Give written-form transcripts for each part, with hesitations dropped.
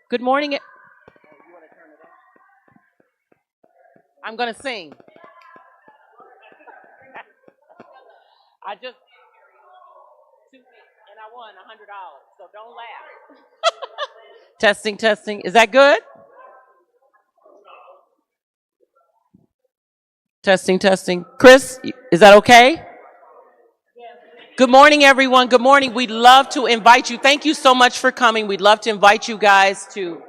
Good morning. I'm going to sing. I just and I won $100, so don't laugh. Testing, testing. Is that good? Testing, testing. Chris, is that okay? Good morning, everyone. Good morning. We'd love to invite you. Thank you so much for coming. We'd love to invite you guys to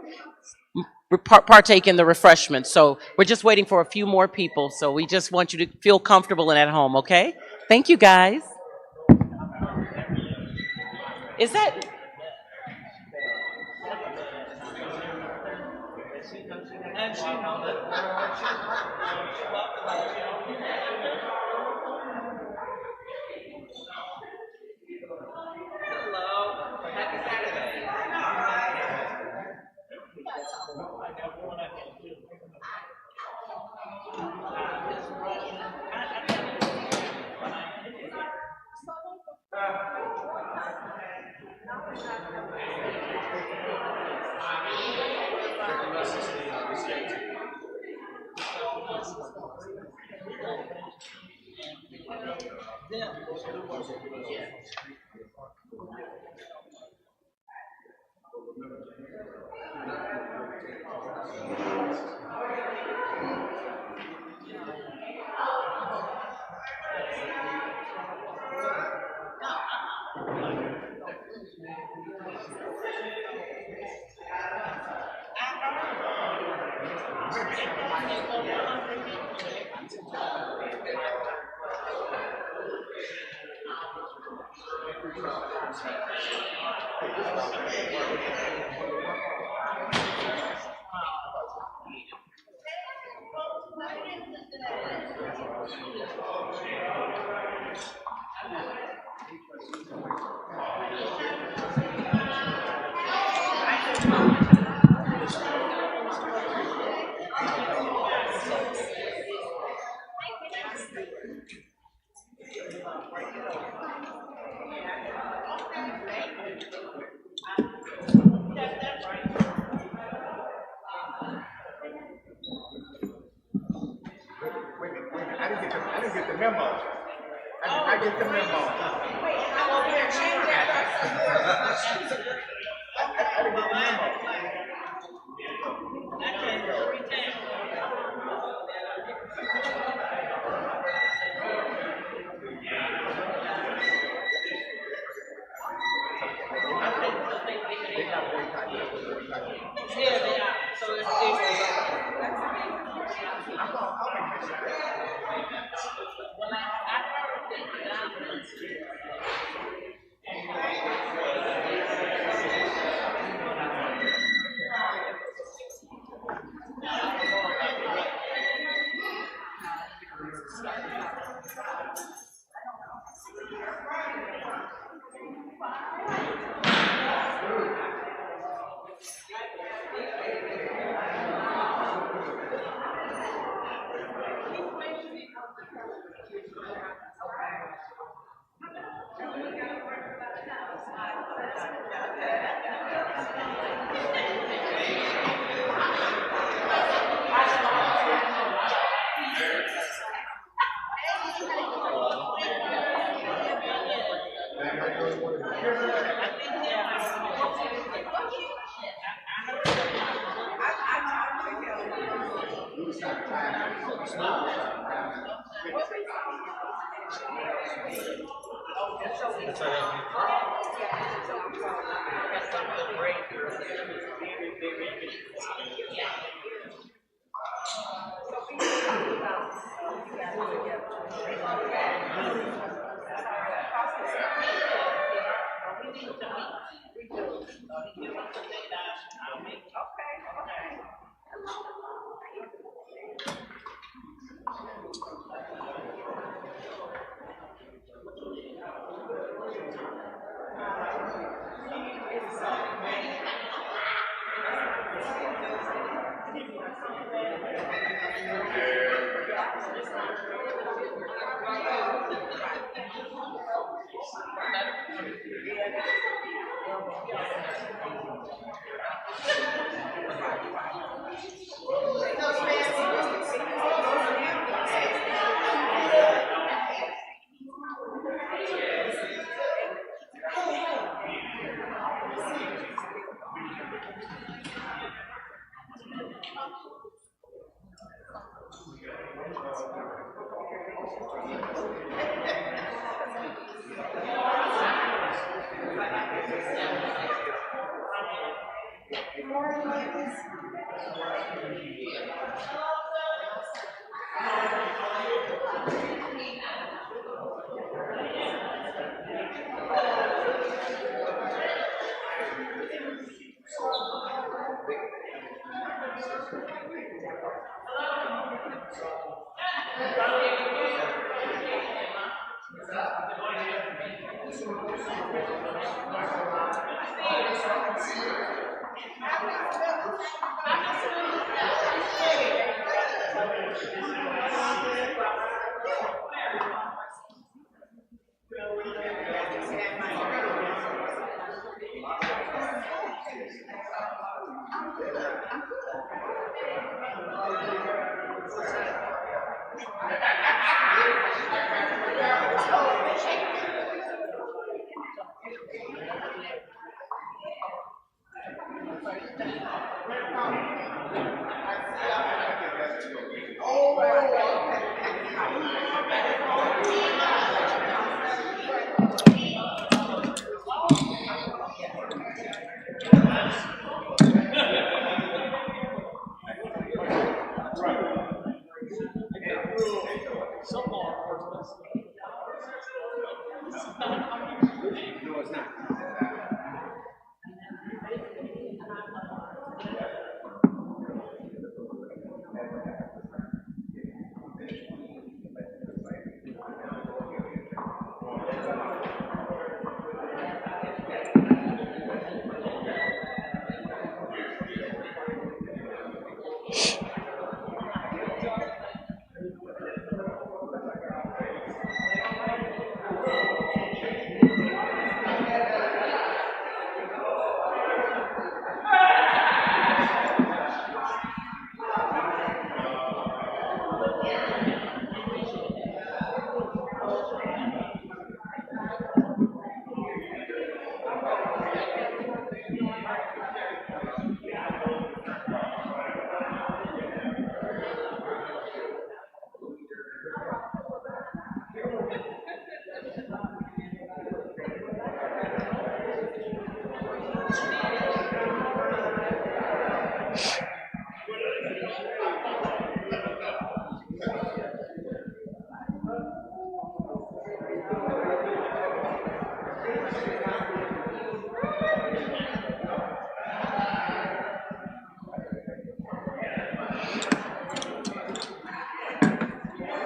partake in the refreshments. So we're just waiting for a few more people. So we just want you to feel comfortable and at home, okay? Thank you, guys. Is that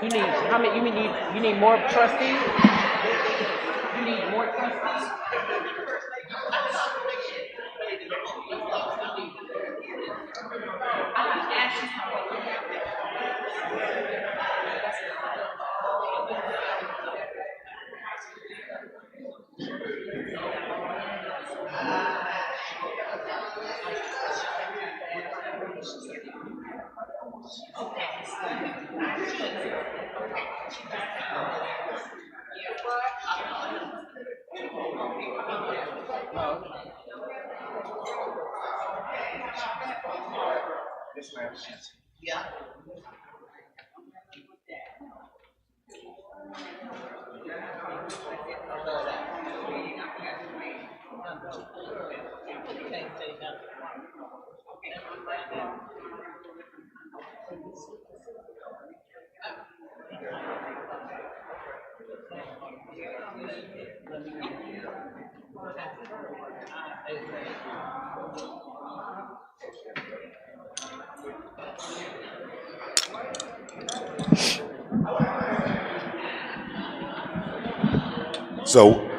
You need how many? You need more trustees. You need more trustees. Yeah.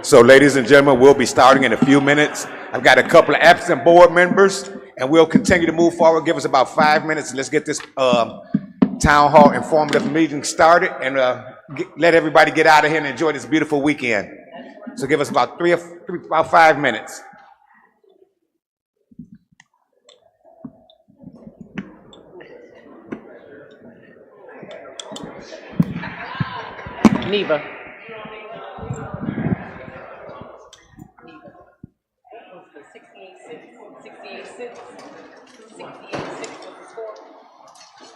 So ladies and gentlemen, we'll be starting in a few minutes. I've got a couple of absent board members, and we'll continue to move forward. Give us about 5 minutes, and let's get this town hall informative meeting started, and let everybody get out of here and enjoy this beautiful weekend. So give us about about 5 minutes. Neva.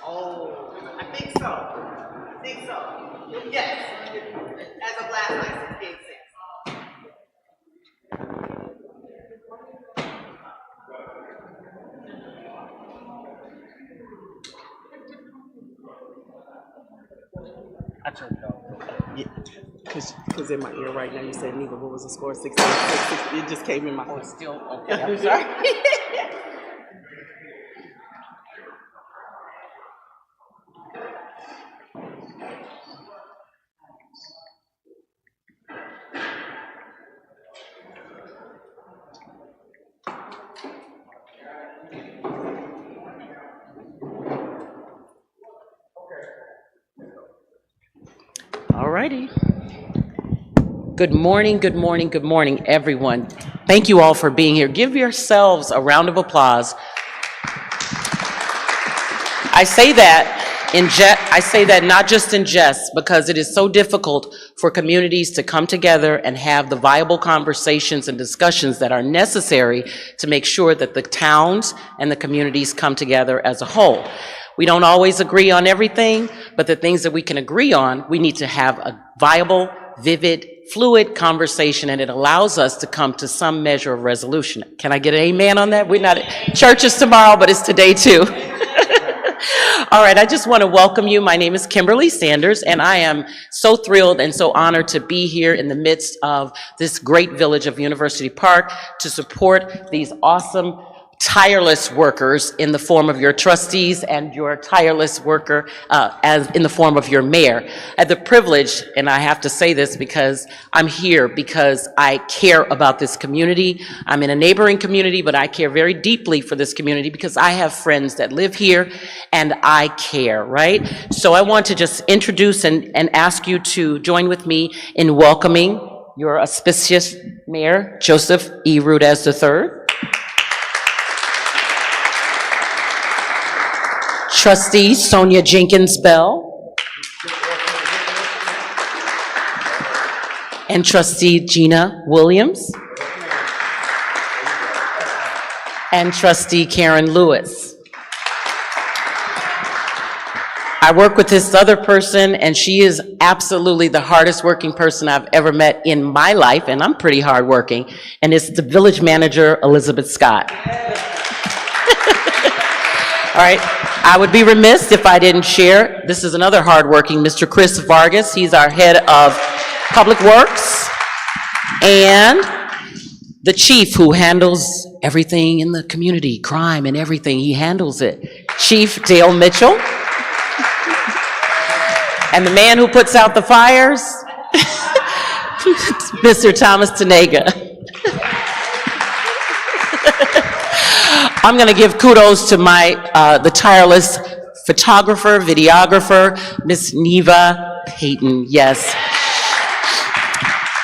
Oh, I think so. Yes. As of last night, 68-6. I turned it off. Yeah, because in my ear right now you said neither. What was the score? 68-6. It just came in my. Oh, it's still okay. I'm sorry. All righty. Good morning, good morning, good morning, everyone. Thank you all for being here. Give yourselves a round of applause. I say that not just in jest, because it is so difficult for communities to come together and have the viable conversations and discussions that are necessary to make sure that the towns and the communities come together as a whole. We don't always agree on everything, but the things that we can agree on, we need to have a viable, vivid, fluid conversation, and it allows us to come to some measure of resolution. Can I get an amen on that? We're not at churches tomorrow, but it's today too. All right, I just want to welcome you. My name is Kimberly Sanders, and I am so thrilled and so honored to be here in the midst of this great village of University Park to support these awesome, tireless workers in the form of your trustees and your tireless worker as in the form of your mayor. I had the privilege, and I have to say this because I'm here because I care about this community. I'm in a neighboring community, but I care very deeply for this community because I have friends that live here and I care, right? So I want to just introduce and ask you to join with me in welcoming your auspicious mayor, Joseph E. Rudez III. Trustee Sonia Jenkins Bell. And Trustee Gina Williams. And Trustee Karen Lewis. I work with this other person, and she is absolutely the hardest working person I've ever met in my life, and I'm pretty hard working, and it's the village manager, Elizabeth Scott. All right. I would be remiss if I didn't share, this is another hardworking Mr. Chris Vargas. He's our head of Public Works, and the chief who handles everything in the community, crime and everything, he handles it. Chief Dale Mitchell. And the man who puts out the fires, Mr. Thomas Tanega. I'm going to give kudos to the tireless photographer, videographer, Miss Neva Payton, yes.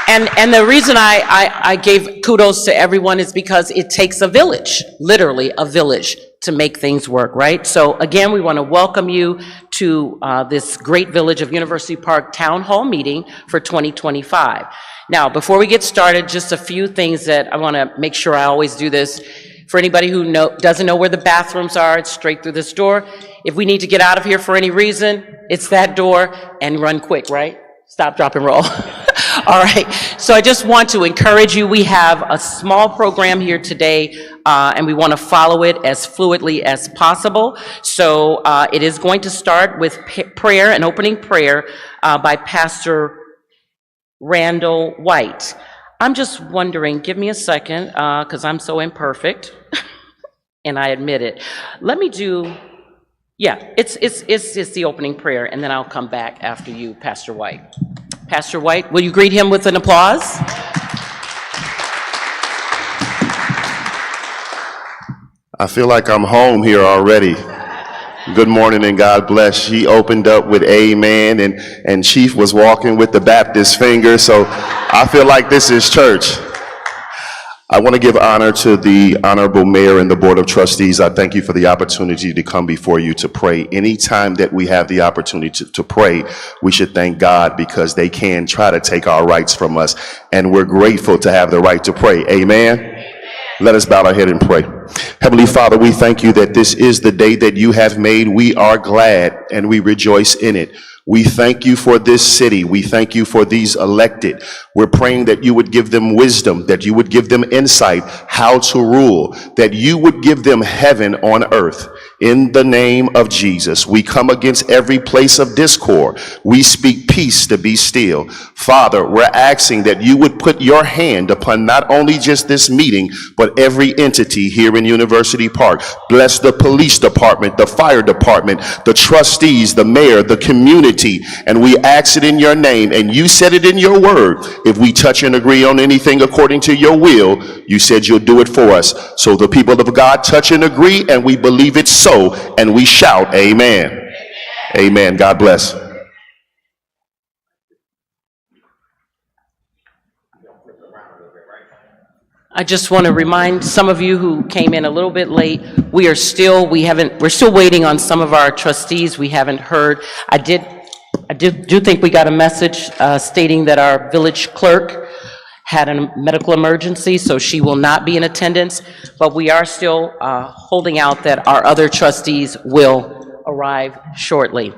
And the reason I gave kudos to everyone is because it takes a village, literally a village, to make things work, right? So again, we want to welcome you to this great Village of University Park Town Hall meeting for 2025. Now, before we get started, just a few things that I want to make sure I always do this. For anybody who doesn't know where the bathrooms are, it's straight through this door. If we need to get out of here for any reason, it's that door, and run quick, right? Stop, drop, and roll. All right, so I just want to encourage you. We have a small program here today, and we want to follow it as fluidly as possible. So it is going to start with prayer, an opening prayer by Pastor Randall White. I'm just wondering, give me a second, because I'm so imperfect, and I admit it. Let me do, yeah, it's the opening prayer, and then I'll come back after you, Pastor White. Pastor White, will you greet him with an applause? I feel like I'm home here already. Good morning and God bless. She opened up with amen, and Chief was walking with the Baptist finger, so I feel like this is church. I want to give honor to the Honorable Mayor and the Board of Trustees. I thank you for the opportunity to come before you to pray. Anytime that we have the opportunity to pray, we should thank God, because they can try to take our rights from us, and we're grateful to have the right to pray. Amen. Let us bow our head and pray. Heavenly Father, we thank you that this is the day that you have made. We are glad and we rejoice in it. We thank you for this city. We thank you for these elected. We're praying that you would give them wisdom, that you would give them insight how to rule, that you would give them heaven on earth. In the name of Jesus, we come against every place of discord. We speak peace to be still. Father, we're asking that you would put your hand upon not only just this meeting, but every entity here in University Park. Bless the police department, the fire department, the trustees, the mayor, the community, and we ask it in your name, and you said it in your word. If we touch and agree on anything according to your will, you said you'll do it for us. So the people of God touch and agree, and we believe it's so, and we shout amen. Amen. God bless. I just want to remind some of you who came in a little bit late, we're still waiting on some of our trustees. We haven't heard. I do think we got a message stating that our village clerk had a medical emergency, so she will not be in attendance, but we are still holding out that our other trustees will arrive shortly.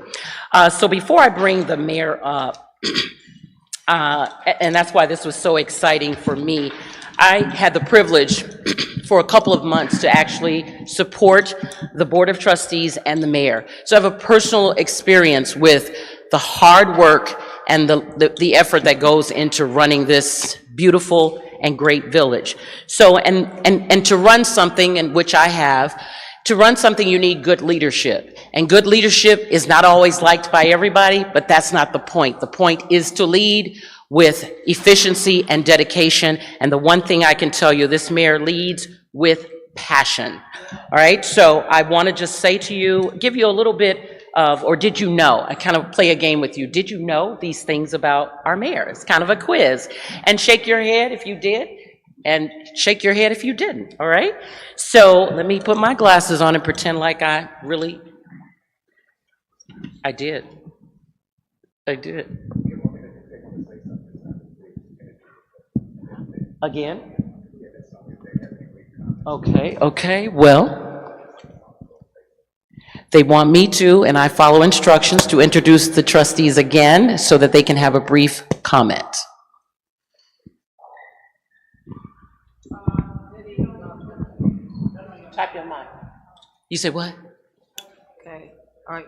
So before I bring the mayor up, and that's why this was so exciting for me, I had the privilege for a couple of months to actually support the Board of Trustees and the mayor. So I have a personal experience with the hard work and the effort that goes into running this beautiful and great village. So, and to run something, in which I have, to run something you need good leadership. And good leadership is not always liked by everybody, but that's not the point. The point is to lead with efficiency and dedication. And the one thing I can tell you, this mayor leads with passion. All right, so I want to just say to you, give you a little bit of, or did you know? I kind of play a game with you. Did you know these things about our mayor? It's kind of a quiz. And shake your head if you did, and shake your head if you didn't, all right? So let me put my glasses on and pretend like I did. Again? Okay, well, they want me to, and I follow instructions to introduce the trustees again so that they can have a brief comment. Tap your mic. You said what? Okay, all right.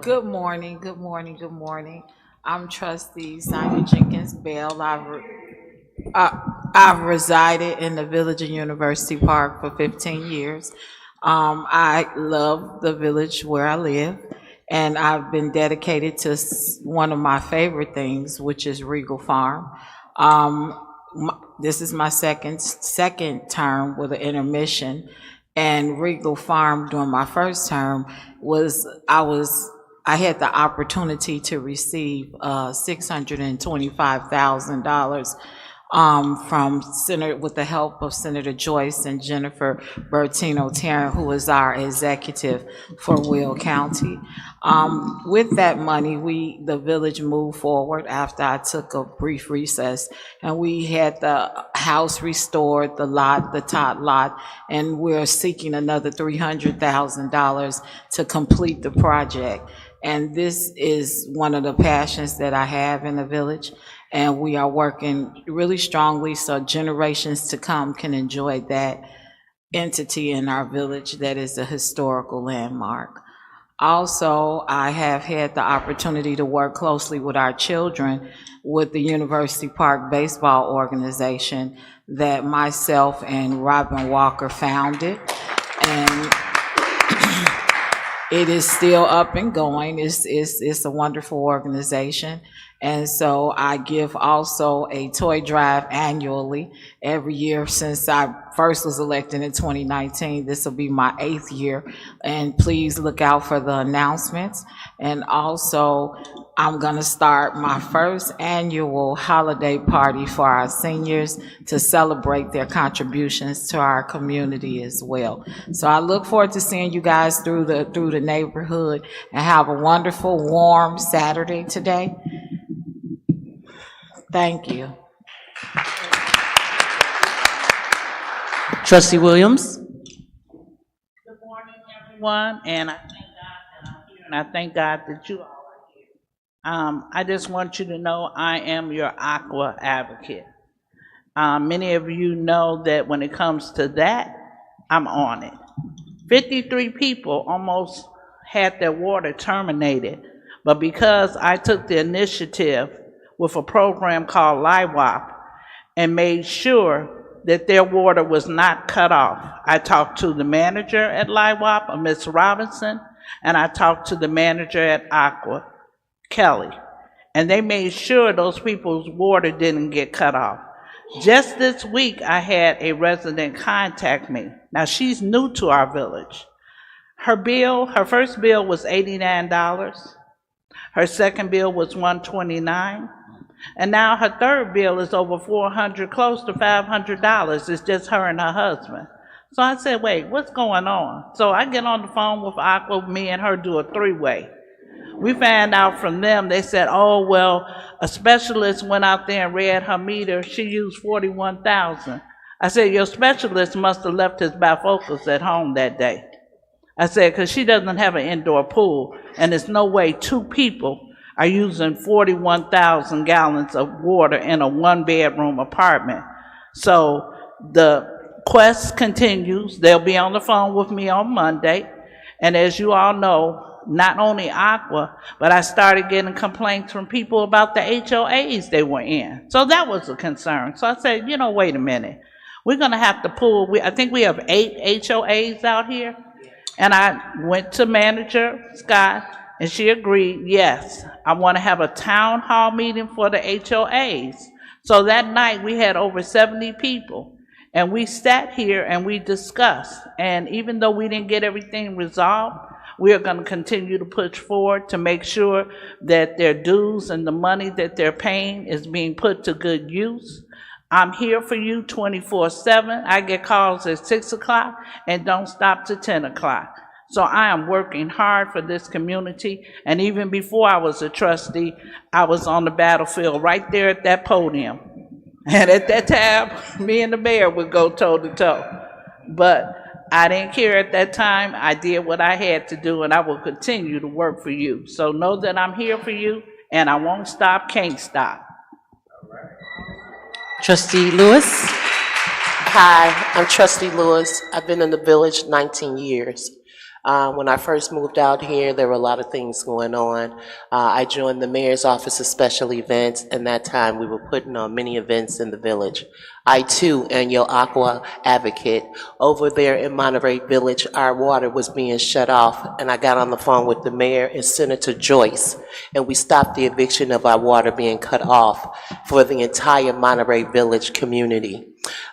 Good morning. I'm Trustee Sonia Jenkins Bell. I've resided in the Village of University Park for 15 years. I love the village where I live, and I've been dedicated to one of my favorite things, which is Regal Farm. This is my second term with an intermission, and Regal Farm during my first term I had the opportunity to receive $625,000 from with the help of Senator Joyce and Jennifer Bertino Tarrant, who is our executive for Will County. With that money, the village moved forward after I took a brief recess, and we had the house restored, the top lot, and we're seeking another $300,000 to complete the project. And this is one of the passions that I have in the village. And we are working really strongly so generations to come can enjoy that entity in our village that is a historical landmark. Also, I have had the opportunity to work closely with our children with the University Park Baseball Organization that myself and Robin Walker founded. And it is still up and going. It's a wonderful organization. And so I give also a toy drive annually every year since I first was elected in 2019. This will be my 8th year. And please look out for the announcements. And also, I'm going to start my first annual holiday party for our seniors to celebrate their contributions to our community as well. So I look forward to seeing you guys through the neighborhood, and have a wonderful, warm Saturday today. Thank you. Trustee Williams? Good morning, everyone, and I thank God that I'm here, and I thank God that you all are here. I just want you to know I am your aqua advocate. Many of you know that when it comes to that, I'm on it. 53 people almost had their water terminated, but because I took the initiative with a program called LIWAP and made sure that their water was not cut off. I talked to the manager at LIWAP, Ms. Robinson, and I talked to the manager at Aqua, Kelly, and they made sure those people's water didn't get cut off. Just this week, I had a resident contact me. Now, she's new to our village. Her first bill was $89. Her second bill was $129. And now her third bill is over $400, close to $500. It's just her and her husband. So I said, wait, what's going on? So I get on the phone with Aqua, me and her do a 3-way. We found out from them, they said, oh, well, a specialist went out there and read her meter. She used 41,000. I said, your specialist must have left his bifocals at home that day. I said, because she doesn't have an indoor pool, and there's no way 2 people are using 41,000 gallons of water in a 1-bedroom apartment. So the quest continues. They'll be on the phone with me on Monday. And as you all know, not only Aqua, but I started getting complaints from people about the HOAs they were in. So that was a concern. So I said, wait a minute. We're going to have to pull, I think we have 8 HOAs out here. And I went to manager Scott, and she agreed, yes, I want to have a town hall meeting for the HOAs. So that night we had over 70 people, and we sat here and we discussed. And even though we didn't get everything resolved, we are going to continue to push forward to make sure that their dues and the money that they're paying is being put to good use. I'm here for you 24/7. I get calls at 6 o'clock and don't stop to 10 o'clock. So I am working hard for this community. And even before I was a trustee, I was on the battlefield right there at that podium. And at that time, me and the mayor would go toe to toe. But I didn't care at that time. I did what I had to do, and I will continue to work for you. So know that I'm here for you, and I won't stop, can't stop. Trustee Lewis? Hi, I'm Trustee Lewis. I've been in the village 19 years. When I first moved out here, there were a lot of things going on. I joined the Mayor's Office of Special Events, and that time we were putting on many events in the village. I too am your aqua advocate. Over there in Monterey Village, our water was being shut off, and I got on the phone with the mayor and Senator Joyce, and we stopped the eviction of our water being cut off for the entire Monterey Village community.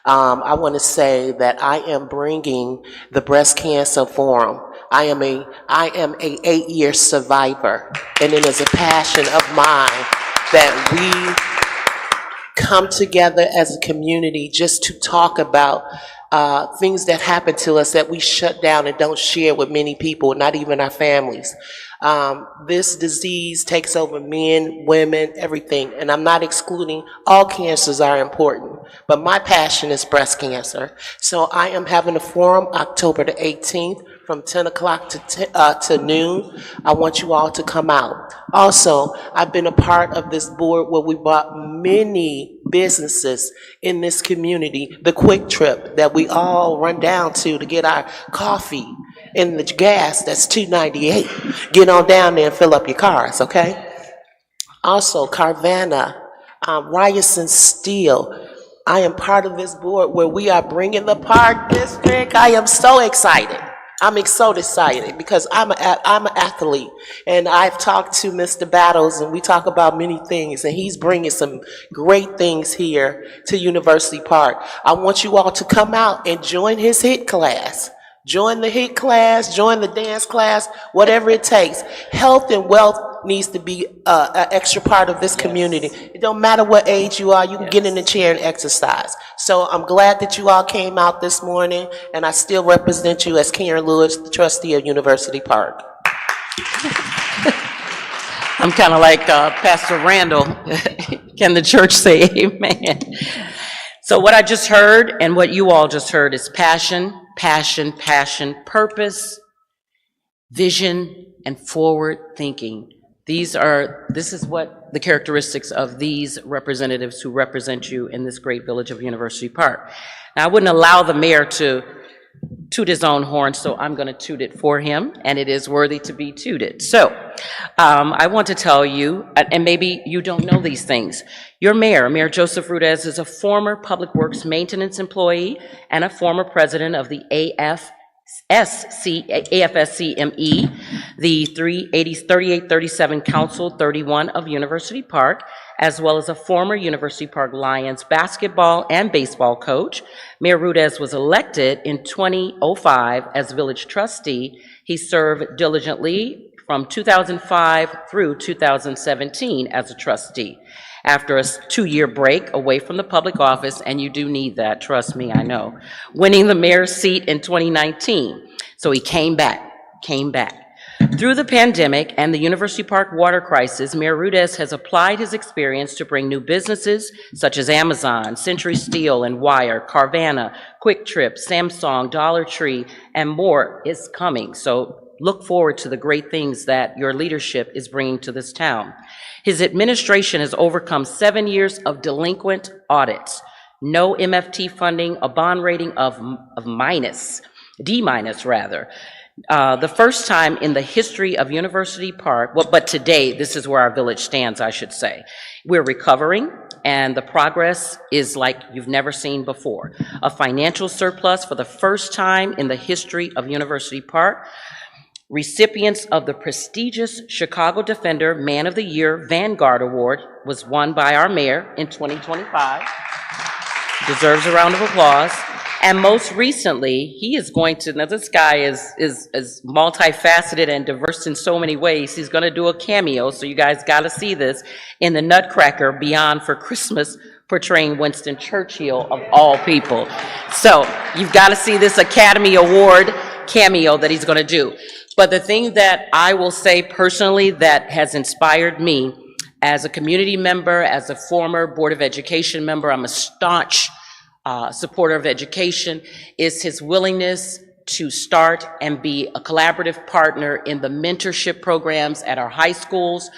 I want to say that I am bringing the Breast Cancer Forum. I am a 8-year survivor, and it is a passion of mine that we come together as a community just to talk about things that happen to us that we shut down and don't share with many people, not even our families. This disease takes over men, women, everything, and I'm not excluding, all cancers are important, but my passion is breast cancer. So I am having a forum October the 18th from 10 o'clock to noon. I want you all to come out. Also, I've been a part of this board where we bought many businesses in this community, the Quick Trip that we all run down to get our coffee and the gas, that's $2.98. Get on down there and fill up your cars, okay? Also, Carvana, Ryerson Steel. I am part of this board where we are bringing the Park District. I am so excited. I'm so excited because I'm an athlete, and I've talked to Mr. Battles, and we talk about many things, and he's bringing some great things here to University Park. I want you all to come out and join his HIT class. Join the HIT class, join the dance class, whatever it takes. Health and wealth needs to be an extra part of this community. It don't matter what age you are, you can get in the chair and exercise. So I'm glad that you all came out this morning, and I still represent you as Karen Lewis, the trustee of University Park. I'm kind of like Pastor Randall. Can the church say amen? So what I just heard and what you all just heard is passion, passion, passion, purpose, vision, and forward thinking. This is what the characteristics of these representatives who represent you in this great village of University Park. Now, I wouldn't allow the mayor to toot his own horn, so I'm going to toot it for him, and it is worthy to be tooted. So, I want to tell you, and maybe you don't know these things, your mayor, Mayor Joseph Rudez, is a former Public Works maintenance employee and a former president of the AFSCME, the 3837 Council 31 of University Park, as well as a former University Park Lions basketball and baseball coach. Mayor Rudez was elected in 2005 as village trustee. He served diligently from 2005 through 2017 as a trustee. After a 2-year break away from the public office, and you do need that, trust me, I know, winning the mayor's seat in 2019. So he came back. Through the pandemic and the University Park water crisis, Mayor Rudez has applied his experience to bring new businesses such as Amazon, Century Steel and Wire, Carvana, Quick Trip, Samsung, Dollar Tree, and more is coming. So look forward to the great things that your leadership is bringing to this town. His administration has overcome 7 years of delinquent audits, no MFT funding, a bond rating of D minus rather. The first time in the history of University Park, but today, this is where our village stands, I should say. We're recovering, and the progress is like you've never seen before. A financial surplus for the first time in the history of University Park. Recipients of the prestigious Chicago Defender Man of the Year Vanguard Award was won by our mayor in 2025. Deserves a round of applause. And most recently, he is going to, now this guy is multifaceted and diverse in so many ways. He's going to do a cameo, so you guys got to see this, in the Nutcracker Beyond for Christmas, portraying Winston Churchill of all people. So you've got to see this Academy Award cameo that he's going to do. But the thing that I will say personally that has inspired me as a community member, as a former Board of Education member, I'm a staunch supporter of education, is his willingness to start and be a collaborative partner in the mentorship programs at our high schools.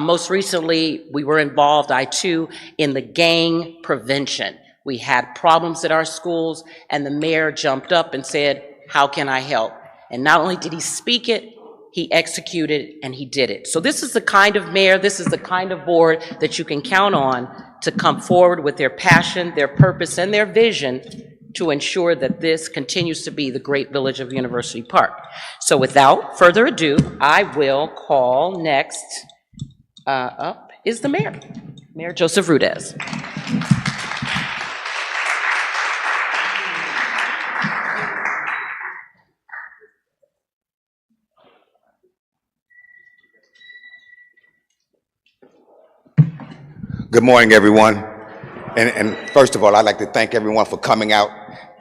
Most recently, we were involved, I too, in the gang prevention. We had problems at our schools, and the mayor jumped up and said, "How can I help?" And not only did he speak it, he executed and he did it. So this is the kind of mayor, this is the kind of board that you can count on to come forward with their passion, their purpose, and their vision to ensure that this continues to be the great village of University Park. So without further ado, I will call next up is the mayor, Mayor Joseph Rudez. Good morning, everyone. And first of all, I'd like to thank everyone for coming out.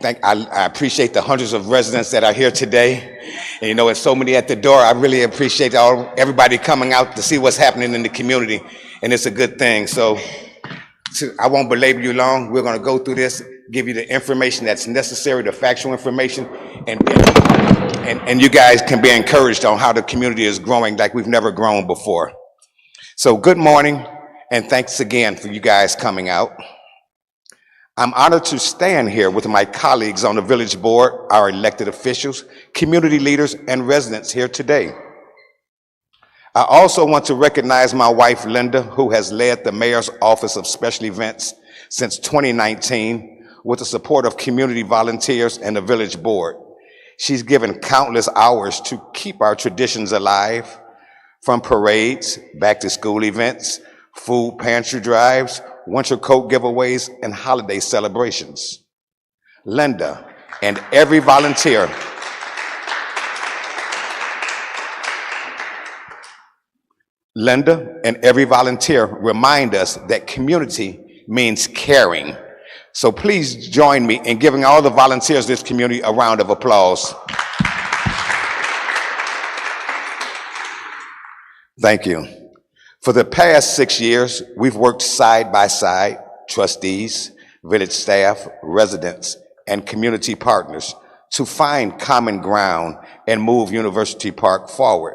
I appreciate the hundreds of residents that are here today. And you know, there's so many at the door. I really appreciate everybody coming out to see what's happening in the community. And it's a good thing. So I won't belabor you long. We're going to go through this, give you the information that's necessary, the factual information, and you guys can be encouraged on how the community is growing like we've never grown before. So good morning, and thanks again for you guys coming out. I'm honored to stand here with my colleagues on the village board, our elected officials, community leaders, and residents here today. I also want to recognize my wife, Linda, who has led the Mayor's Office of Special Events since 2019 with the support of community volunteers and the village board. She's given countless hours to keep our traditions alive, from parades, back to school events, food pantry drives, winter coat giveaways, and holiday celebrations. Linda and every volunteer remind us that community means caring. So please join me in giving all the volunteers of this community a round of applause. Thank you. For the past 6 years, we've worked side by side, trustees, village staff, residents, and community partners to find common ground and move University Park forward.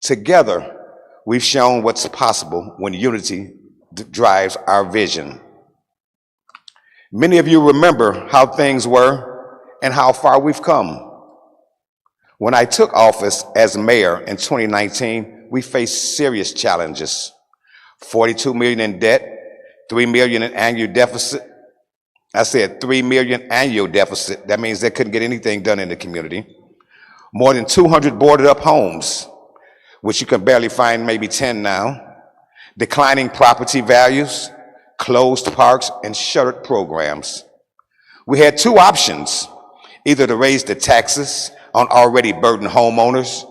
Together, we've shown what's possible when unity drives our vision. Many of you remember how things were and how far we've come. When I took office as mayor in 2019, we faced serious challenges. $42 million in debt, $3 million in annual deficit. I said $3 million annual deficit. That means they couldn't get anything done in the community. More than 200 boarded up homes, which you can barely find maybe 10 now. Declining property values, closed parks, and shuttered programs. We had two options, either to raise the taxes on already burdened homeowners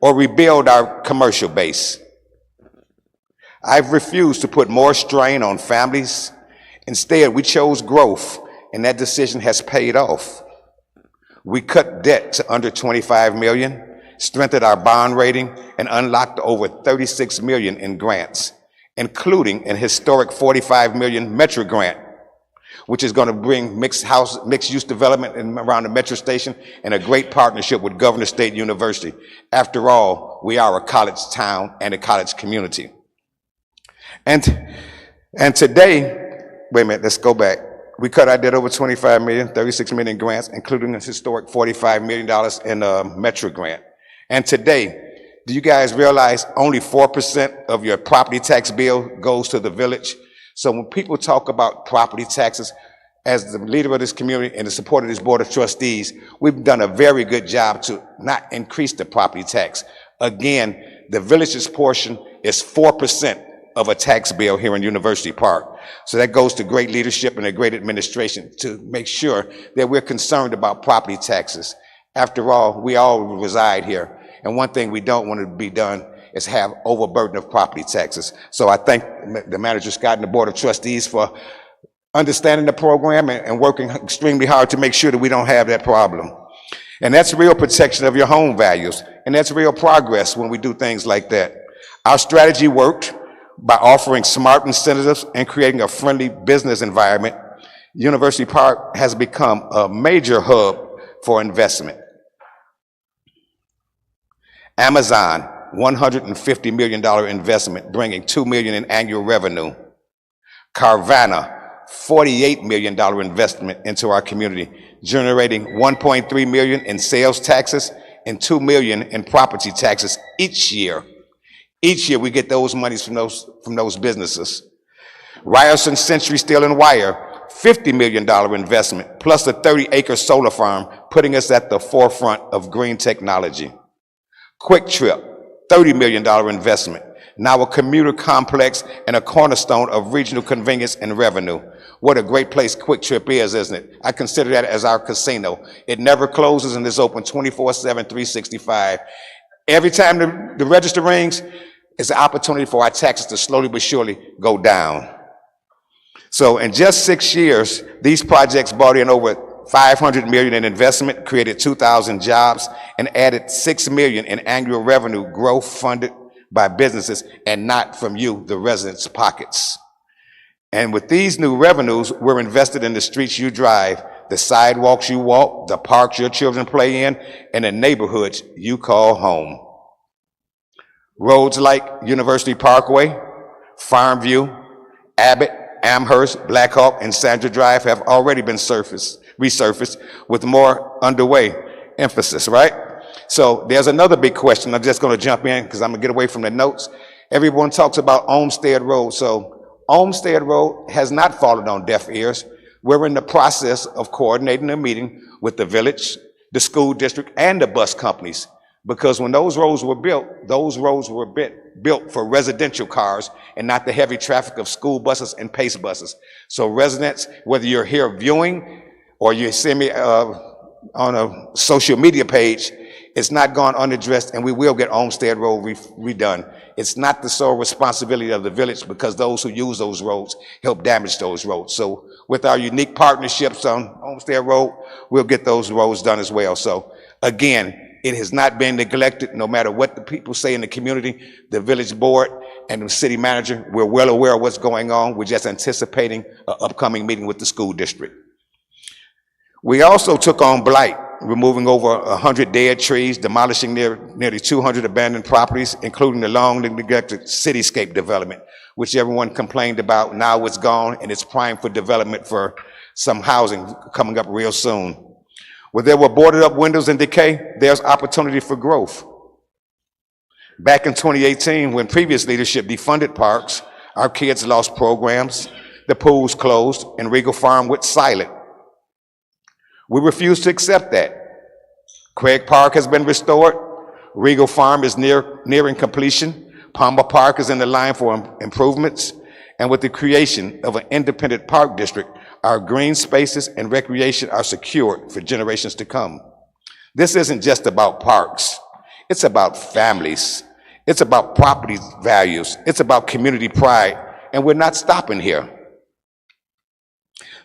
or rebuild our commercial base. I've refused to put more strain on families. Instead, we chose growth, and that decision has paid off. We cut debt to under $25 million, strengthened our bond rating, and unlocked over $36 million in grants, including an historic $45 million Metro grant, which is going to bring mixed-use development around the Metro station and a great partnership with Governor State University. After all, we are a college town and a college community. And today, wait a minute, let's go back. We cut our debt over $25 million, $36 million in grants, including a historic $45 million in a Metro grant. And today, do you guys realize only 4% of your property tax bill goes to the village? So when people talk about property taxes, as the leader of this community and the support of this board of trustees, we've done a very good job to not increase the property tax. Again, the village's portion is 4% of a tax bill here in University Park. So that goes to great leadership and a great administration to make sure that we're concerned about property taxes. After all, we all reside here. And one thing we don't want to be done is have overburden of property taxes. So I thank the manager, Scott, and the board of trustees for understanding the program and working extremely hard to make sure that we don't have that problem. And that's real protection of your home values. And that's real progress when we do things like that. Our strategy worked by offering smart incentives and creating a friendly business environment. University Park has become a major hub for investment. Amazon, $150 million investment, bringing $2 million in annual revenue. Carvana, $48 million investment into our community, generating $1.3 million in sales taxes and $2 million in property taxes each year. Each year we get those monies from those businesses. Ryerson Century Steel and Wire, $50 million investment, plus a 30-acre solar farm, putting us at the forefront of green technology. Quick Trip, $30 million investment, now a commuter complex and a cornerstone of regional convenience and revenue. What a great place Quick Trip is, isn't it? I consider that as our casino. It never closes and is open 24/7, 365. Every time the register rings, it's an opportunity for our taxes to slowly but surely go down. So in just 6 years, these projects brought in over $500 million in investment, created 2,000 jobs, and added $6 million in annual revenue growth funded by businesses and not from you, the residents' pockets. And with these new revenues, we're invested in the streets you drive, the sidewalks you walk, the parks your children play in, and the neighborhoods you call home. Roads like University Parkway, Farmview, Abbott, Amherst, Blackhawk, and Sandra Drive have already been resurfaced with more underway emphasis, right? So there's another big question. I'm just going to jump in because I'm going to get away from the notes. Everyone talks about Olmsted Road. So Olmsted Road has not fallen on deaf ears. We're in the process of coordinating a meeting with the village, the school district, and the bus companies. Because when those roads were built built for residential cars and not the heavy traffic of school buses and PACE buses. So residents, whether you're here viewing or you see me on a social media page, it's not gone unaddressed, and we will get Olmsted Road redone. It's not the sole responsibility of the village because those who use those roads help damage those roads. So with our unique partnerships on Olmsted Road, we'll get those roads done as well. So again, it has not been neglected, no matter what the people say in the community. The village board and the city manager, we're well aware of what's going on. We're just anticipating an upcoming meeting with the school district. We also took on blight, removing over 100 dead trees, demolishing nearly 200 abandoned properties, including the long neglected cityscape development, which everyone complained about. Now it's gone and it's primed for development for some housing coming up real soon. Where there were boarded up windows and decay, there's opportunity for growth. Back in 2018, when previous leadership defunded parks, our kids lost programs, the pools closed, and Regal Farm went silent. We refuse to accept that. Craig Park has been restored. Regal Farm is nearing completion. Palmer Park is in the line for improvements. And with the creation of an independent park district, our green spaces and recreation are secured for generations to come. This isn't just about parks. It's about families. It's about property values. It's about community pride. And we're not stopping here.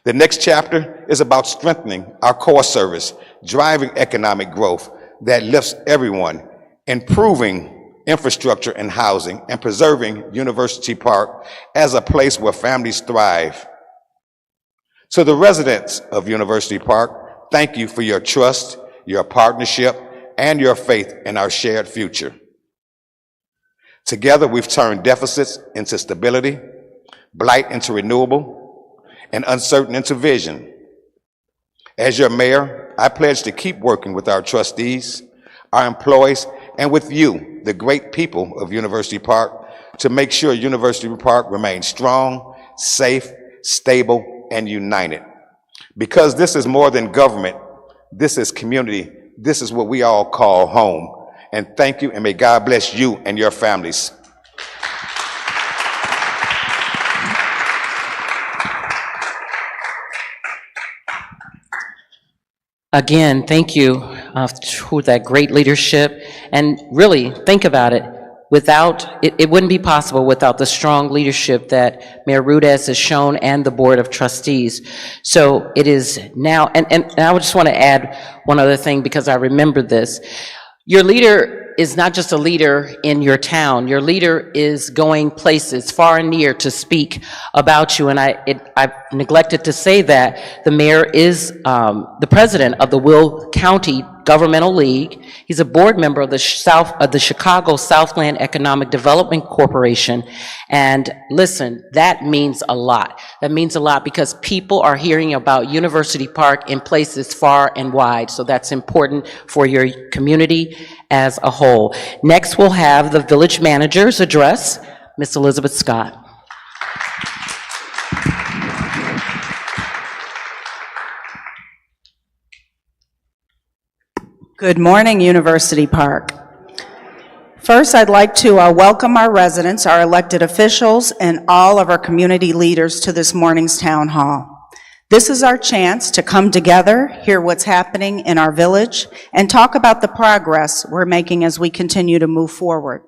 The next chapter is about strengthening our core service, driving economic growth that lifts everyone, improving infrastructure and housing, and preserving University Park as a place where families thrive. To the residents of University Park, thank you for your trust, your partnership, and your faith in our shared future. Together, we've turned deficits into stability, blight into renewable, and uncertain into vision. As your mayor, I pledge to keep working with our trustees, our employees, and with you, the great people of University Park, to make sure University Park remains strong, safe, stable, and united. Because this is more than government, this is community, this is what we all call home. And thank you, and may God bless you and your families. Again, thank you for that great leadership. And really, think about it. It wouldn't be possible without the strong leadership that Mayor Rudez has shown and the Board of Trustees. So it is now, and I just want to add one other thing because I remember this. Your leader is not just a leader in your town. Your leader is going places far and near to speak about you. And I've neglected to say that the mayor is the president of the Will County Governmental League. He's a board member of the Chicago Southland Economic Development Corporation. And listen, that means a lot. That means a lot because people are hearing about University Park in places far and wide. So that's important for your community as a whole. Next, we'll have the village manager's address, Miss Elizabeth Scott. Good morning, University Park. First, I'd like to welcome our residents, our elected officials, and all of our community leaders to this morning's town hall. This is our chance to come together, hear what's happening in our village, and talk about the progress we're making as we continue to move forward.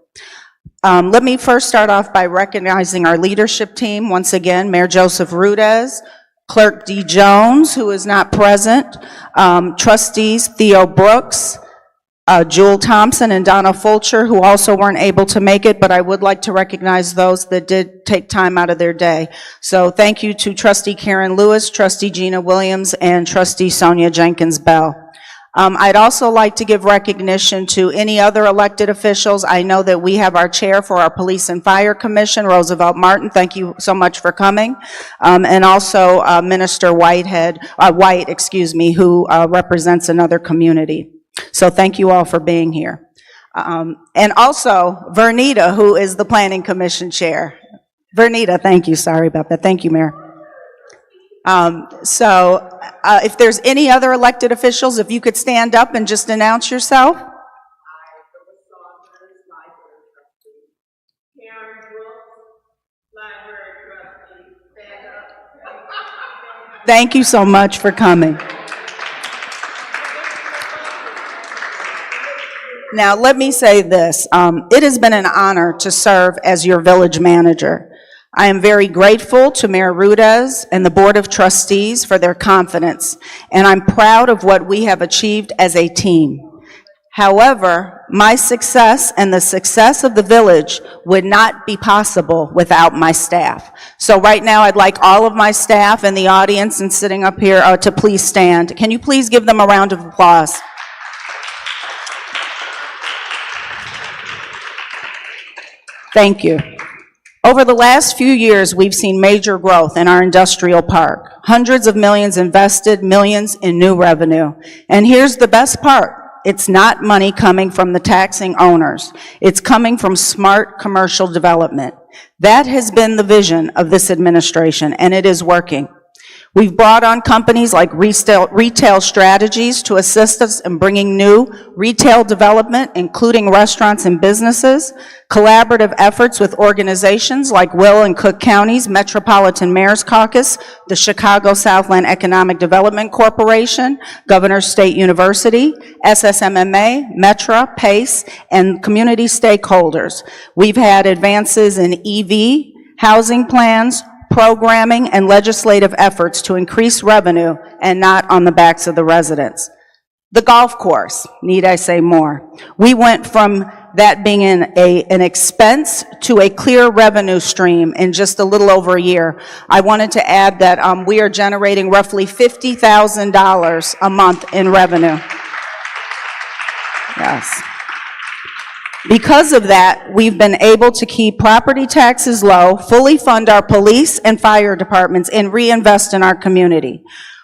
Let me first start off by recognizing our leadership team. Once again, Mayor Joseph Rudez, Clerk D. Jones, who is not present, trustees Theo Brooks, Jewel Thompson, and Donna Fulcher, who also weren't able to make it, but I would like to recognize those that did take time out of their day. So thank you to Trustee Karen Lewis, Trustee Gina Williams, and Trustee Sonia Jenkins Bell. I'd also like to give recognition to any other elected officials. I know that we have our chair for our Police and Fire Commission, Roosevelt Martin. Thank you so much for coming. And also Minister White, who represents another community. So thank you all for being here. And also Vernita, who is the Planning Commission chair. Vernita, thank you. Sorry about that. Thank you, Mayor. If there's any other elected officials, if you could stand up and just announce yourself. Thank you so much for coming. Now, let me say this. It has been an honor to serve as your village manager. I am very grateful to Mayor Rudez and the Board of Trustees for their confidence, and I'm proud of what we have achieved as a team. However, my success and the success of the village would not be possible without my staff. So right now, I'd like all of my staff in the audience and sitting up here to please stand. Can you please give them a round of applause? Thank you. Over the last few years, we've seen major growth in our industrial park. Hundreds of millions invested, millions in new revenue. And here's the best part. It's not money coming from the taxing owners. It's coming from smart commercial development. That has been the vision of this administration, and it is working. We've brought on companies like Retail Strategies to assist us in bringing new retail development, including restaurants and businesses, collaborative efforts with organizations like Will and Cook Counties, Metropolitan Mayor's Caucus, the Chicago Southland Economic Development Corporation, Governors State University, SSMMA, Metra, PACE, and community stakeholders. We've had advances in EV, housing plans, programming, and legislative efforts to increase revenue and not on the backs of the residents. The golf course, need I say more? We went from that being an expense to a clear revenue stream in just a little over a year. I wanted to add that we are generating roughly $50,000 a month in revenue. Yes. Because of that, we've been able to keep property taxes low, fully fund our police and fire departments, and reinvest in our community.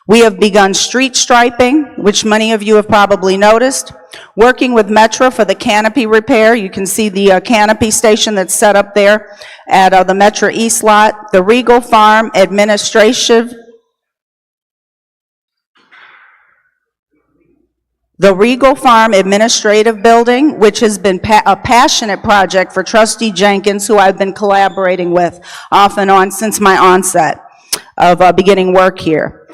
We have begun street striping, which many of you have probably noticed. Working with Metra for the canopy repair. You can see the canopy station that's set up there at the Metra East lot. The Regal Farm Administrative Building, which has been a passionate project for Trustee Jenkins, who I've been collaborating with off and on since my onset of beginning work here.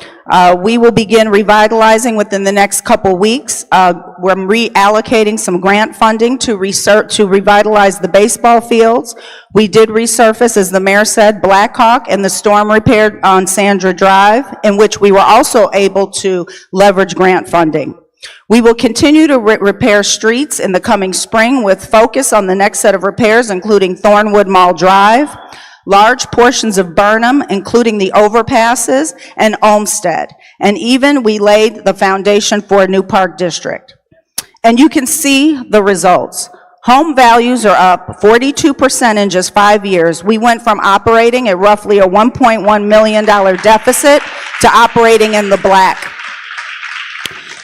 We will begin revitalizing within the next couple weeks. We're reallocating some grant funding to revitalize the baseball fields. We did resurface, as the mayor said, Blackhawk and the storm repair on Sandra Drive, in which we were also able to leverage grant funding. We will continue to repair streets in the coming spring with focus on the next set of repairs, including Thornwood Mall Drive, large portions of Burnham, including the overpasses, and Olmsted. And even we laid the foundation for a new park district. And you can see the results. Home values are up 42% in just 5 years. We went from operating at roughly a $1.1 million deficit to operating in the black.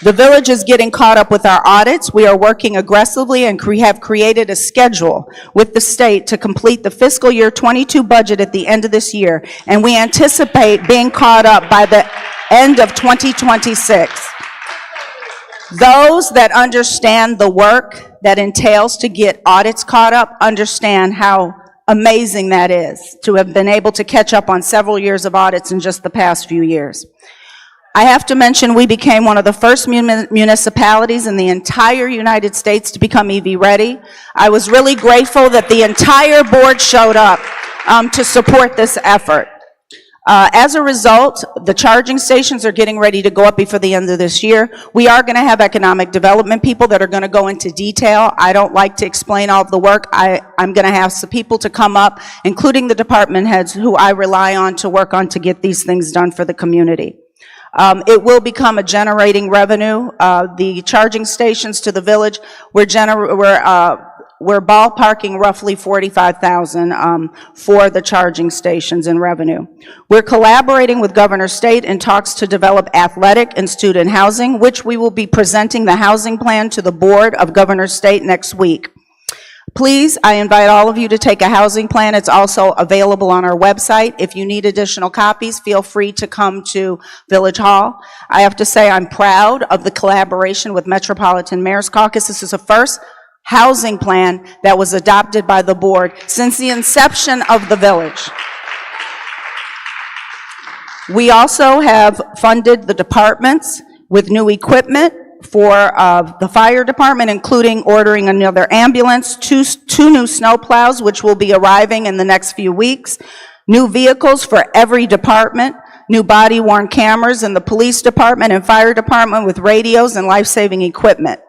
The village is getting caught up with our audits. We are working aggressively and have created a schedule with the state to complete the fiscal year 22 budget at the end of this year, and we anticipate being caught up by the end of 2026. Those that understand the work that entails to get audits caught up understand how amazing that is, to have been able to catch up on several years of audits in just the past few years. I have to mention we became one of the first municipalities in the entire United States to become EV ready. I was really grateful that the entire board showed up to support this effort. As a result, the charging stations are getting ready to go up before the end of this year. We are going to have economic development people that are going to go into detail. I don't like to explain all of the work. I'm going to have some people to come up, including the department heads who I rely on to work on to get these things done for the community. It will become a generating revenue. The charging stations to the village, we're ballparking roughly $45,000 for the charging stations in revenue. We're collaborating with Governor State in talks to develop athletic and student housing, which we will be presenting the housing plan to the Board of Governor State next week. Please, I invite all of you to take a housing plan. It's also available on our website. If you need additional copies, feel free to come to Village Hall. I have to say I'm proud of the collaboration with Metropolitan Mayor's Caucus. This is the first housing plan that was adopted by the board since the inception of the village. We also have funded the departments with new equipment for the fire department, including ordering another ambulance, two new snow plows, which will be arriving in the next few weeks, new vehicles for every department, new body-worn cameras in the police department and fire department with radios and life-saving equipment.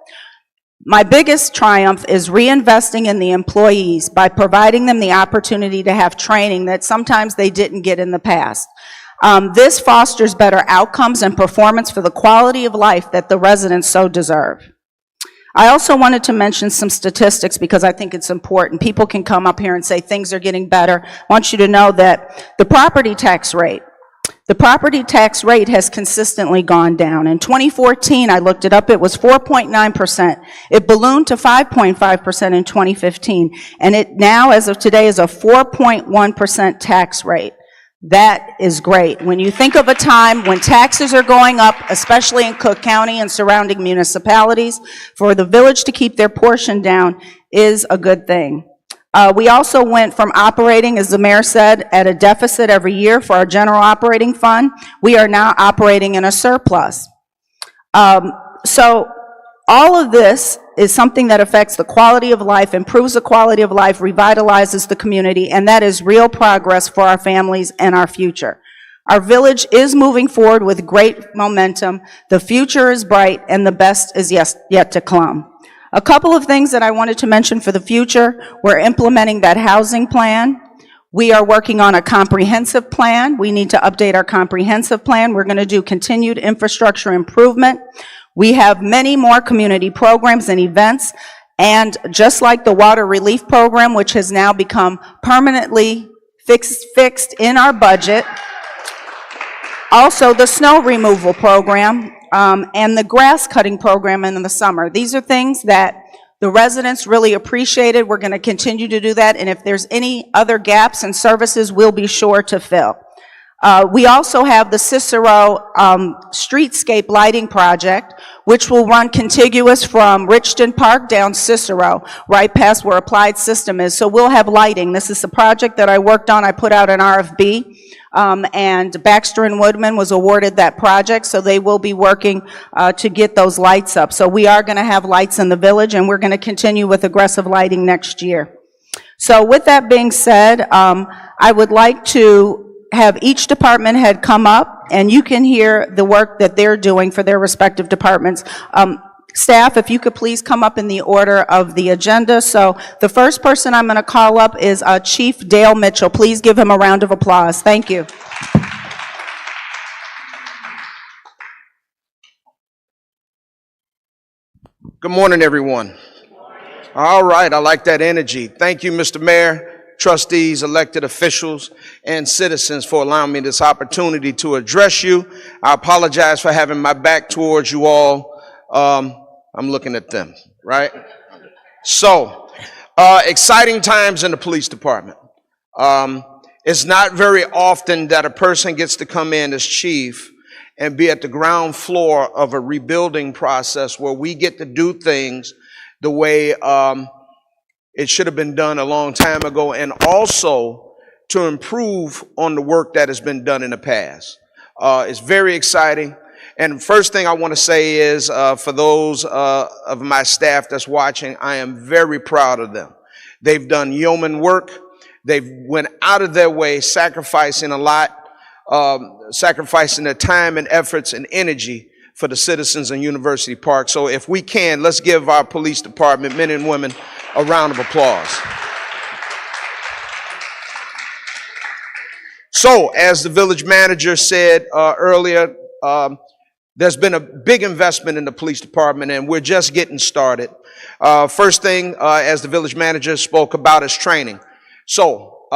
My biggest triumph is reinvesting in the employees by providing them the opportunity to have training that sometimes they didn't get in the past. This fosters better outcomes and performance for the quality of life that the residents so deserve. I also wanted to mention some statistics because I think it's important. People can come up here and say things are getting better. I want you to know that the property tax rate has consistently gone down. In 2014, I looked it up, it was 4.9%. It ballooned to 5.5% in 2015, and it now, as of today, is a 4.1% tax rate. That is great. When you think of a time when taxes are going up, especially in Cook County and surrounding municipalities, for the village to keep their portion down is a good thing. We also went from operating, as the mayor said, at a deficit every year for our general operating fund. We are now operating in a surplus. So all of this is something that affects the quality of life, improves the quality of life, revitalizes the community, and that is real progress for our families and our future. Our village is moving forward with great momentum. The future is bright, and the best is yet to come. A couple of things that I wanted to mention for the future. We're implementing that housing plan. We are working on a comprehensive plan. We need to update our comprehensive plan. We're going to do continued infrastructure improvement. We have many more community programs and events, and just like the water relief program, which has now become permanently fixed in our budget, also the snow removal program and the grass cutting program in the summer. These are things that the residents really appreciated. We're going to continue to do that, and if there's any other gaps in services, we'll be sure to fill. We also have the Cicero streetscape lighting project, which will run contiguous from Richton Park down Cicero, right past where Applied System is. So we'll have lighting. This is a project that I worked on. I put out an RFB, and Baxter and Woodman was awarded that project, so they will be working to get those lights up. So we are going to have lights in the village, and we're going to continue with aggressive lighting next year. So with that being said, I would like to have each department head come up, and you can hear the work that they're doing for their respective departments. Staff, if you could please come up in the order of the agenda. So the first person I'm going to call up is Chief Dale Mitchell. Please give him a round of applause. Thank you. Good morning, everyone. All right, I like that energy. Thank you, Mr. Mayor, trustees, elected officials, and citizens for allowing me this opportunity to address you. I apologize for having my back towards you all. I'm looking at them, right? So, exciting times in the police department. It's not very often that a person gets to come in as chief and be at the ground floor of a rebuilding process where we get to do things the way it should have been done a long time ago, and also to improve on the work that has been done in the past. It's very exciting. And first thing I want to say is, for those of my staff that's watching, I am very proud of them. They've done yeoman work. They've went out of their way, sacrificing a lot, sacrificing their time and efforts and energy for the citizens in University Park. So if we can, let's give our police department, men and women, a round of applause. So, as the village manager said earlier, there's been a big investment in the police department, and we're just getting started. First thing, as the village manager spoke about, is training. So,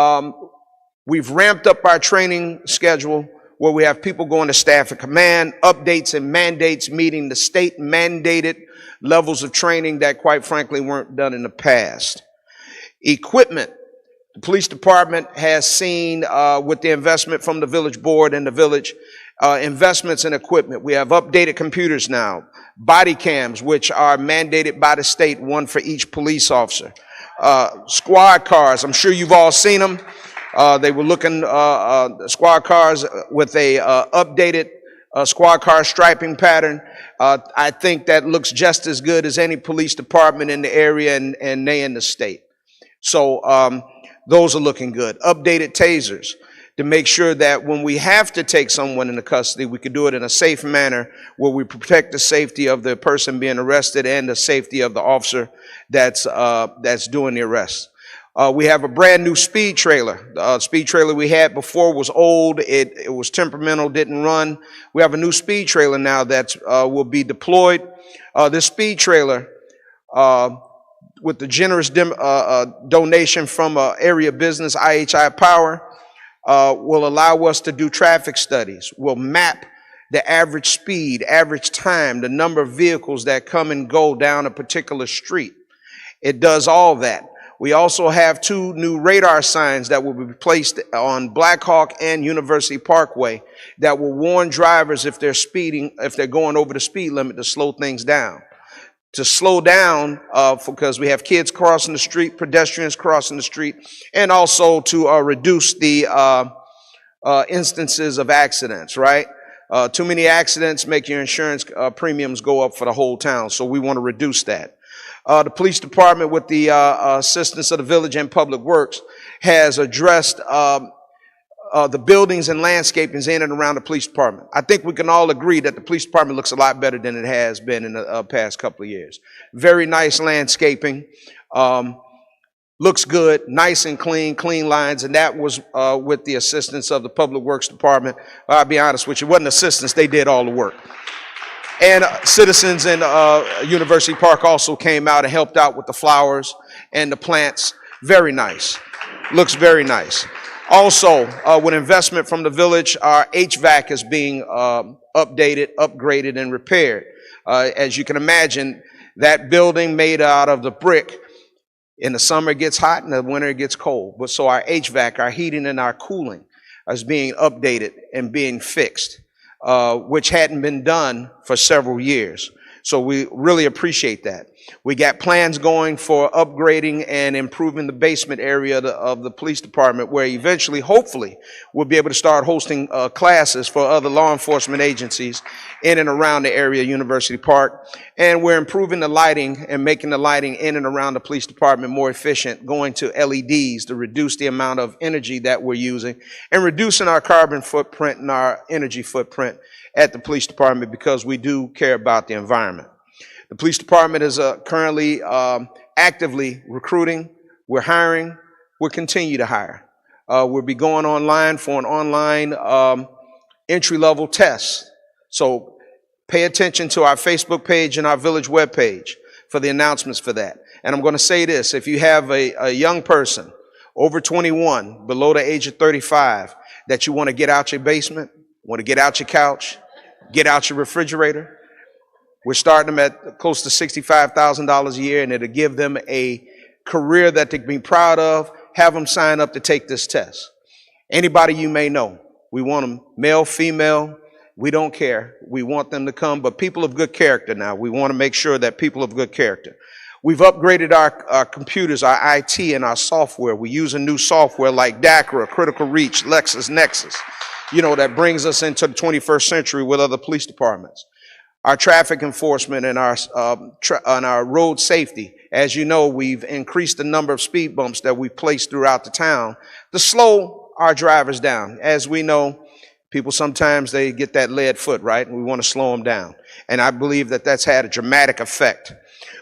we've ramped up our training schedule where we have people going to staff and command, updates and mandates, meeting the state mandated levels of training that quite frankly weren't done in the past. Equipment. The police department has seen, with the investment from the village board and the village, investments in equipment. We have updated computers now, body cams, which are mandated by the state, one for each police officer. Squad cars, I'm sure you've all seen them. They were looking, squad cars with a updated squad car striping pattern. I think that looks just as good as any police department in the area and they in the state. So those are looking good. Updated tasers to make sure that when we have to take someone into custody, we can do it in a safe manner where we protect the safety of the person being arrested and the safety of the officer that's doing the arrest. We have a brand new speed trailer. The speed trailer we had before was old. It was temperamental, didn't run. We have a new speed trailer now that will be deployed. This speed trailer, with the generous donation from area business, IHI Power, will allow us to do traffic studies. We'll map the average speed, average time, the number of vehicles that come and go down a particular street. It does all that. We also have 2 new radar signs that will be placed on Blackhawk and University Parkway that will warn drivers if they're speeding, if they're going over the speed limit, to slow things down. To slow down, because we have kids crossing the street, pedestrians crossing the street, and also to reduce the instances of accidents, right? Too many accidents make your insurance premiums go up for the whole town, so we want to reduce that. The police department, with the assistance of the village and public works, has addressed the buildings and landscapings in and around the police department. I think we can all agree that the police department looks a lot better than it has been in the past couple of years. Very nice landscaping, looks good, nice and clean lines, and that was with the assistance of the public works department. I'll be honest with you, it wasn't assistance, they did all the work. And citizens in University Park also came out and helped out with the flowers and the plants. Very nice. Looks very nice. Also, with investment from the village, our HVAC is being updated, upgraded, and repaired. As you can imagine, that building made out of the brick, in the summer it gets hot, in the winter it gets cold. But so our HVAC, our heating and our cooling, is being updated and being fixed, which hadn't been done for several years. So we really appreciate that. We got plans going for upgrading and improving the basement area of the police department, where eventually, hopefully, we'll be able to start hosting classes for other law enforcement agencies in and around the area of University Park. And we're improving the lighting and making the lighting in and around the police department more efficient, going to LEDs to reduce the amount of energy that we're using, and reducing our carbon footprint and our energy footprint at the police department, because we do care about the environment. The police department is currently actively recruiting. We're hiring. We'll continue to hire. We'll be going online for an online entry-level test. So pay attention to our Facebook page and our village webpage. for the announcements for that. And I'm going to say this, if you have a young person over 21, below the age of 35, that you want to get out your basement, want to get out your couch, get out your refrigerator, we're starting them at close to $65,000 a year, and it'll give them a career that they can be proud of. Have them sign up to take this test. Anybody you may know, we want them male, female, we don't care. We want them to come, but people of good character now. We want to make sure that people of good character. We've upgraded our computers, our IT, and our software. We use a new software like DACRA, Critical Reach, LexisNexis, that brings us into the 21st century with other police departments. Our traffic enforcement and our road safety. As you know, we've increased the number of speed bumps that we've placed throughout the town to slow our drivers down. As we know, people sometimes they get that lead foot, right? And we want to slow them down. And I believe that that's had a dramatic effect.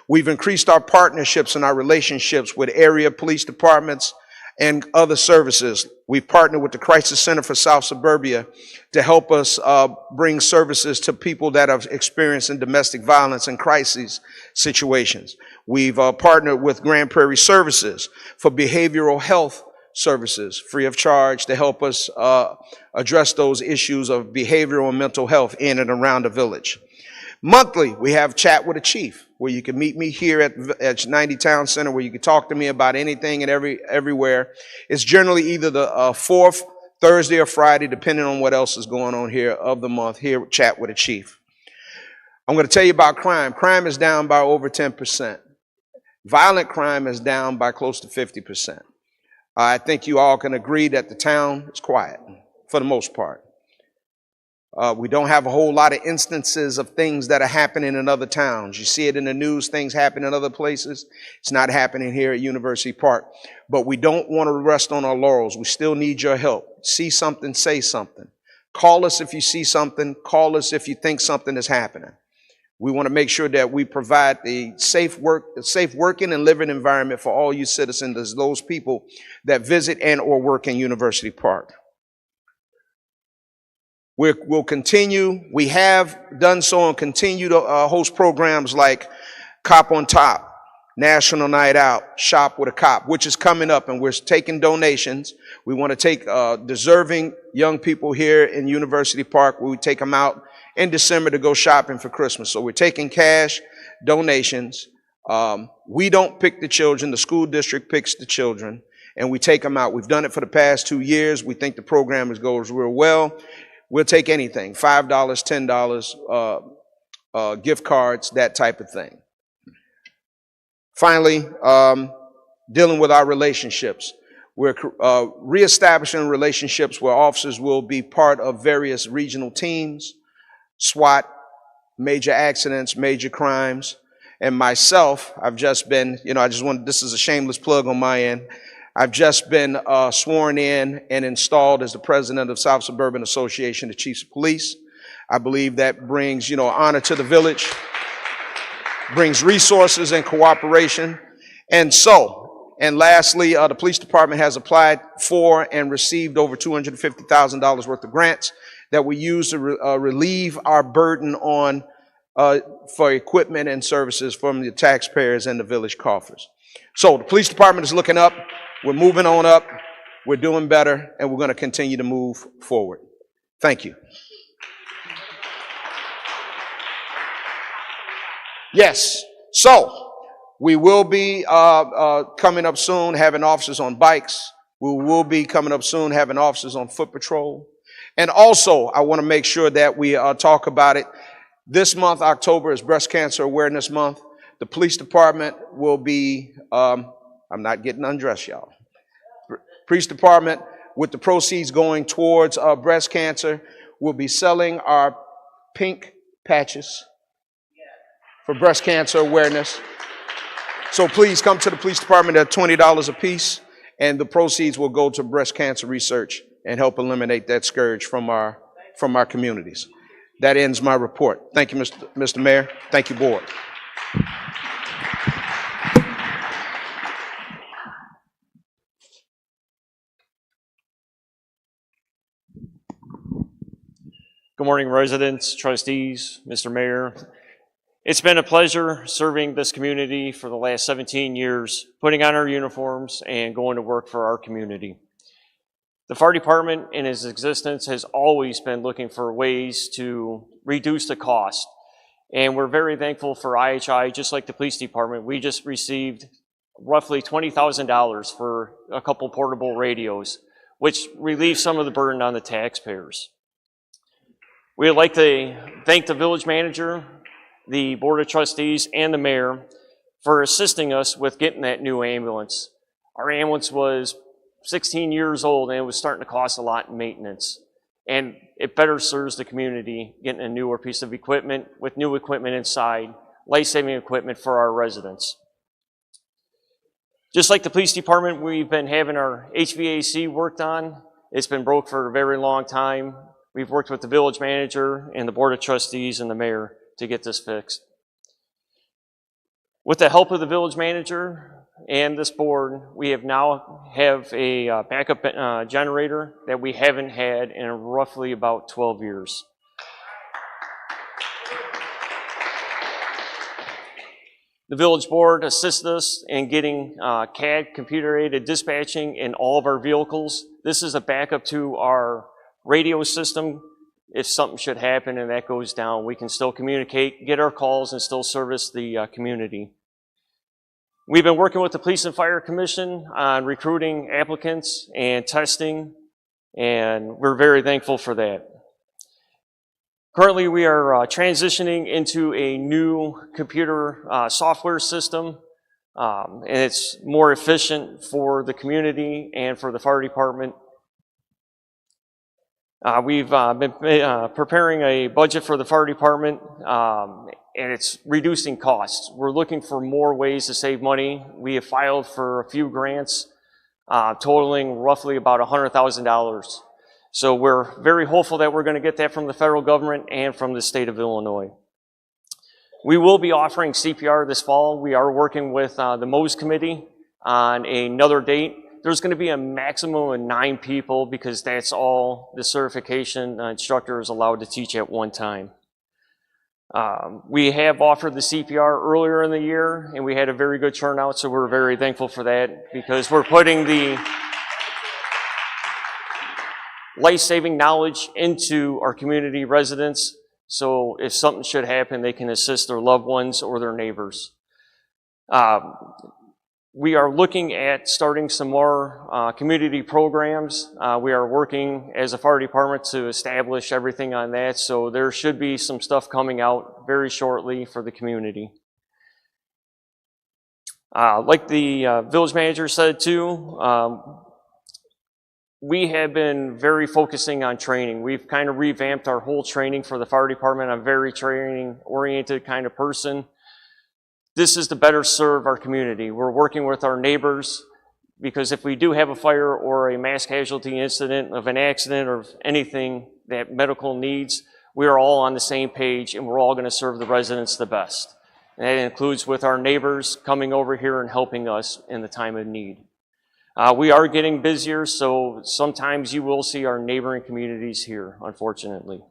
We've increased our partnerships and our relationships with area police departments and other services. We've partnered with the Crisis Center for South Suburbia to help us bring services to people that are experiencing domestic violence and crisis situations. We've partnered with Grand Prairie Services for behavioral health services free of charge to help us address those issues of behavioral and mental health in and around the village. Monthly, we have Chat with a Chief, where you can meet me here at 90 Town Center, where you can talk to me about anything and everywhere. It's generally either the fourth Thursday or Friday, depending on what else is going on here of the month, here at Chat with a Chief. I'm going to tell you about crime. Crime is down by over 10%. Violent crime is down by close to 50%. I think you all can agree that the town is quiet for the most part. We don't have a whole lot of instances of things that are happening in other towns. You see it in the news, things happen in other places. It's not happening here at University Park. But we don't want to rest on our laurels. We still need your help. See something, say something. Call us if you see something. Call us if you think something is happening. We want to make sure that we provide a safe working and living environment for all you citizens, those people that visit and or work in University Park. We'll continue, we have done so and continue to host programs like Cop on Top, National Night Out, Shop with a Cop, which is coming up, and we're taking donations. We want to take deserving young people here in University Park. We take them out in December to go shopping for Christmas. So we're taking cash donations. We don't pick the children. The school district picks the children, and we take them out. We've done it for the past 2 years. We think the program goes real well. We'll take anything, $5, $10, gift cards, that type of thing. Finally, dealing with our relationships. We're reestablishing relationships where officers will be part of various regional teams, SWAT, major accidents, major crimes. And myself, I've just been, this is a shameless plug on my end. I've just been sworn in and installed as the president of South Suburban Association of Chiefs of Police. I believe that brings, honor to the village, brings resources and cooperation. And lastly, the police department has applied for and received over $250,000 worth of grants that we use to relieve our burden on for equipment and services from the taxpayers and the village coffers. So the police department is looking up. We're moving on up. We're doing better, and we're going to continue to move forward. Thank you. Yes. So we will be coming up soon having officers on bikes. We will be coming up soon having officers on foot patrol. And also, I want to make sure that we talk about it. This month, October, is Breast Cancer Awareness Month. The police department will be, I'm not getting undressed, y'all. Police department, with the proceeds going towards breast cancer, will be selling our pink patches for breast cancer awareness. So please come to the police department at $20 a piece, and the proceeds will go to breast cancer research and help eliminate that scourge from our communities. That ends my report. Thank you, Mr. Mayor. Thank you, board. Good morning, residents, trustees, Mr. Mayor. It's been a pleasure serving this community for the last 17 years, putting on our uniforms and going to work for our community. The fire department in its existence has always been looking for ways to reduce the cost. And we're very thankful for IHI, just like the police department. We just received roughly $20,000 for a couple portable radios, which relieves some of the burden on the taxpayers. We would like to thank the village manager, the board of trustees, and the mayor for assisting us with getting that new ambulance. Our ambulance was 16 years old and it was starting to cost a lot in maintenance. And it better serves the community getting a newer piece of equipment with new equipment inside, life-saving equipment for our residents. Just like the police department, we've been having our HVAC worked on. It's been broke for a very long time. We've worked with the village manager and the board of trustees and the mayor to get this fixed. With the help of the village manager and this board, we now have a backup generator that we haven't had in roughly about 12 years. The village board assists us in getting CAD, computer-aided dispatching, in all of our vehicles. This is a backup to our radio system. If something should happen and that goes down, we can still communicate, get our calls, and still service the community. We've been working with the Police and Fire Commission on recruiting applicants and testing, and we're very thankful for that. Currently, we are transitioning into a new computer software system, and it's more efficient for the community and for the fire department. We've been preparing a budget for the fire department, and it's reducing costs. We're looking for more ways to save money. We have filed for a few grants totaling roughly about $100,000. So we're very hopeful that we're going to get that from the federal government and from the state of Illinois. We will be offering CPR this fall. We are working with the Mose Committee on another date. There's going to be a maximum of 9 people because that's all the certification instructor is allowed to teach at one time. We have offered the CPR earlier in the year and we had a very good turnout, so we're very thankful for that because we're putting the life-saving knowledge into our community residents, so if something should happen, they can assist their loved ones or their neighbors. We are looking at starting some more community programs. We are working as a fire department to establish everything on that, so there should be some stuff coming out very shortly for the community. Like the village manager said too, we have been very focusing on training. We've kind of revamped our whole training for the fire department. I'm a very training-oriented kind of person. This is to better serve our community. We're working with our neighbors because if we do have a fire or a mass casualty incident of an accident or anything that medical needs, we are all on the same page and we're all going to serve the residents the best. And that includes with our neighbors coming over here and helping us in the time of need. We are getting busier, so sometimes you will see our neighboring communities here, unfortunately.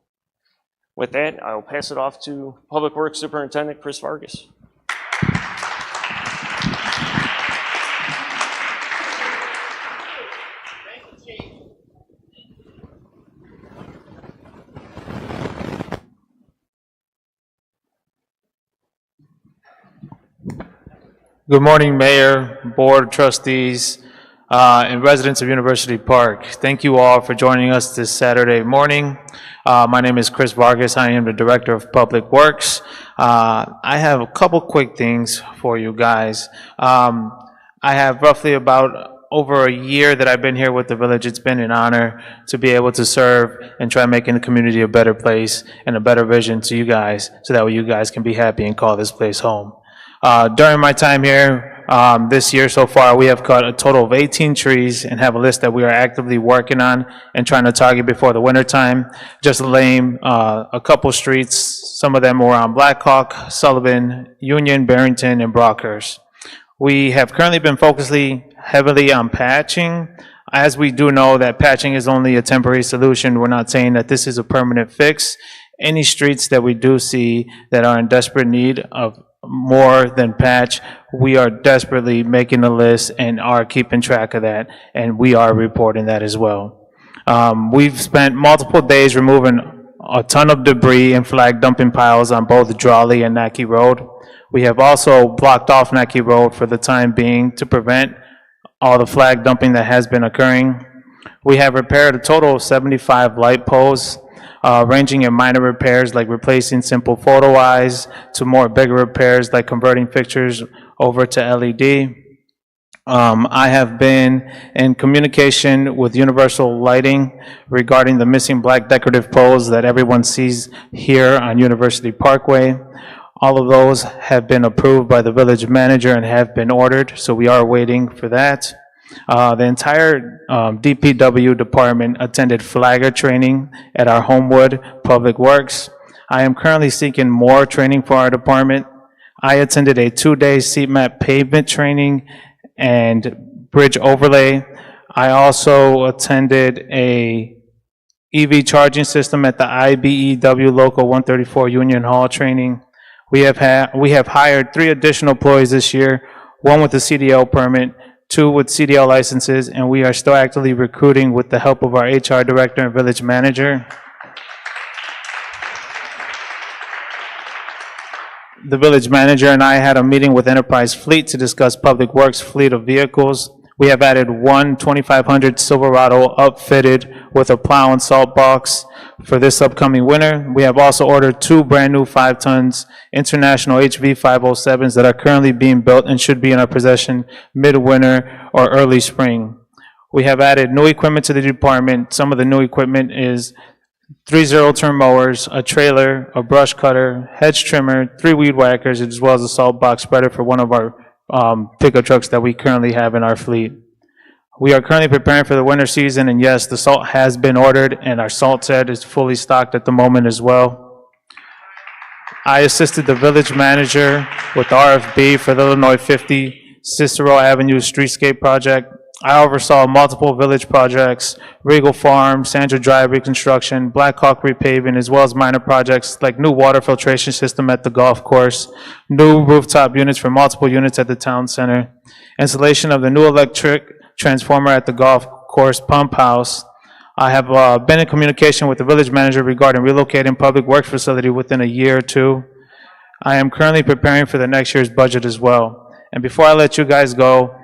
With that, I'll pass it off to Public Works Superintendent Chris Vargas. Good morning, Mayor, Board of Trustees, and residents of University Park. Thank you all for joining us this Saturday morning. My name is Chris Vargas. I am the Director of Public Works. I have a couple quick things for you guys. I have roughly about over a year that I've been here with the village. It's been an honor to be able to serve and try making the community a better place and a better vision to you guys so that way you guys can be happy and call this place home. During my time here, this year so far, we have cut a total of 18 trees and have a list that we are actively working on and trying to target before the winter time. Just to name a couple streets, some of them were on Black Hawk, Sullivan, Union, Barrington, and Brockhurst. We have currently been focusing heavily on patching. As we do know that patching is only a temporary solution, we're not saying that this is a permanent fix. any streets that we do see that are in desperate need of more than patch, we are desperately making a list and are keeping track of that, and we are reporting that as well. We've spent multiple days removing a ton of debris and flag dumping piles on both Drawley and Nackey Road. We have also blocked off Nackey Road for the time being to prevent all the flag dumping that has been occurring. We have repaired a total of 75 light poles, ranging in minor repairs like replacing simple photo eyes to more bigger repairs like converting fixtures over to LED. I have been in communication with Universal Lighting regarding the missing black decorative poles that everyone sees here on University Parkway. All of those have been approved by the village manager and have been ordered, so we are waiting for that. The entire DPW department attended flagger training at our Homewood Public Works. I am currently seeking more training for our department. I attended a 2-day seat map pavement training and bridge overlay. I also attended a EV charging system at the IBEW Local 134 Union Hall training. We have hired 3 additional employees this year, 1 with a CDL permit, 2 with CDL licenses, and we are still actively recruiting with the help of our HR director and village manager. The village manager and I had a meeting with Enterprise Fleet to discuss Public Works fleet of vehicles. We have added 1 2500 Silverado upfitted with a plow and salt box for this upcoming winter. We have also ordered 2 brand new 5 tons International HV 507s that are currently being built and should be in our possession midwinter or early spring. We have added new equipment to the department. Some of the new equipment is 3 zero-turn mowers, a trailer, a brush cutter, hedge trimmer, 3 weed whackers, as well as a salt box spreader for one of our pickup trucks that we currently have in our fleet. We are currently preparing for the winter season, and yes, the salt has been ordered, and our salt shed is fully stocked at the moment as well. I assisted the village manager with the RFB for the Illinois 50 Cicero Avenue Streetscape project. I oversaw multiple village projects, Regal Farm, Sandra Drive reconstruction, Black Hawk repaving, as well as minor projects like new water filtration system at the golf course, new rooftop units for multiple units at the town center, installation of the new electric transformer at the golf course pump house. I have been in communication with the village manager regarding relocating public works facility within a year or 2. I am currently preparing for the next year's budget as well. And before I let you guys go,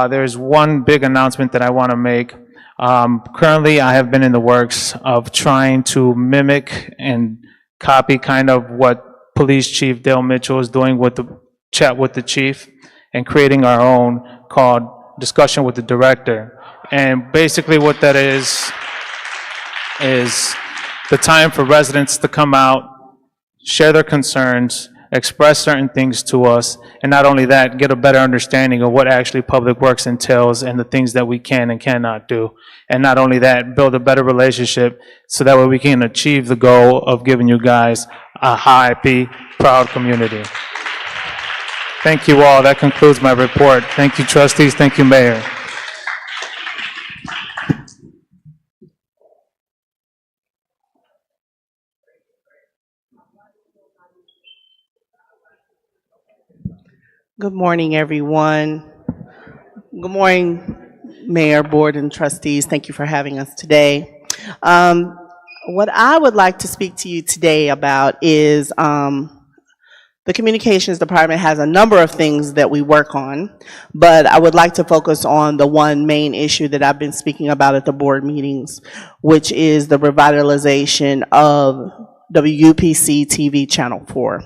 there's one big announcement that I want to make. Currently, I have been in the works of trying to mimic and copy kind of what Police Chief Dale Mitchell is doing with the chat with the chief and creating our own called Discussion with the Director. And basically what that is the time for residents to come out, share their concerns, express certain things to us, and not only that, get a better understanding of what actually Public Works entails and the things that we can and cannot do. And not only that, build a better relationship so that way we can achieve the goal of giving you guys a happy, proud community. Thank you all. That concludes my report. Thank you, trustees. Thank you, Mayor. Good morning, everyone. Good morning, Mayor, Board, and trustees. Thank you for having us today. What I would like to speak to you today about is the Communications Department has a number of things that we work on, but I would like to focus on the one main issue that I've been speaking about at the board meetings, which is the revitalization of WUPC-TV Channel 4.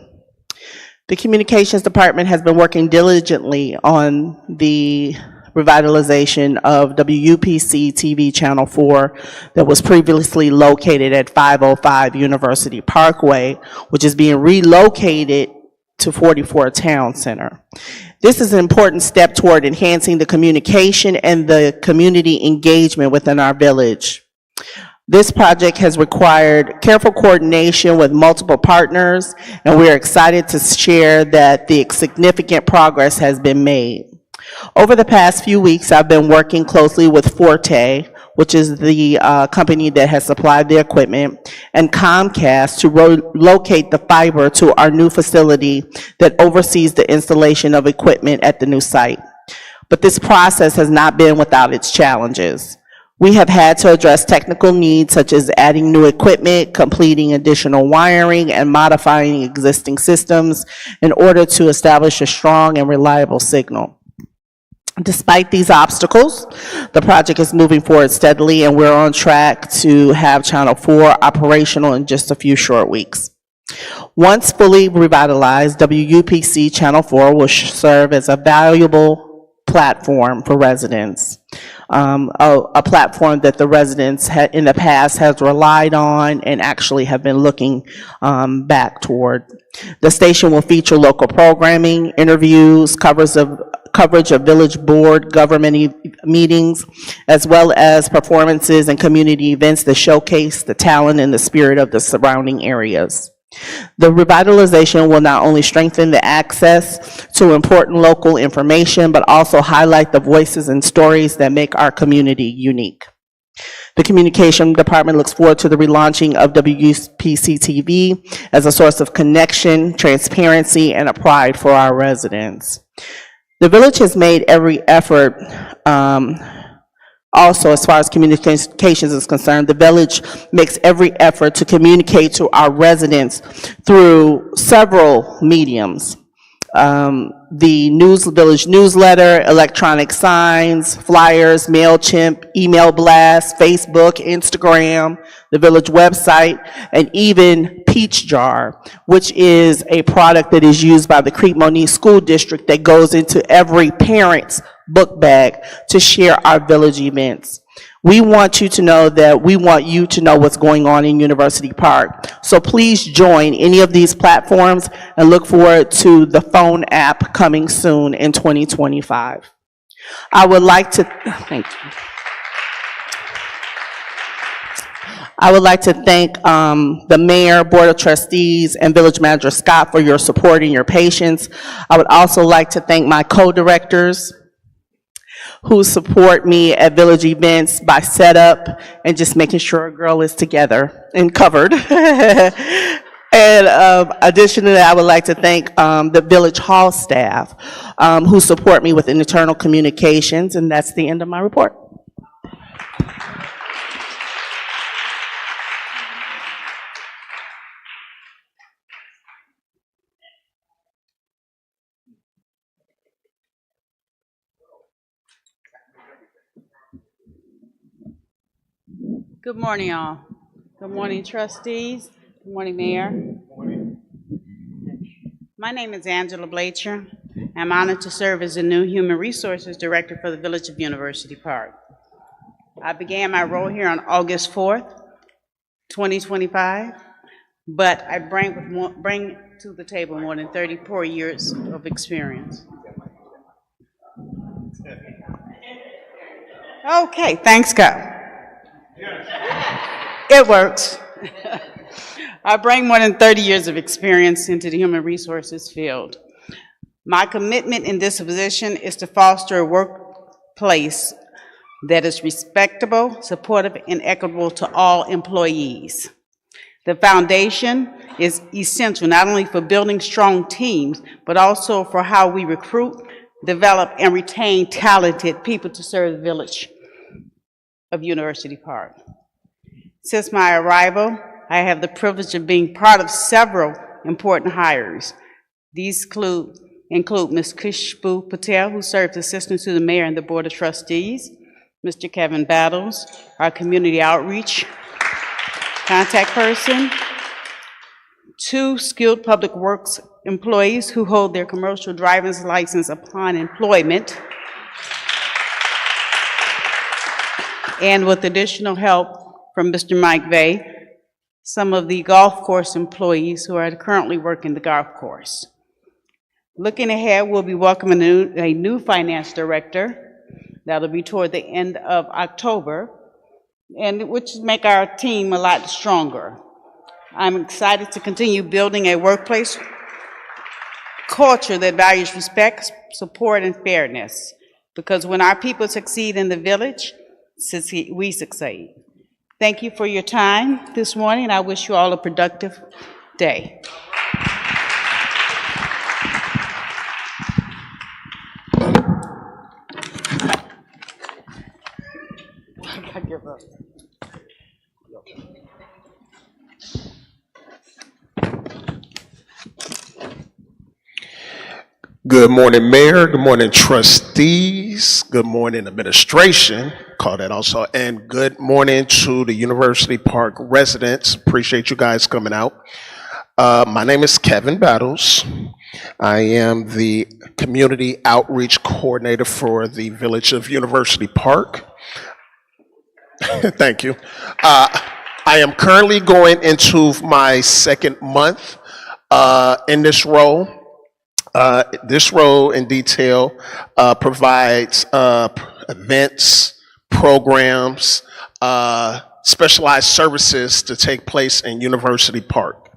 The Communications Department has been working diligently on the revitalization of WUPC-TV Channel 4 that was previously located at 505 University Parkway, which is being relocated to 44 Town Center. This is an important step toward enhancing the communication and the community engagement within our village. This project has required careful coordination with multiple partners, and we're excited to share that the significant progress has been made. Over the past few weeks, I've been working closely with Forte, which is the company that has supplied the equipment, and Comcast to locate the fiber to our new facility that oversees the installation of equipment at the new site. But this process has not been without its challenges. We have had to address technical needs such as adding new equipment, completing additional wiring, and modifying existing systems in order to establish a strong and reliable signal. Despite these obstacles, the project is moving forward steadily, and we're on track to have Channel 4 operational in just a few short weeks. Once fully revitalized, WUPC Channel 4 will serve as a valuable platform for residents, a platform that the residents in the past has relied on and actually have been looking back toward. The station will feature local programming, interviews, coverage of village board government meetings, as well as performances and community events that showcase the talent and the spirit of the surrounding areas. The revitalization will not only strengthen the access to important local information, but also highlight the voices and stories that make our community unique. The communication department looks forward to the relaunching of WUPC-TV as a source of connection, transparency, and a pride for our residents. The village has made every effort. Also, as far as communications is concerned, the village makes every effort to communicate to our residents through several mediums. The village newsletter, electronic signs, flyers, MailChimp, email blasts, Facebook, Instagram, the village website, and even Peach Jar, which is a product that is used by the Crete-Moniz School District that goes into every parent's book bag to share our village events. We want you to know that we want you to know what's going on in University Park. So please join any of these platforms and look forward to the phone app coming soon in 2025. I would like to, thank you. I would like to thank the mayor, board of trustees, and village manager Scott for your support and your patience. I would also like to thank my co-directors who support me at village events by setup and just making sure a girl is together and covered. And additionally, I would like to thank the village hall staff who support me with internal communications, and that's the end of my report. Good morning, all. Good morning, trustees. Good morning, Mayor. My name is Angela Blacher. I'm honored to serve as the new Human Resources Director for the Village of University Park. I began my role here on August 4th, 2025, but I bring to the table more than 34 years of experience. Okay, thanks, God. It works. I bring more than 30 years of experience into the human resources field. My commitment in this position is to foster a workplace that is respectable, supportive, and equitable to all employees. The foundation is essential not only for building strong teams, but also for how we recruit, develop, and retain talented people to serve the village of University Park. Since my arrival, I have the privilege of being part of several important hires. These include Ms. Khushbu Patel, who serves assistant to the mayor and the board of trustees, Mr. Kevin Battles, our community outreach contact person, 2 skilled public works employees who hold their commercial driver's license upon employment, and with additional help from Mr. Mike Vay, some of the golf course employees who are currently working the golf course. Looking ahead, we'll be welcoming a new finance director that'll be toward the end of October, and which will make our team a lot stronger. I'm excited to continue building a workplace culture that values respect, support, and fairness, because when our people succeed in the village, we succeed. Thank you for your time this morning. I wish you all a productive day. I give up. Good morning, Mayor. Good morning, trustees. Good morning, administration. Call that also. And good morning to the University Park residents. Appreciate you guys coming out. My name is Kevin Battles. I am the Community Outreach Coordinator for the Village of University Park. Thank you. I am currently going into my second month in this role. This role in detail provides events, programs, specialized services to take place in University Park.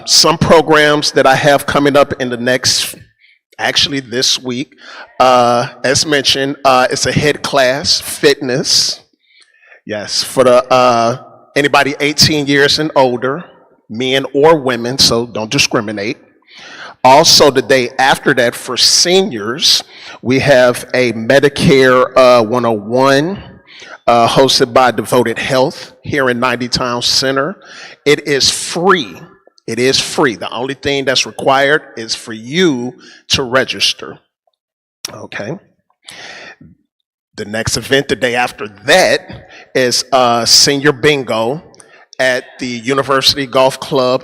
Some programs that I have coming up in the next, actually this week, as mentioned, it's a head class, fitness. Yes, for the anybody 18 years and older, men or women, so don't discriminate. Also, the day after that, for seniors, we have a Medicare 101 hosted by Devoted Health here in 90 Town Center. It is free. It is free. The only thing that's required is for you to register. Okay. The next event, the day after that, is Senior Bingo at the University Golf Club.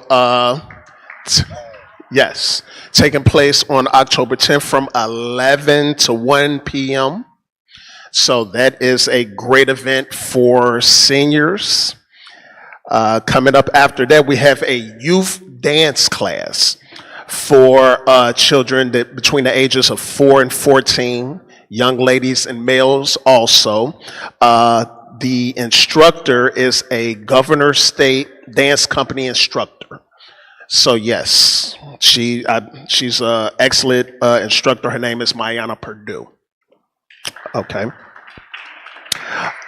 Yes, taking place on October 10th from 11 to 1 p.m. So that is a great event for seniors. Coming up after that, we have a youth dance class for children that between the ages of 4 and 14, young ladies and males also. The instructor is a Governor State Dance Company instructor. So yes, she's an excellent instructor. Her name is Mayana Purdue. Okay.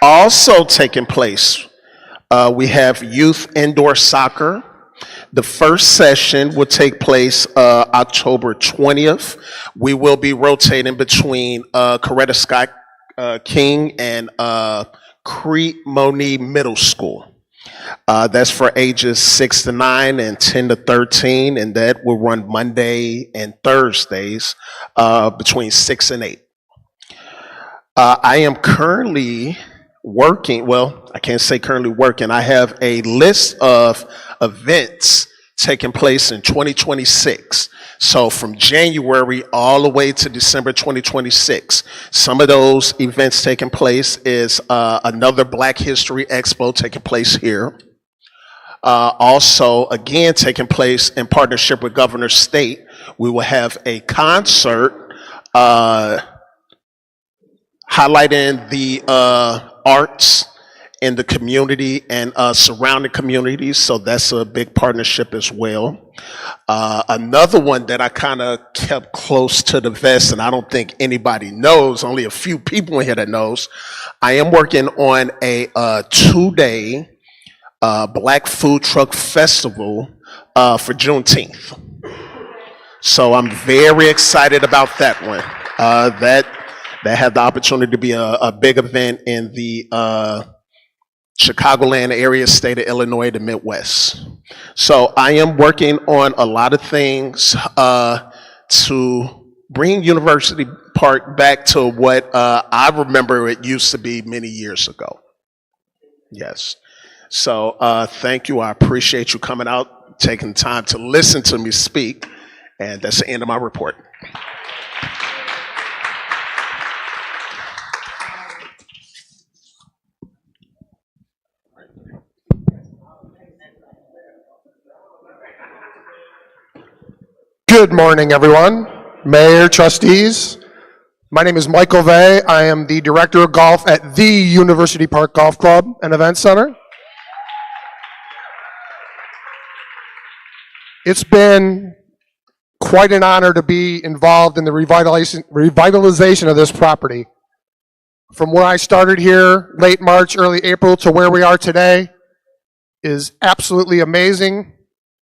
Also taking place, we have youth indoor soccer. The first session will take place October 20th. We will be rotating between Coretta Scott King and Crete Moni Middle School. That's for ages 6 to 9 and 10 to 13, and that will run Monday and Thursdays between 6 and 8. I am currently working, well, I can't say currently working, I have a list of events taking place in 2026. So from January all the way to December 2026. Some of those events taking place is another Black History Expo taking place here. Also, again, taking place in partnership with Governor State, we will have a concert highlighting the arts in the community and surrounding communities, so that's a big partnership as well. Another one that I kind of kept close to the vest, and I don't think anybody knows, only a few people in here that knows, I am working on a 2-day Black Food Truck Festival for Juneteenth. So I'm very excited about that one. That had the opportunity to be a big event in the Chicagoland area, state of Illinois, the Midwest. So I am working on a lot of things to bring University Park back to what I remember it used to be many years ago. Yes. So thank you. I appreciate you coming out, taking time to listen to me speak. And that's the end of my report. Good morning, everyone. Mayor, trustees. My name is Michael Vey. I am the Director of Golf at the University Park Golf Club and Event Center. It's been quite an honor to be involved in the revitalization of this property. from where I started here, late March, early April, to where we are today, is absolutely amazing.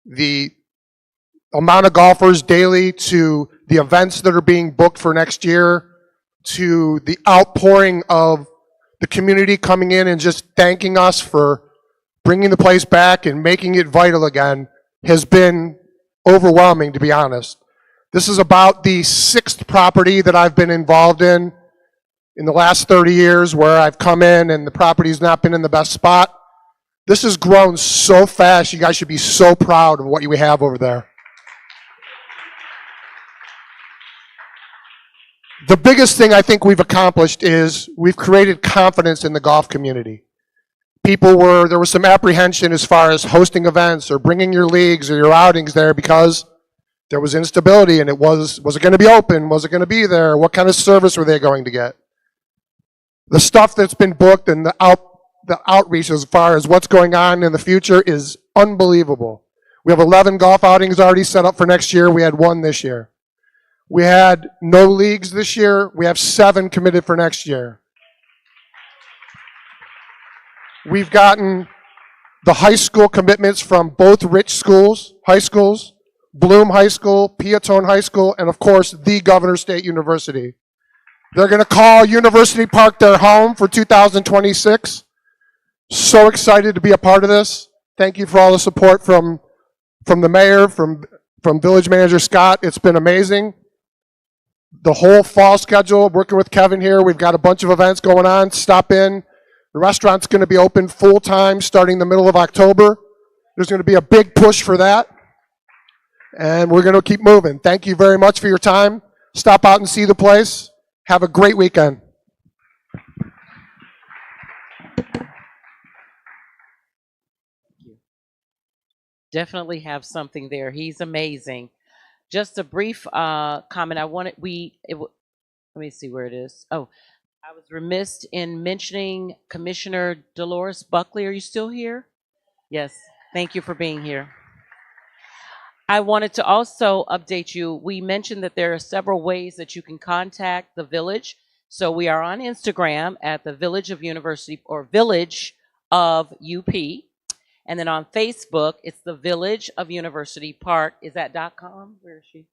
The amount of golfers daily, to the events that are being booked for next year, to the outpouring of the community coming in and just thanking us for bringing the place back and making it vital again, has been overwhelming, to be honest. This is about the 6th property that I've been involved in the last 30 years where I've come in and the property's not been in the best spot. This has grown so fast. You guys should be so proud of what you have over there. The biggest thing I think we've accomplished is we've created confidence in the golf community. There was some apprehension as far as hosting events or bringing your leagues or your outings there because there was instability, and was it going to be open? Was it going to be there? What kind of service were they going to get? The stuff that's been booked and the outreach as far as what's going on in the future is unbelievable. We have 11 golf outings already set up for next year. We had 1 this year. We had no leagues this year. We have 7 committed for next year. We've gotten the high school commitments from both rich schools, high schools, Bloom High School, Piatone High School, and of course, the Governor State University. They're going to call University Park their home for 2026. So excited to be a part of this. Thank you for all the support from the mayor, from village manager Scott. It's been amazing. The whole fall schedule, working with Kevin here, we've got a bunch of events going on. Stop in. The restaurant's going to be open full time starting the middle of October. There's going to be a big push for that. And we're going to keep moving. Thank you very much for your time. Stop out and see the place. Have a great weekend. Definitely have something there. He's amazing. Just a brief comment. Let me see where it is. Oh, I was remiss in mentioning Commissioner Dolores Buckley. Are you still here? Yes. Thank you for being here. I wanted to also update you. We mentioned that there are several ways that you can contact the village. So we are on Instagram at the Village of University or Village of UP. And then on Facebook, it's the Village of University Park. Is that .com? Where is she?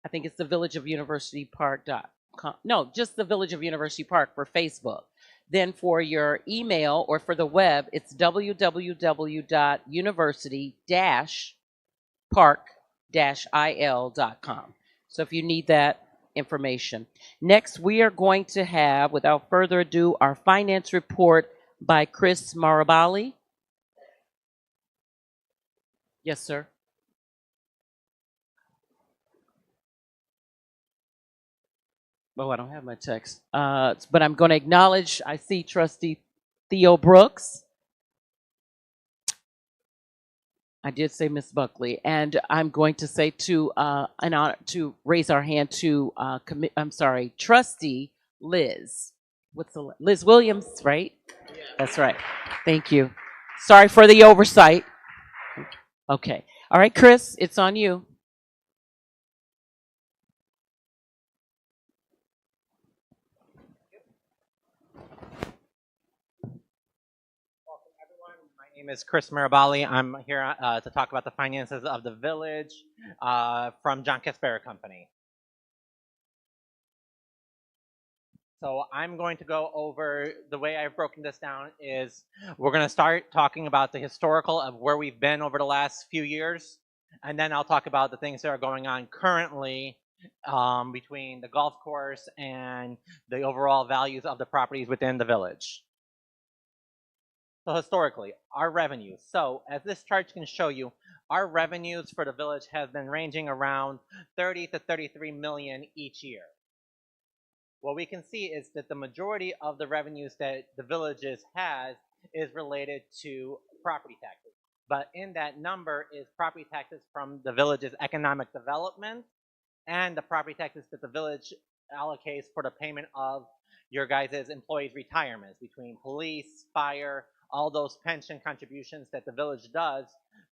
I think it's the Village of University Park.com. No, just the Village of University Park for Facebook. Then for your email or for the web, it's www.university-park-il.com. So if you need that information. Next, we are going to have, without further ado, our finance report by Chris Marabali. Yes, sir. Oh, I don't have my text. But I'm going to acknowledge, I see Trustee Theo Brooks. I did say Miss Buckley. And I'm going to say to an honor to raise our hand to Trustee Liz. Liz Williams, right? Yeah. That's right. Thank you. Sorry for the oversight. Okay. All right, Chris, it's on you. My name is Chris Marabali. I'm here to talk about the finances of the village from John Caspera Company. So I'm going to go over, the way I've broken this down is we're going to start talking about the historical of where we've been over the last few years, and then I'll talk about the things that are going on currently between the golf course and the overall values of the properties within the village. So historically, our revenues. So as this chart can show you, our revenues for the village have been ranging around 30 to 33 million each year. What we can see is that the majority of the revenues that the villages has is related to property taxes. But in that number is property taxes from the village's economic development and the property taxes that the village allocates for the payment of your guys' employees' retirements between police, fire, all those pension contributions that the village does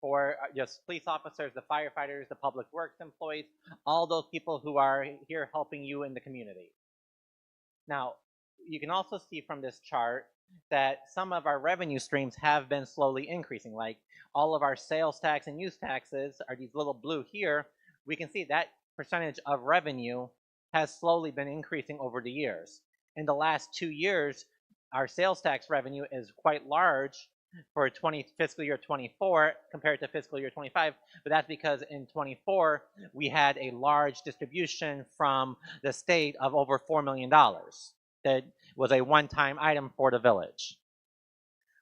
for just police officers, the firefighters, the public works employees, all those people who are here helping you in the community. Now, you can also see from this chart that some of our revenue streams have been slowly increasing, like all of our sales tax and use taxes are these little blue here. We can see that percentage of revenue has slowly been increasing over the years. In the last 2 years, our sales tax revenue is quite large for fiscal year 24 compared to fiscal year 25, but that's because in 24 we had a large distribution from the state of over $4 million. That was a one-time item for the village.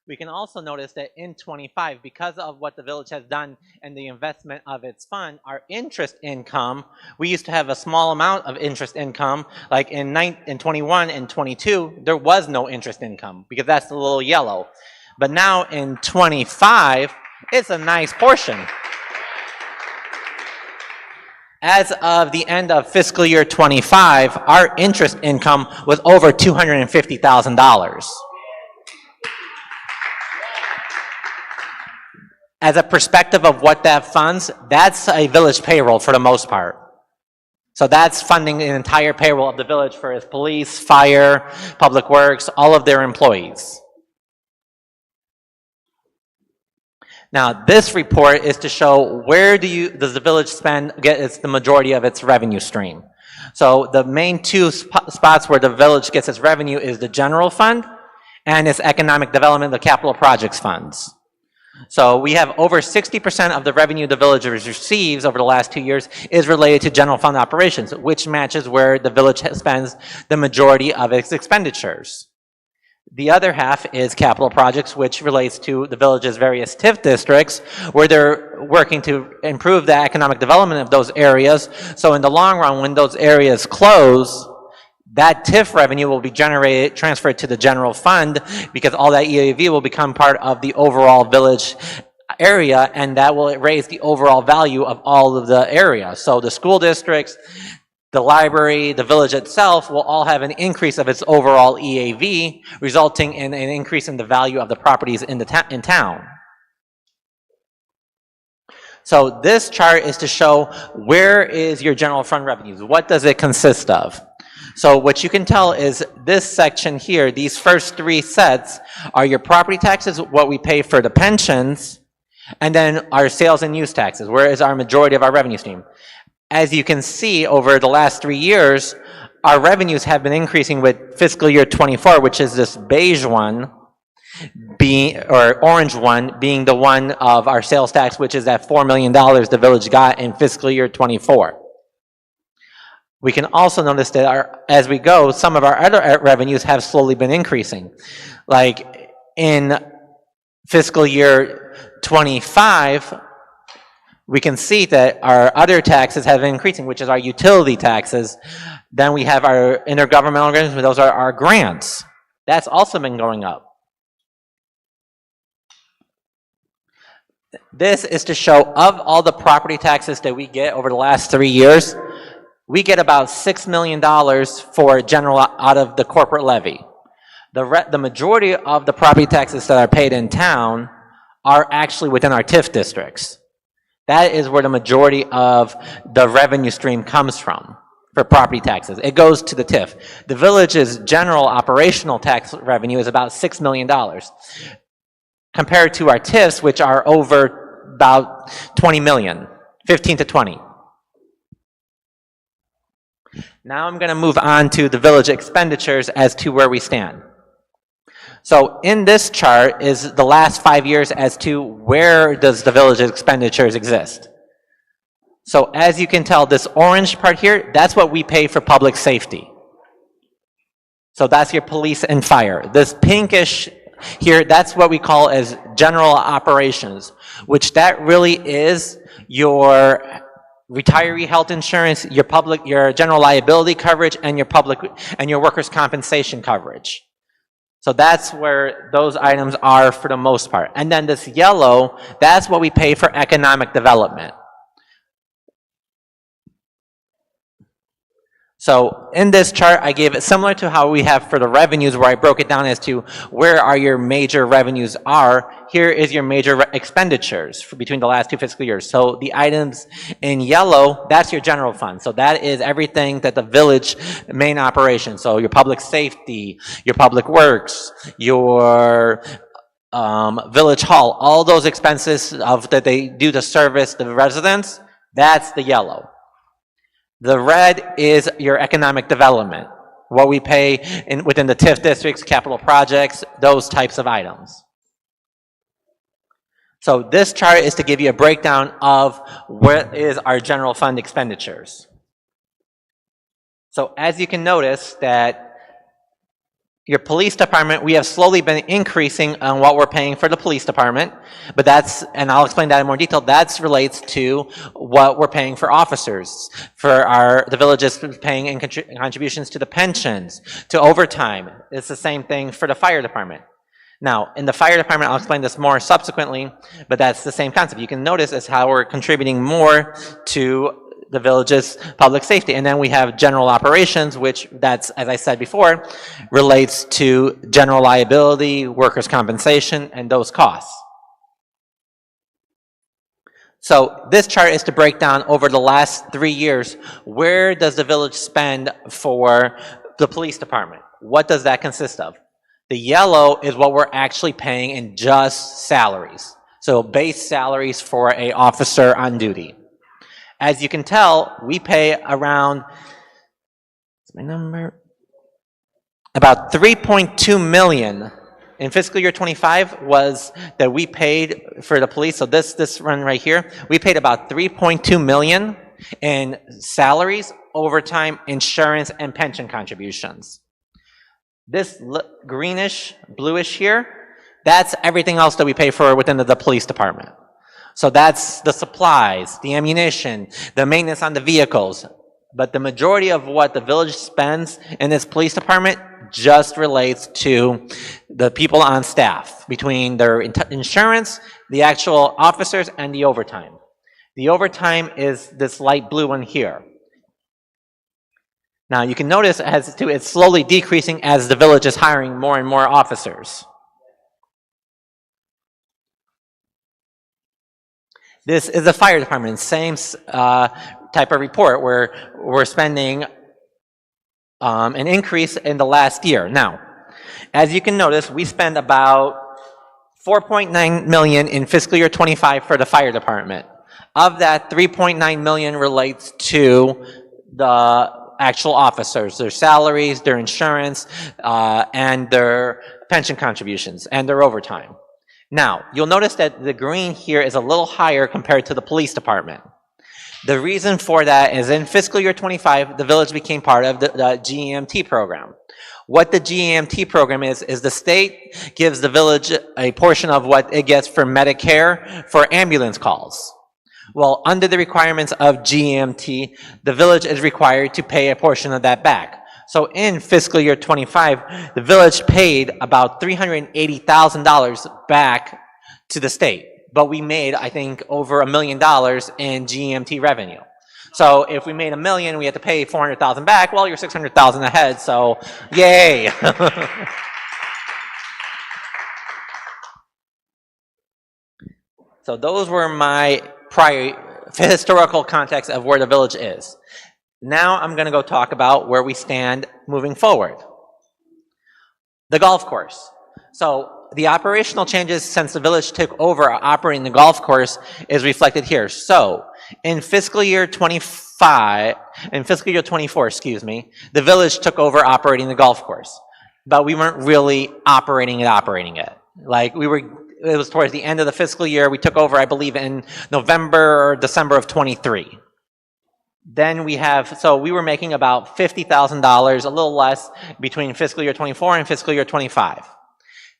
We can also notice that in 25, because of what the village has done and the investment of its fund, our interest income, we used to have a small amount of interest income, like in 21 and 22, there was no interest income because that's the little yellow. But now in 25, it's a nice portion. As of the end of fiscal year 25, our interest income was over $250,000. As a perspective of what that funds, that's a village payroll for the most part. So that's funding the entire payroll of the village for its police, fire, public works, all of their employees. Now, this report is to show where does the village get the majority of its revenue stream. So the main two spots where the village gets its revenue is the general fund and its economic development, the capital projects funds. So we have over 60% of the revenue the village receives over the last 2 years is related to general fund operations, which matches where the village spends the majority of its expenditures. The other half is capital projects, which relates to the village's various TIF districts, where they're working to improve the economic development of those areas. So in the long run, when those areas close, that TIF revenue will be transferred to the general fund because all that EAV will become part of the overall village area, and that will raise the overall value of all of the area. So the school districts, the library, the village itself will all have an increase of its overall EAV, resulting in an increase in the value of the properties in town. So this chart is to show where is your general fund revenues. What does it consist of? So what you can tell is this section here, these first three sets are your property taxes, what we pay for the pensions, and then our sales and use taxes, where is our majority of our revenue stream. As you can see, over the last 3 years, our revenues have been increasing with fiscal year 24, which is this beige one, or orange one, being the one of our sales tax, which is that $4 million the village got in fiscal year 24. We can also notice that as we go, some of our other revenues have slowly been increasing. Like in fiscal year 25, we can see that our other taxes have been increasing, which is our utility taxes. Then we have our intergovernmental agreements, those are our grants. That's also been going up. This is to show of all the property taxes that we get over the last 3 years, we get about $6 million for general out of the corporate levy. The majority of the property taxes that are paid in town are actually within our TIF districts. That is where the majority of the revenue stream comes from for property taxes. It goes to the TIF. The village's general operational tax revenue is about $6 million. Compared to our TIFs, which are over about 20 million, 15 to 20. Now I'm going to move on to the village expenditures as to where we stand. So in this chart is the last 5 years as to where does the village's expenditures exist. So as you can tell, this orange part here, that's what we pay for public safety. So that's your police and fire. This pinkish here, that's what we call as general operations, which that really is your retiree health insurance, your general liability coverage, and your workers' compensation coverage. So that's where those items are for the most part. And then this yellow, that's what we pay for economic development. So in this chart, I gave it similar to how we have for the revenues, where I broke it down as to where are your major revenues are. Here is your major expenditures for between the last 2 fiscal years. So the items in yellow, that's your general fund. So that is everything that the village main operation. So your public safety, your public works, your village hall, all those expenses that they do to service the residents, that's the yellow. The red is your economic development, what we pay within the TIF districts, capital projects, those types of items. So this chart is to give you a breakdown of what is our general fund expenditures. So as you can notice that your police department, we have slowly been increasing on what we're paying for the police department, but that's, and I'll explain that in more detail, that relates to what we're paying for officers, for the village is paying in contributions to the pensions, to overtime. It's the same thing for the fire department. Now, in the fire department, I'll explain this more subsequently, but that's the same concept. You can notice is how we're contributing more to the village's public safety. And then we have general operations, which that's, as I said before, relates to general liability, workers' compensation, and those costs. So this chart is to break down over the last 3 years, where does the village spend for the police department? What does that consist of? The yellow is what we're actually paying in just salaries. So base salaries for an officer on duty. As you can tell, we pay around, what's my number? About 3.2 million in fiscal year 25 was that we paid for the police. So this run right here, we paid about 3.2 million in salaries, overtime, insurance, and pension contributions. This greenish, bluish here, that's everything else that we pay for within the police department. So that's the supplies, the ammunition, the maintenance on the vehicles. But the majority of what the village spends in this police department just relates to the people on staff, between their insurance, the actual officers, and the overtime. The overtime is this light blue one here. Now you can notice it's slowly decreasing as the village is hiring more and more officers. This is the fire department, same type of report where we're spending an increase in the last year. Now, as you can notice, we spend about 4.9 million in fiscal year 25 for the fire department. Of that, 3.9 million relates to the actual officers, their salaries, their insurance, and their pension contributions, and their overtime. Now, you'll notice that the green here is a little higher compared to the police department. The reason for that is in fiscal year 25, the village became part of the GEMT program. What the GEMT program is the state gives the village a portion of what it gets for Medicare for ambulance calls. Well, under the requirements of GEMT, the village is required to pay a portion of that back. So in fiscal year 25, the village paid about $380,000 back to the state. But we made, I think, over $1 million in GMT revenue. So if we made $1 million, we had to pay $400,000 back. Well, you're $600,000 ahead, so yay. So those were my prior historical context of where the village is. Now I'm going to go talk about where we stand moving forward. The golf course. So the operational changes since the village took over operating the golf course is reflected here. So in fiscal year 24, excuse me, the village took over operating the golf course, but we weren't really operating it. Like it was towards the end of the fiscal year. We took over, I believe, in November or December of 23. Then we were making about $50,000, a little less, between fiscal year 24 and fiscal year 25.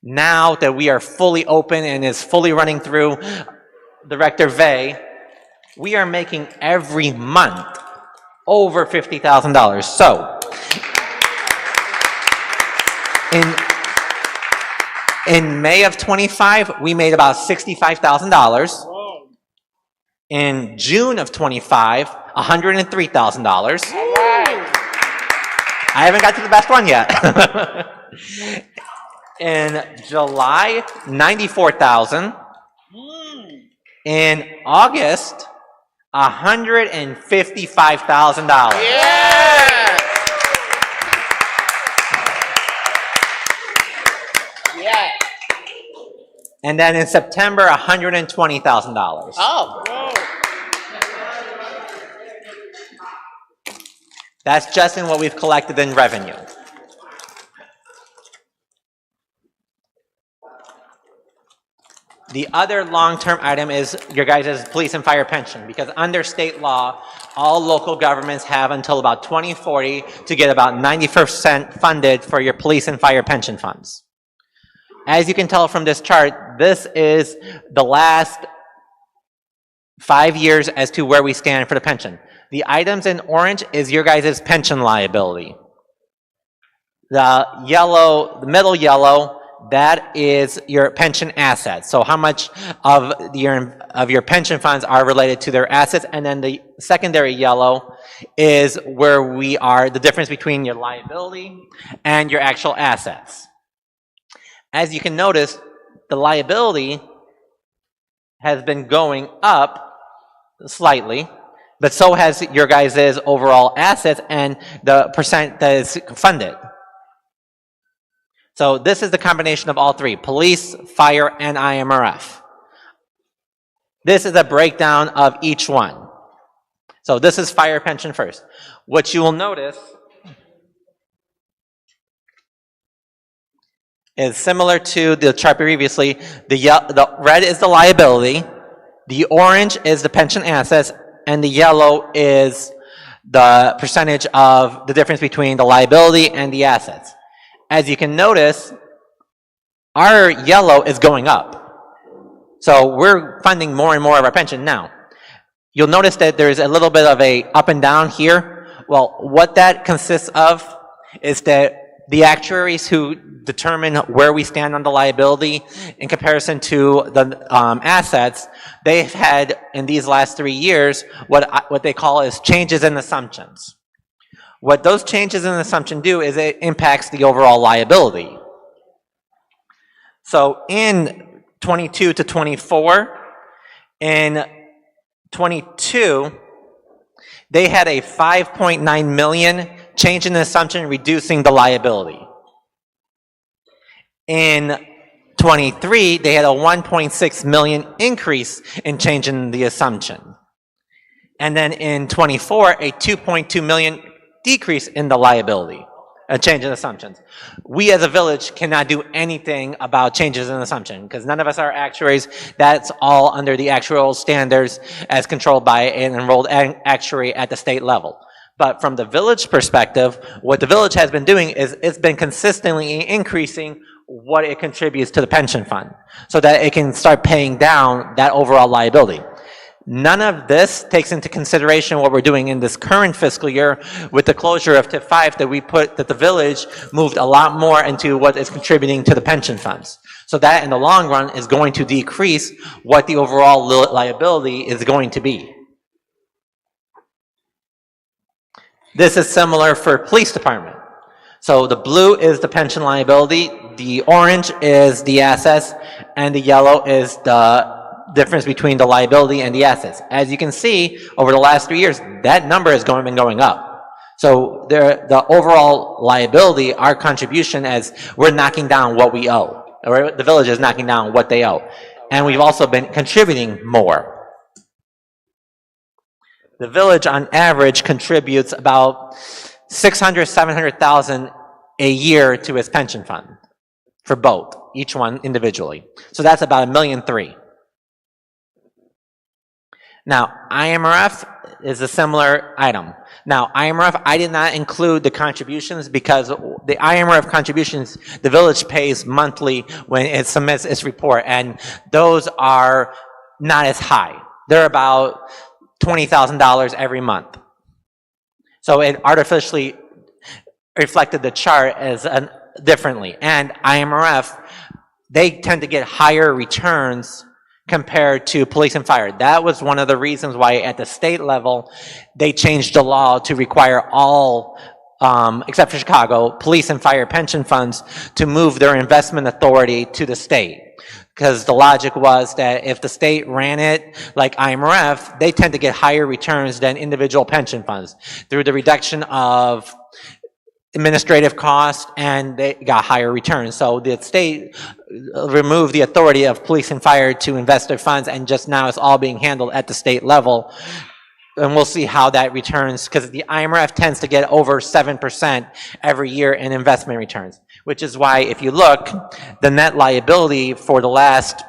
Now that we are fully open and is fully running through Director Vey, we are making every month over $50,000. So, in May of 25, we made about $65,000. In June of 25, $103,000. I haven't got to the best one yet. In July, $94,000. In August, $155,000. Yes! Yes. And then in September, $120,000. Oh. That's just in what we've collected in revenue. The other long-term item is your guys' police and fire pension, because under state law, all local governments have until about 2040 to get about 90% funded for your police and fire pension funds. As you can tell from this chart, this is the last 5 years as to where we stand for the pension. The items in orange is your guys' pension liability. The yellow, the middle yellow, that is your pension assets. So how much of your pension funds are related to their assets, and then the secondary yellow is where we are, the difference between your liability and your actual assets. As you can notice, the liability has been going up slightly, but so has your guys' overall assets and the percent that is funded. So this is the combination of all three, police, fire, and IMRF. This is a breakdown of each one. So this is fire pension first. What you will notice is similar to the chart previously. The red is the liability, the orange is the pension assets, and the yellow is the percentage of the difference between the liability and the assets. As you can notice, our yellow is going up. So we're funding more and more of our pension now. You'll notice that there's a little bit of a up and down here. Well, what that consists of is that the actuaries who determine where we stand on the liability in comparison to the assets, they've had in these last 3 years what they call is changes in assumptions. What those changes in assumption do is it impacts the overall liability. So in 22 to 24, in 22, they had a 5.9 million change in assumption reducing the liability. In 23, they had a 1.6 million increase in change in the assumption. And then in 24, a 2.2 million decrease in the liability, a change in assumptions. We as a village cannot do anything about changes in assumption because none of us are actuaries. That's all under the actuarial standards as controlled by an enrolled actuary at the state level. But from the village perspective, what the village has been doing is it's been consistently increasing what it contributes to the pension fund so that it can start paying down that overall liability. None of this takes into consideration what we're doing in this current fiscal year with the closure of TIP 5 that the village moved a lot more into what is contributing to the pension funds. So that in the long run is going to decrease what the overall liability is going to be. This is similar for police department. So the blue is the pension liability, the orange is the assets, and the yellow is the difference between the liability and the assets. As you can see, over the last 3 years, that number has been going up. So the overall liability, our contribution, as we're knocking down what we owe, or the village is knocking down what they owe. And we've also been contributing more. The village, on average, contributes about $600,000, $700,000 a year to its pension fund for both, each one individually. So that's about $1.3 million. Now, IMRF is a similar item. Now, IMRF, I did not include the contributions because the IMRF contributions, the village pays monthly when it submits its report, and those are not as high. They're about $20,000 every month. So it artificially reflected the chart as differently. And IMRF, they tend to get higher returns compared to police and fire. That was one of the reasons why at the state level, they changed the law to require all except for Chicago, police and fire pension funds to move their investment authority to the state. Because the logic was that if the state ran it like IMRF, they tend to get higher returns than individual pension funds through the reduction of administrative costs, and they got higher returns. So the state removed the authority of police and fire to invest their funds, and just now it's all being handled at the state level. And we'll see how that returns, because the IMRF tends to get over 7% every year in investment returns, which is why if you look, the net liability for the last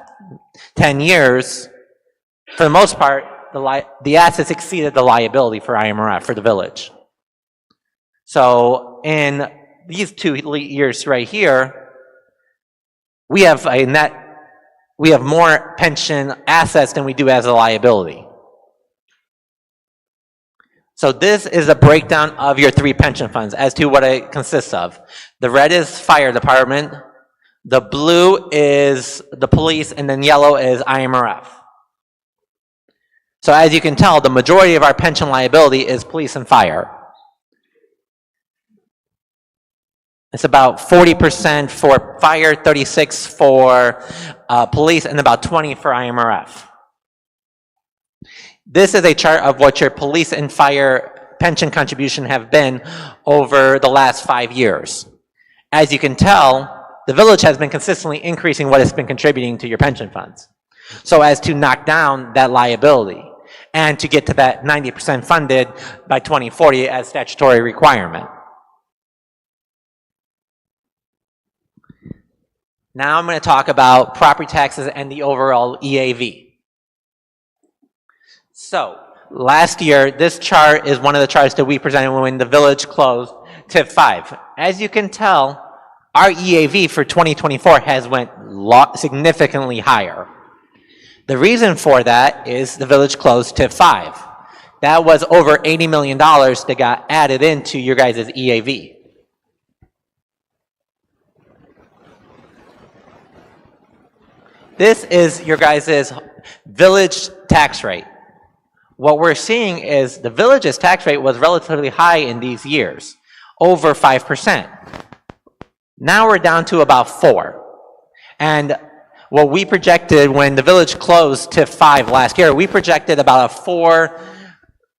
10 years, for the most part, the assets exceeded the liability for IMRF, for the village. So in these 2 years right here, we have more pension assets than we do as a liability. So this is a breakdown of your 3 pension funds as to what it consists of. The red is fire department, the blue is the police, and then yellow is IMRF. So as you can tell, the majority of our pension liability is police and fire. It's about 40% for fire, 36% for police, and about 20% for IMRF. This is a chart of what your police and fire pension contribution have been over the last 5 years. As you can tell, the village has been consistently increasing what it's been contributing to your pension funds, so as to knock down that liability and to get to that 90% funded by 2040 as statutory requirement. Now I'm going to talk about property taxes and the overall EAV. So, last year, this chart is one of the charts that we presented when the village closed TIF 5. As you can tell, our EAV for 2024 has went significantly higher. The reason for that is the village closed TIF 5. That was over $80 million that got added into your guys' EAV. This is your guys' village tax rate. What we're seeing is the village's tax rate was relatively high in these years, over 5%. Now we're down to about 4%. And what we projected when the village closed TIF 5 last year, we projected about a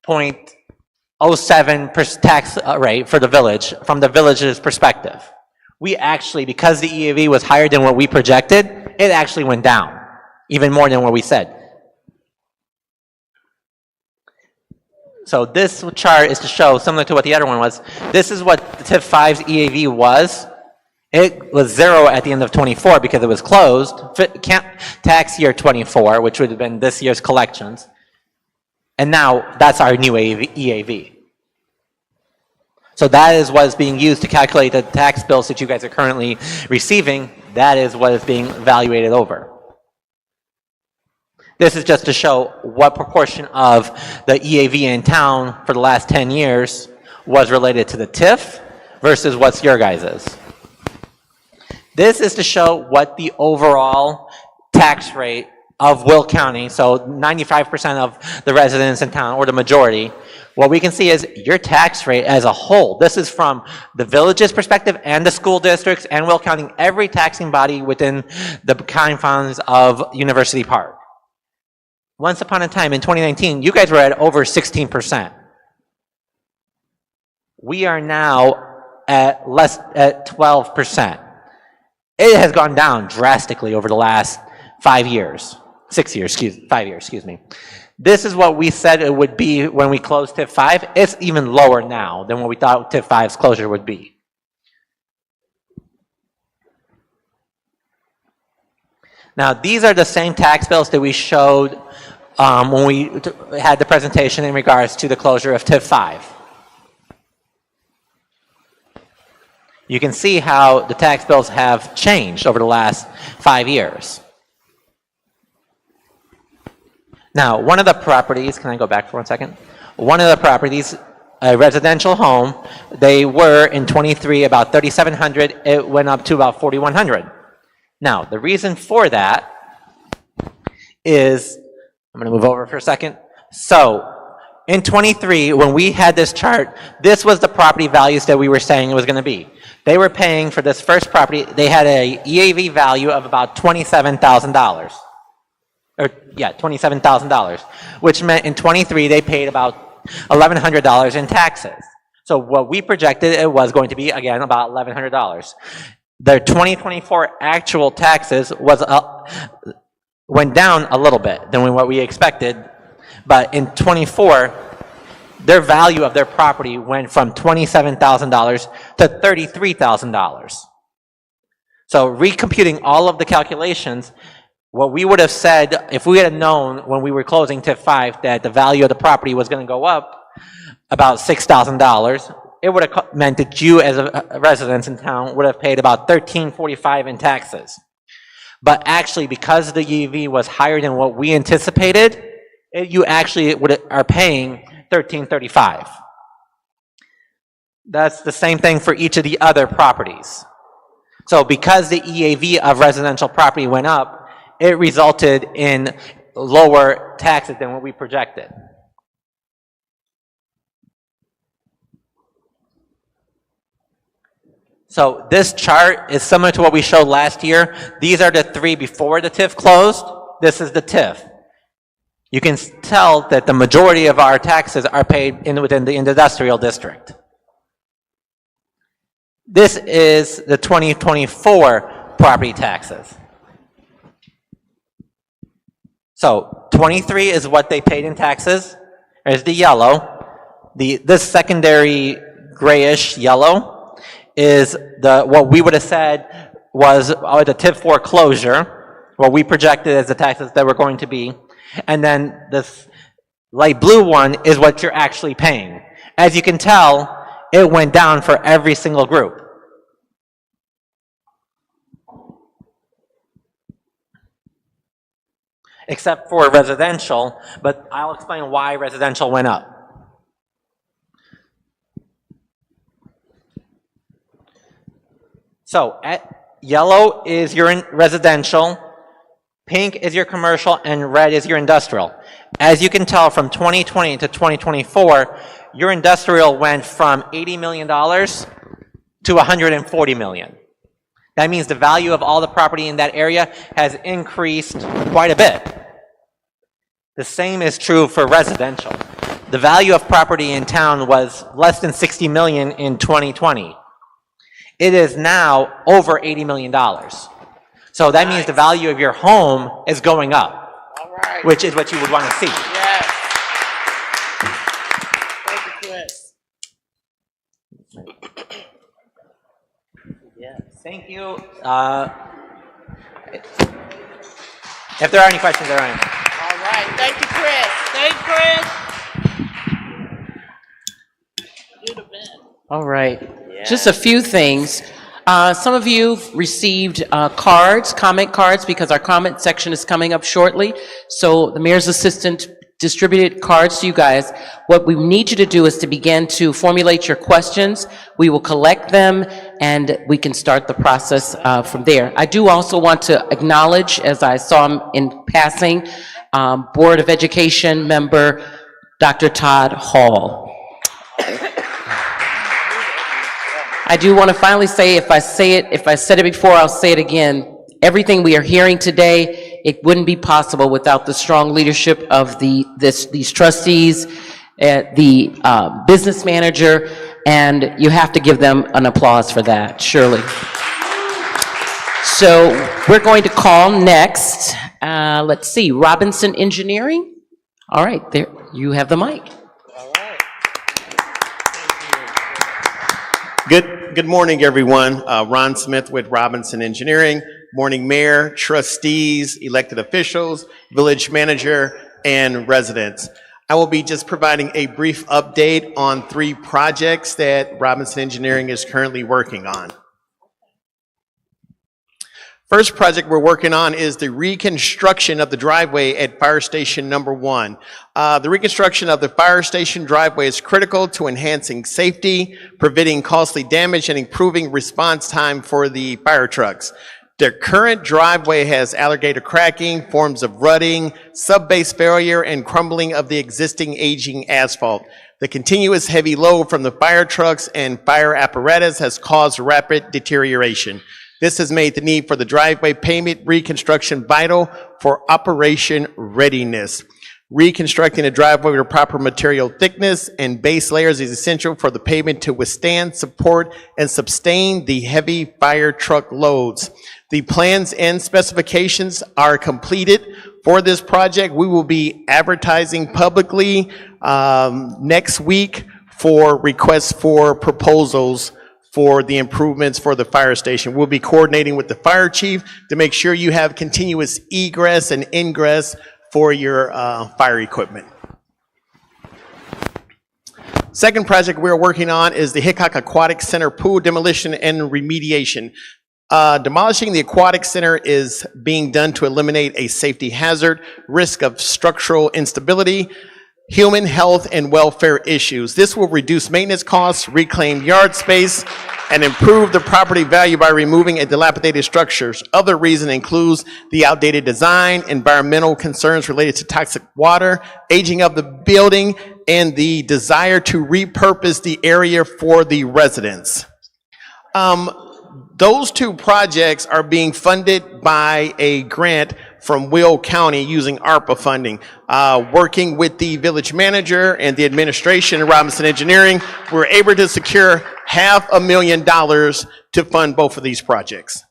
4.07% tax rate for the village, from the village's perspective. We actually, because the EAV was higher than what we projected, it actually went down, even more than what we said. So this chart is to show, similar to what the other one was, this is what the TIF 5's EAV was. It was 0 at the end of 24 because it was closed. Tax year 24, which would have been this year's collections. And now that's our new EAV. So that is what is being used to calculate the tax bills that you guys are currently receiving. That is what is being evaluated over. This is just to show what proportion of the EAV in town for the last 10 years was related to the TIF versus what's your guys's. This is to show what the overall tax rate of Will County, so 95% of the residents in town, or the majority, what we can see is your tax rate as a whole. This is from the village's perspective and the school districts and Will County, every taxing body within the confines of University Park. Once upon a time in 2019, you guys were at over 16%. We are now at 12%. It has gone down drastically over the last 5 years. 5 years, excuse me. This is what we said it would be when we closed TIF 5. It's even lower now than what we thought TIF 5's closure would be. Now, these are the same tax bills that we showed when we had the presentation in regards to the closure of TIF 5. You can see how the tax bills have changed over the last 5 years. Now, one of the properties, can I go back for 1 second? One of the properties, a residential home, they were in 23 about 3,700. It went up to about 4,100. Now, the reason for that is, I'm going to move over for a second. So, in 23, when we had this chart, this was the property values that we were saying it was going to be. They were paying for this first property, they had a EAV value of about $27,000. Or, yeah, $27,000, which meant in 23 they paid about $1,100 in taxes. So what we projected it was going to be, again, about $1,100. Their 2024 actual taxes was went down a little bit than what we expected, but in 24, their value of their property went from $27,000 to $33,000. So recomputing all of the calculations, what we would have said if we had known when we were closing TIF 5 that the value of the property was going to go up about $6,000, it would have meant that you as a resident in town would have paid about $1,345 in taxes. But actually, because the EV was higher than what we anticipated, you actually are paying $1,335. That's the same thing for each of the other properties. So because the EAV of residential property went up, it resulted in lower taxes than what we projected. So this chart is similar to what we showed last year. These are the three before the TIF closed. This is the TIF. You can tell that the majority of our taxes are paid within the industrial district. This is the 2024 property taxes. So 23 is what they paid in taxes. There's the yellow. This secondary grayish yellow is what we would have said was the TIF foreclosure, what we projected as the taxes that were going to be. And then this light blue one is what you're actually paying. As you can tell, it went down for every single group. Except for residential, but I'll explain why residential went up. So yellow is your residential, pink is your commercial, and red is your industrial. As you can tell from 2020 to 2024, your industrial went from $80 million to $140 million. That means the value of all the property in that area has increased quite a bit. The same is true for residential. The value of property in town was less than $60 million in 2020. It is now over $80 million. So that means the value of your home is going up, which is what you would want to see. Yes. Thank you, Chris. Yes, thank you. If there are any questions, there are any. All right. Thank you, Chris. Thank Chris. You're the best. All right. Just a few things. Some of you received cards, comment cards, because our comment section is coming up shortly. So the mayor's assistant distributed cards to you guys. What we need you to do is to begin to formulate your questions. We will collect them and we can start the process from there. I do also want to acknowledge, as I saw him in passing, Board of Education member Dr. Todd Hall. I do want to finally say, if I said it before, I'll say it again. Everything we are hearing today, it wouldn't be possible without the strong leadership of these trustees, the business manager, and you have to give them an applause for that, surely. So we're going to call next, let's see, Robinson Engineering. All right, there, you have the mic. Good morning, everyone. Ron Smith with Robinson Engineering. Morning, Mayor, trustees, elected officials, village manager, and residents. I will be just providing a brief update on 3 projects that Robinson Engineering is currently working on. First project we're working on is the reconstruction of the driveway at Fire Station Number 1. The reconstruction of the fire station driveway is critical to enhancing safety, preventing costly damage, and improving response time for the fire trucks. The current driveway has alligator cracking, forms of rutting, sub-base failure, and crumbling of the existing aging asphalt. The continuous heavy load from the fire trucks and fire apparatus has caused rapid deterioration. This has made the need for the driveway pavement reconstruction vital for operation readiness. Reconstructing the driveway with proper material thickness and base layers is essential for the pavement to withstand, support, and sustain the heavy fire truck loads. The plans and specifications are completed for this project. We will be advertising publicly next week for requests for proposals for the improvements for the fire station. We'll be coordinating with the fire chief to make sure you have continuous egress and ingress for your fire equipment. Second project we're working on is the Hickok Aquatic Center pool demolition and remediation. Demolishing the aquatic center is being done to eliminate a safety hazard, risk of structural instability, human health and welfare issues. This will reduce maintenance costs, reclaim yard space, and improve the property value by removing a dilapidated structures. Other reason includes the outdated design, environmental concerns related to toxic water, aging of the building, and the desire to repurpose the area for the residents. Those two projects are being funded by a grant from Will County using ARPA funding. Working with the village manager and the administration at Robinson Engineering, we're able to secure $500,000 to fund both of these projects.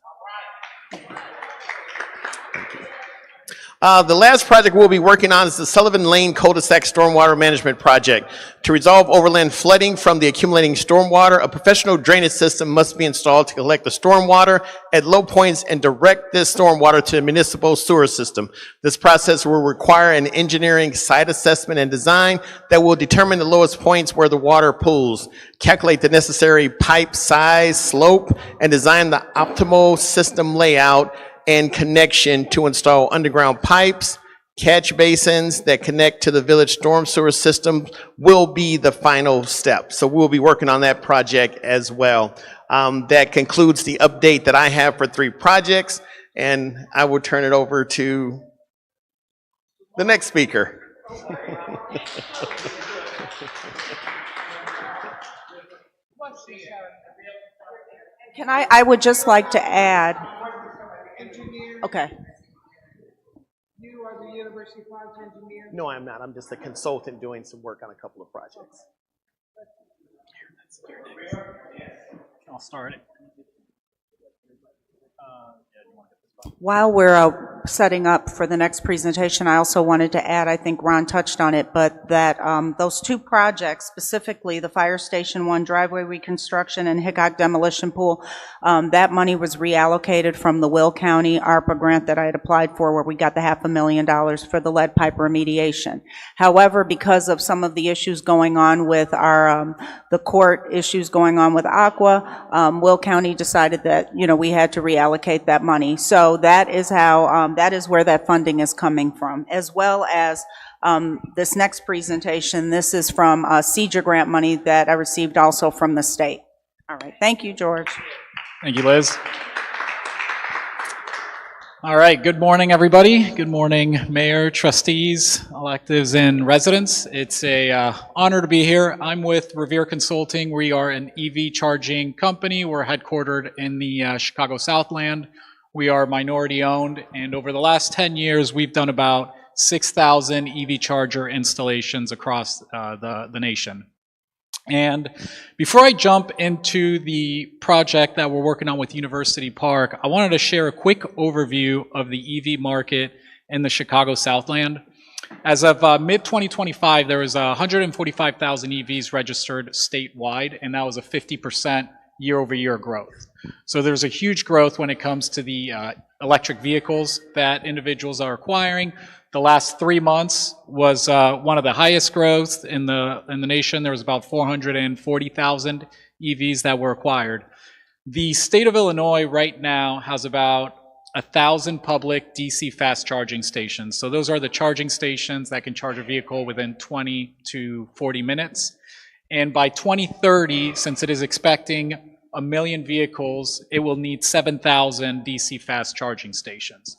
The last project we'll be working on is the Sullivan Lane Cul-de-sac Stormwater Management Project. To resolve overland flooding from the accumulating stormwater, a professional drainage system must be installed to collect the stormwater at low points and direct this stormwater to the municipal sewer system. This process will require an engineering site assessment and design that will determine the lowest points where the water pools, calculate the necessary pipe size, slope, and design the optimal system layout and connection to install underground pipes. Catch basins that connect to the village storm sewer system will be the final step. So we'll be working on that project as well. That concludes the update that I have for 3 projects, and I will turn it over to the next speaker. I would just like to add. Okay. You are the University Park engineer? No, I'm not. I'm just a consultant doing some work on a couple of projects. I'll start it. While we're setting up for the next presentation, I also wanted to add, I think Ron touched on it, but that those 2 projects, specifically the Fire Station 1 driveway reconstruction and Hickok demolition pool, that money was reallocated from the Will County ARPA grant that I had applied for, where we got the $500,000 for the lead pipe remediation. However, because of some of the issues going on with our, the court issues going on with Aqua, Will County decided that, we had to reallocate that money. So that is how, that is where that funding is coming from, as well as this next presentation. This is from CEJA grant money that I received also from the state. All right, thank you, George. Thank you, Liz. All right, good morning, everybody. Good morning, Mayor, trustees, electives, and residents. It's a honor to be here. I'm with Revere Consulting. We are an EV charging company. We're headquartered in the Chicago Southland. We are minority owned, and over the last 10 years, we've done about 6,000 EV charger installations across the nation. And before I jump into the project that we're working on with University Park, I wanted to share a quick overview of the EV market in the Chicago Southland. As of mid-2025, there was 145,000 EVs registered statewide, and that was a 50% year-over-year growth. So there's a huge growth when it comes to the electric vehicles that individuals are acquiring. The last 3 months was one of the highest growths in the nation. There was about 440,000 EVs that were acquired. The state of Illinois right now has about 1,000 public DC fast charging stations. So those are the charging stations that can charge a vehicle within 20 to 40 minutes. And by 2030, since it is expecting 1 million vehicles, it will need 7,000 DC fast charging stations.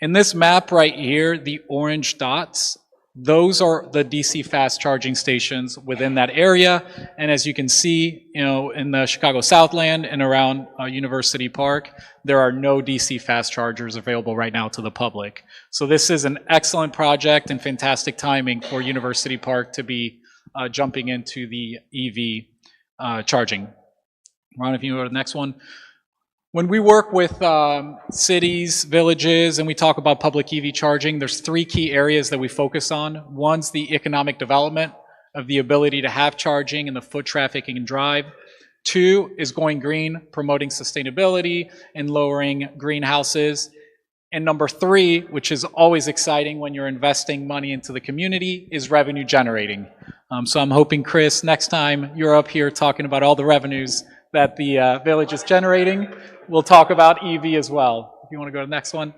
In this map right here, the orange dots, those are the DC fast charging stations within that area. And as you can see, in the Chicago Southland and around University Park, there are no DC fast chargers available right now to the public. So this is an excellent project and fantastic timing for University Park to be jumping into the EV charging. Ron, if you go to the next one. When we work with cities, villages, and we talk about public EV charging, there's 3 key areas that we focus on. One's the economic development of the ability to have charging and the foot traffic and drive. 2 is going green, promoting sustainability and lowering greenhouses. And number 3, which is always exciting when you're investing money into the community, is revenue generating. So I'm hoping, Chris, next time you're up here talking about all the revenues that the village is generating, we'll talk about EV as well. If you want to go to the next one.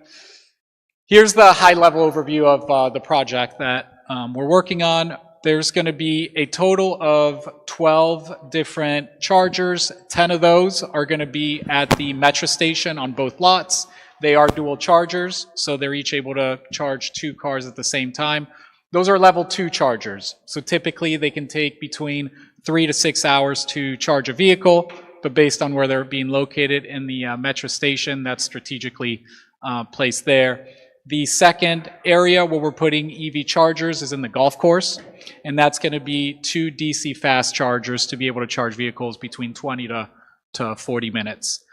Here's the high-level overview of the project that we're working on. There's going to be a total of 12 different chargers. 10 of those are going to be at the metro station on both lots. They are dual chargers, so they're each able to charge 2 cars at the same time. Those are level 2 chargers. So typically they can take between 3 to 6 hours to charge a vehicle, but based on where they're being located in the metro station, that's strategically placed there. The second area where we're putting EV chargers is in the golf course, and that's going to be 2 DC fast chargers to be able to charge vehicles between 20 to 40 minutes.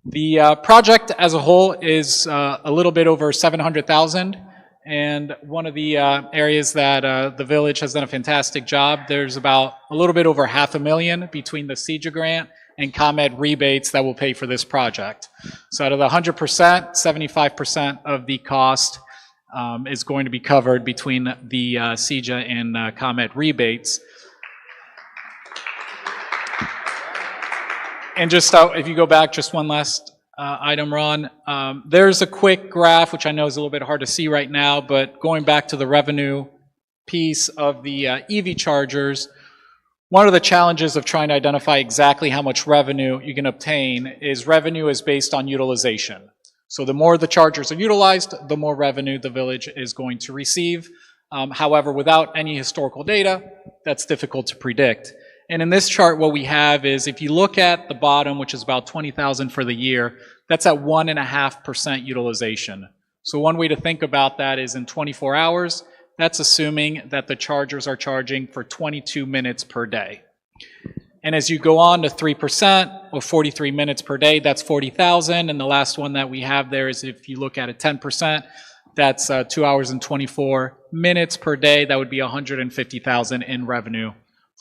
The project as a whole is a little bit over $700,000, and one of the areas that the village has done a fantastic job, there's about a little bit over $500,000 between the CEJA grant and ComEd rebates that will pay for this project. So out of the 100%, 75% of the cost is going to be covered between the CEJA and ComEd rebates. And just if you go back just one last item, Ron, there's a quick graph, which I know is a little bit hard to see right now, but going back to the revenue piece of the EV chargers, one of the challenges of trying to identify exactly how much revenue you can obtain is revenue is based on utilization. So the more the chargers are utilized, the more revenue the village is going to receive. However, without any historical data, that's difficult to predict. And in this chart, what we have is if you look at the bottom, which is about $20,000 for the year, that's at 1.5% utilization. So one way to think about that is in 24 hours, that's assuming that the chargers are charging for 22 minutes per day. And as you go on to 3% or 43 minutes per day, that's 40,000. And the last one that we have there is if you look at it 10%, that's 2 hours and 24 minutes per day. That would be 150,000 in revenue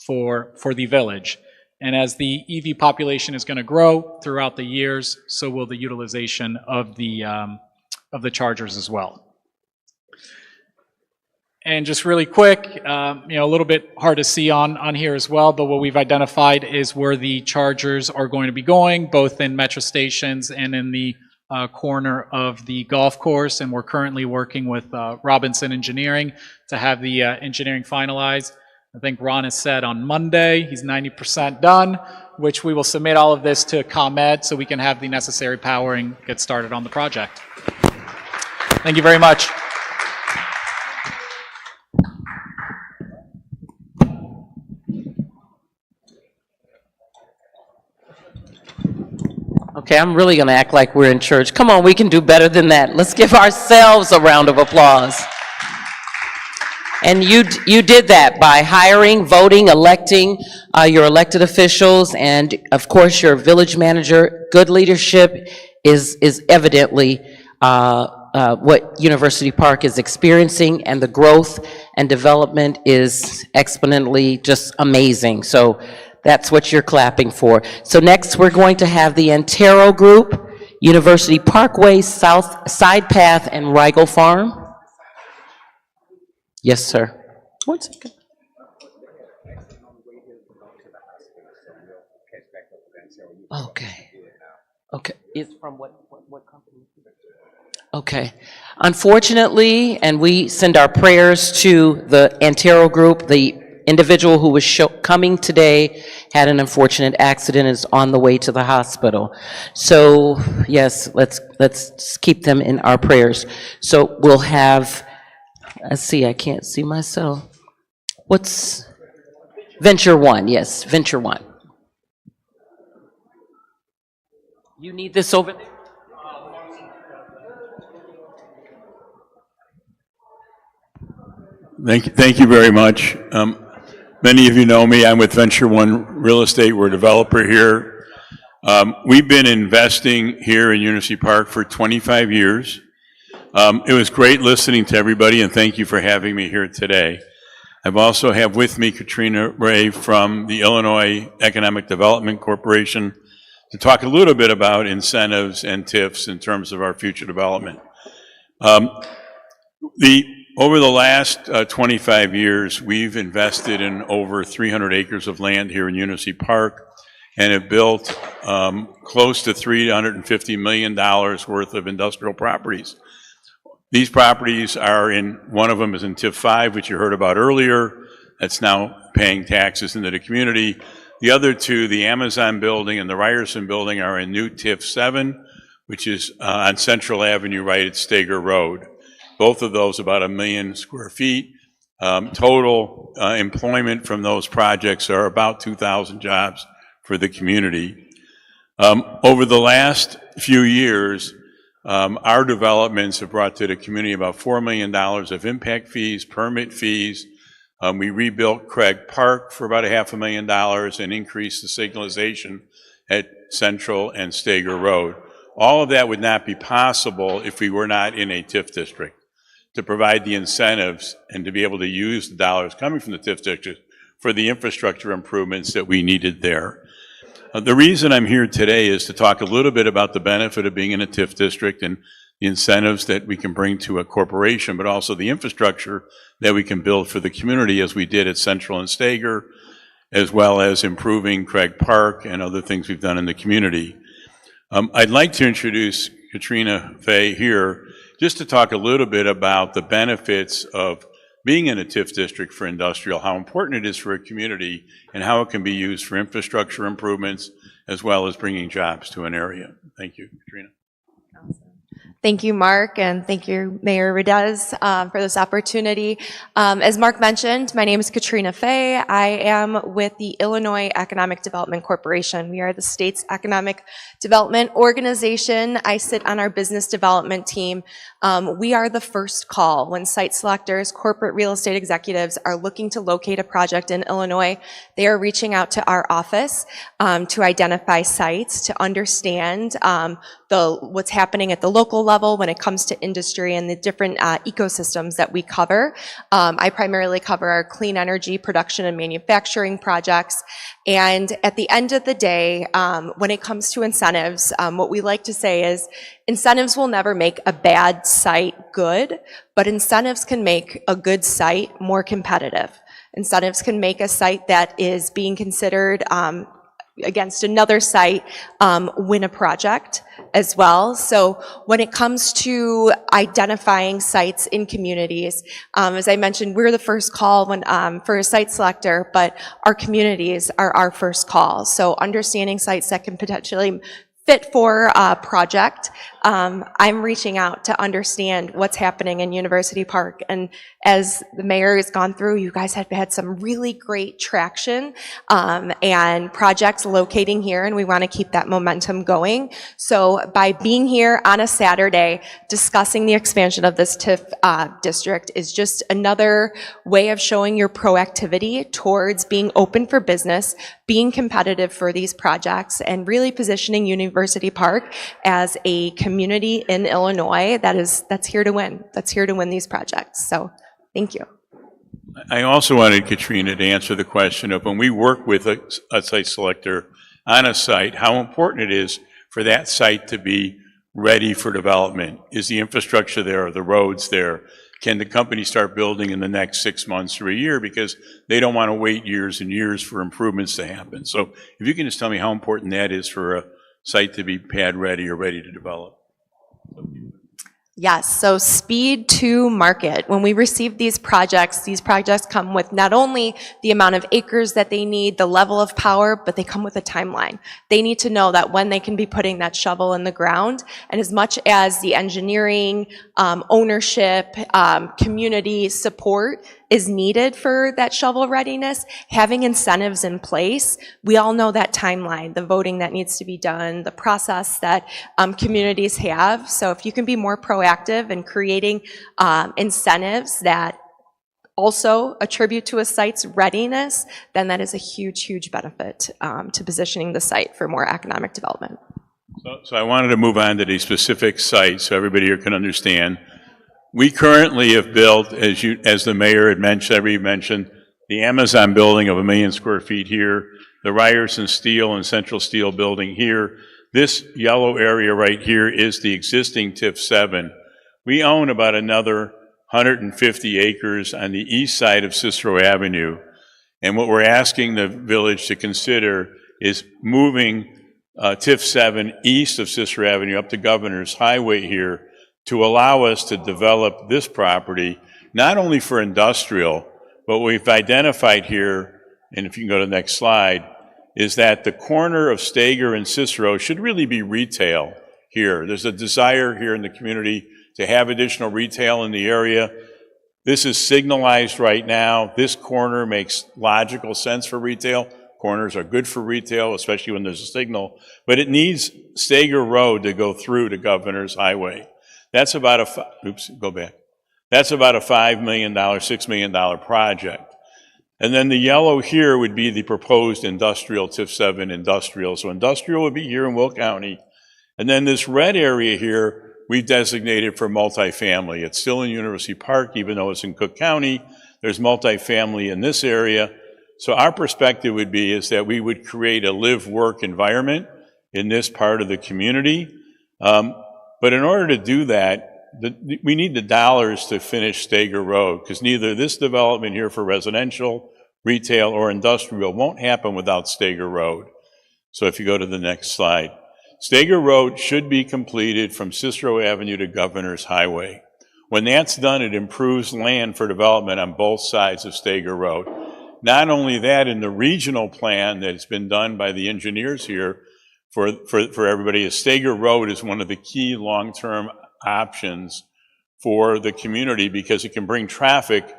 for the village. And as the EV population is going to grow throughout the years, so will the utilization of the chargers as well. And just really quick, a little bit hard to see on here as well, but what we've identified is where the chargers are going to be going, both in metro stations and in the corner of the golf course. And we're currently working with Robinson Engineering to have the engineering finalized. I think Ron has said on Monday he's 90% done, which we will submit all of this to ComEd so we can have the necessary power and get started on the project. Thank you very much. Okay, I'm really going to act like we're in church. Come on, we can do better than that. Let's give ourselves a round of applause. And you did that by hiring, voting, electing your elected officials, and of course your village manager. Good leadership is evidently what University Park is experiencing, and the growth and development is exponentially just amazing. So that's what you're clapping for. So next we're going to have the Antero Group, University Parkway, South Side Path, and Rigel Farm. Yes, sir. 1 second. Okay. Okay. It's from what company? Okay. Unfortunately, and we send our prayers to the Antero Group, the individual who was coming today had an unfortunate accident, is on the way to the hospital. So yes, let's keep them in our prayers. So we'll have, let's see, I can't see myself. What's Venture One? Yes, Venture One. You need this over there? Thank you very much. Many of you know me. I'm with Venture One Real Estate. We're a developer here. We've been investing here in University Park for 25 years. It was great listening to everybody, and thank you for having me here today. I've also have with me Katrina Ray from the Illinois Economic Development Corporation to talk a little bit about incentives and TIFs in terms of our future development. Over the last 25 years, we've invested in over 300 acres of land here in University Park and have built close to $350 million worth of industrial properties. These properties are one of them is in TIF 5, which you heard about earlier. That's now paying taxes into the community. The other two, the Amazon building and the Ryerson building, are in new TIF 7, which is on Central Avenue right at Steger Road. Both of those about 1 million square feet. Total employment from those projects are about 2,000 jobs for the community. Over the last few years, our developments have brought to the community about $4 million of impact fees, permit fees. We rebuilt Craig Park for about $500,000 and increased the signalization at Central and Steger Road. All of that would not be possible if we were not in a TIF district, to provide the incentives and to be able to use the dollars coming from the TIF district for the infrastructure improvements that we needed there. The reason I'm here today is to talk a little bit about the benefit of being in a TIF district and the incentives that we can bring to a corporation, but also the infrastructure that we can build for the community, as we did at Central and Steger, as well as improving Craig Park and other things we've done in the community. I'd like to introduce Katrina Fay here, just to talk a little bit about the benefits of being in a TIF district for industrial, how important it is for a community, and how it can be used for infrastructure improvements, as well as bringing jobs to an area. Thank you, Katrina. Thank you, Mark, and thank you, Mayor Redez, for this opportunity. As Mark mentioned, my name is Katrina Fay. I am with the Illinois Economic Development Corporation. We are the state's economic development organization. I sit on our business development team. We are the first call when site selectors, corporate real estate executives are looking to locate a project in Illinois. They are reaching out to our office to identify sites, to understand what's happening at the local level when it comes to industry and the different ecosystems that we cover. I primarily cover our clean energy production and manufacturing projects. And at the end of the day, when it comes to incentives, what we like to say is incentives will never make a bad site good, but incentives can make a good site more competitive. Incentives can make a site that is being considered against another site win a project as well. So when it comes to identifying sites in communities, as I mentioned, we're the first call for a site selector, but our communities are our first call. So understanding sites that can potentially fit for a project, I'm reaching out to understand what's happening in University Park. And as the mayor has gone through, you guys have had some really great traction and projects locating here, and we want to keep that momentum going. So by being here on a Saturday, discussing the expansion of this TIF district is just another way of showing your proactivity towards being open for business, being competitive for these projects, and really positioning University Park as a community in Illinois that's here to win. That's here to win these projects. So thank you. I also wanted Katrina to answer the question of when we work with a site selector on a site, how important it is for that site to be ready for development. Is the infrastructure there? Are the roads there? Can the company start building in the next 6 months or a year, because they don't want to wait years and years for improvements to happen. So if you can just tell me how important that is for a site to be pad ready or ready to develop. Yes, so speed to market. When we receive these projects come with not only the amount of acres that they need, the level of power, but they come with a timeline. They need to know that when they can be putting that shovel in the ground, and as much as the engineering, ownership, community support is needed for that shovel readiness, having incentives in place, we all know that timeline, the voting that needs to be done, the process that communities have. So if you can be more proactive in creating incentives that also attribute to a site's readiness, then that is a huge, huge benefit to positioning the site for more economic development. So I wanted to move on to the specific sites so everybody here can understand. We currently have built, as the mayor had mentioned, the Amazon building of 1 million square feet here, the Ryerson Steel and Central Steel building here. This yellow area right here is the existing TIF 7. We own about another 150 acres on the east side of Cicero Avenue. And what we're asking the village to consider is moving TIF 7 east of Cicero Avenue up to Governor's Highway here to allow us to develop this property, not only for industrial, but what we've identified here, and if you can go to the next slide, is that the corner of Stager and Cicero should really be retail here. There's a desire here in the community to have additional retail in the area. This is signalized right now. This corner makes logical sense for retail. Corners are good for retail, especially when there's a signal, but it needs Stager Road to go through to Governor's Highway. That's about That's about a $5 million, $6 million project. And then the yellow here would be the proposed industrial, TIF 7 industrial. So industrial would be here in Will County. And then this red area here, we've designated for multifamily. It's still in University Park, even though it's in Cook County. There's multifamily in this area. So our perspective would be is that we would create a live-work environment in this part of the community. But in order to do that, we need the dollars to finish Stager Road, because neither this development here for residential, retail, or industrial won't happen without Stager Road. So if you go to the next slide. Stager Road should be completed from Cicero Avenue to Governor's Highway. When that's done, it improves land for development on both sides of Stager Road. Not only that, in the regional plan that's been done by the engineers here for everybody, is Stager Road is one of the key long-term options for the community because it can bring traffic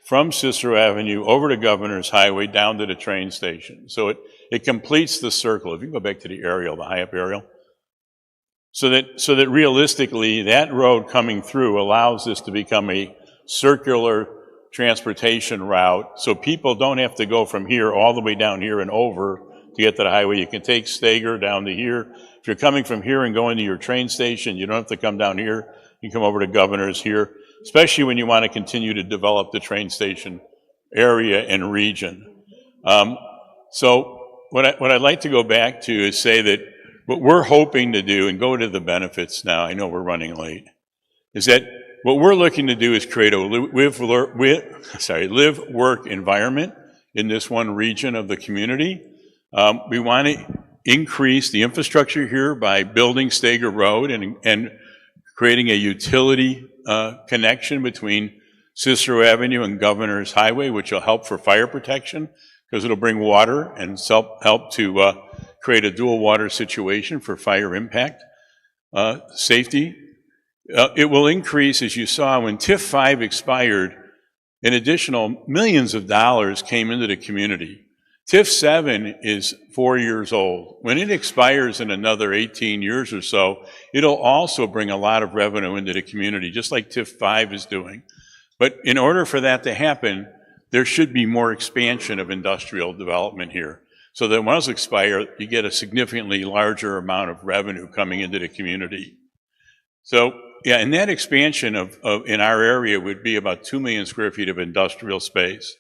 from Cicero Avenue over to Governor's Highway down to the train station. So it completes the circle. If you go back to the aerial, the high-up aerial. So that realistically, that road coming through allows this to become a circular transportation route, so people don't have to go from here all the way down here and over to get to the highway. You can take Stager down to here. If you're coming from here and going to your train station, you don't have to come down here. You can come over to Governor's here, especially when you want to continue to develop the train station area and region. So what I'd like to go back to is say that what we're hoping to do, and go to the benefits now, I know we're running late, is that what we're looking to do is create a live-work environment in this one region of the community. We want to increase the infrastructure here by building Stager Road and creating a utility connection between Cicero Avenue and Governor's Highway, which will help for fire protection because it'll bring water and help to create a dual water situation for fire impact safety. It will increase, as you saw, when TIF 5 expired, an additional millions of dollars came into the community. TIF 7 is 4 years old. When it expires in another 18 years or so, it'll also bring a lot of revenue into the community, just like TIF 5 is doing. But in order for that to happen, there should be more expansion of industrial development here. So that once it expires, you get a significantly larger amount of revenue coming into the community. So, yeah, and that expansion in our area would be about 2 million square feet of industrial space.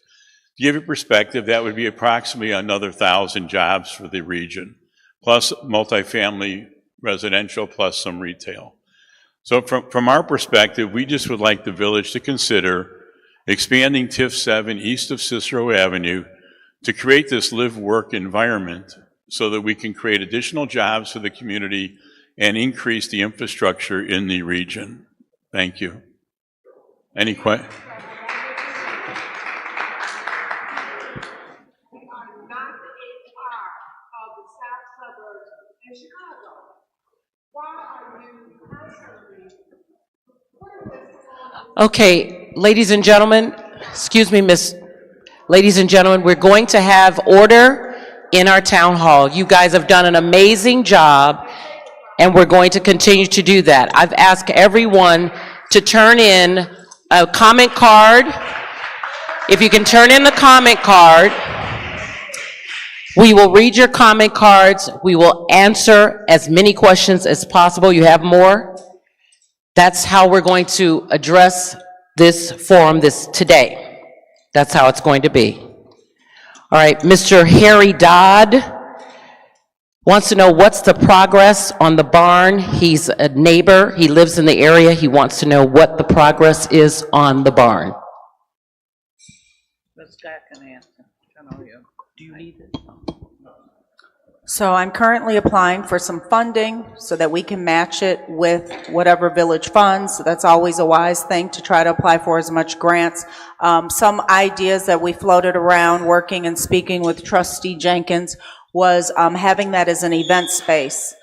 To give you perspective, that would be approximately another 1,000 jobs for the region, plus multifamily residential, plus some retail. So from our perspective, we just would like the village to consider expanding TIF 7 east of Cicero Avenue to create this live-work environment so that we can create additional jobs for the community and increase the infrastructure in the region. Thank you. Any questions? Okay, ladies and gentlemen, excuse me, ladies and gentlemen, we're going to have order in our town hall. You guys have done an amazing job, and we're going to continue to do that. I've asked everyone to turn in a comment card. If you can turn in the comment card, we will read your comment cards. We will answer as many questions as possible. You have more? That's how we're going to address this forum today. That's how it's going to be. All right, Mr. Harry Dodd wants to know what's the progress on the barn. He's a neighbor. He lives in the area. He wants to know what the progress is on the barn. Scott can answer. Do you need it? So I'm currently applying for some funding so that we can match it with whatever village funds. So that's always a wise thing to try to apply for as much grants. Some ideas that we floated around working and speaking with Trustee Jenkins was having that as an event space.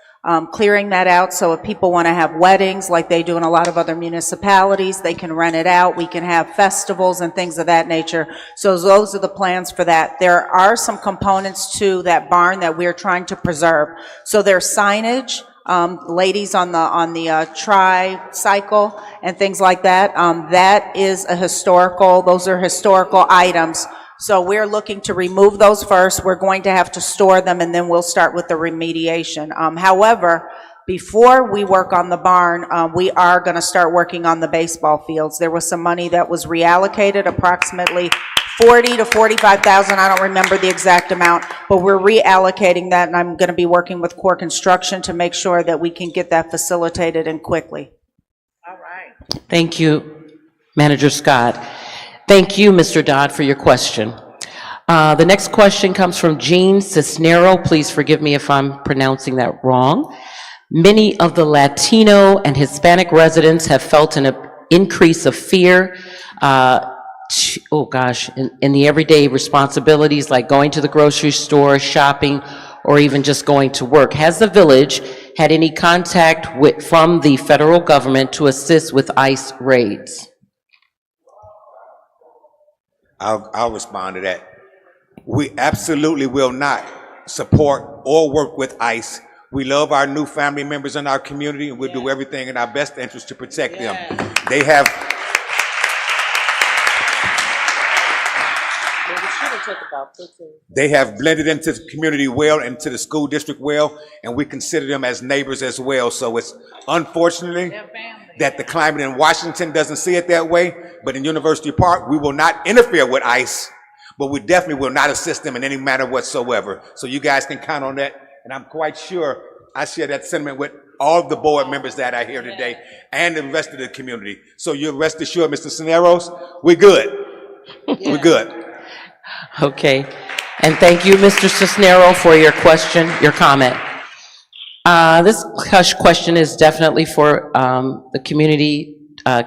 Clearing that out so if people want to have weddings like they do in a lot of other municipalities, they can rent it out. We can have festivals and things of that nature. So those are the plans for that. There are some components to that barn that we're trying to preserve. So there's signage, ladies on the tricycle and things like that. That is those are historical items. So we're looking to remove those first. We're going to have to store them, and then we'll start with the remediation. However, before we work on the barn, we are going to start working on the baseball fields. There was some money that was reallocated, approximately 40 to 45,000. I don't remember the exact amount, but we're reallocating that, and I'm going to be working with Core Construction to make sure that we can get that facilitated and quickly. All right. Thank you, Manager Scott. Thank you, Mr. Dodd, for your question. The next question comes from Jean Cisnero. Please forgive me if I'm pronouncing that wrong. Many of the Latino and Hispanic residents have felt an increase of fear, in the everyday responsibilities like going to the grocery store, shopping, or even just going to work. Has the village had any contact from the federal government to assist with ICE raids? I'll respond to that. We absolutely will not support or work with ICE. We love our new family members in our community, and we'll do everything in our best interest to protect them. They have blended into the community well, into the school district well, and we consider them as neighbors as well. So it's unfortunately that the climate in Washington doesn't see it that way, but in University Park, we will not interfere with ICE, but we definitely will not assist them in any manner whatsoever. So you guys can count on that, and I'm quite sure I share that sentiment with all of the board members that are here today and the rest of the community. So you're rest assured, Mr. Cisneros, we're good. We're good. Okay, and thank you, Mr. Cisnero, for your question, your comment. This question is definitely for the community.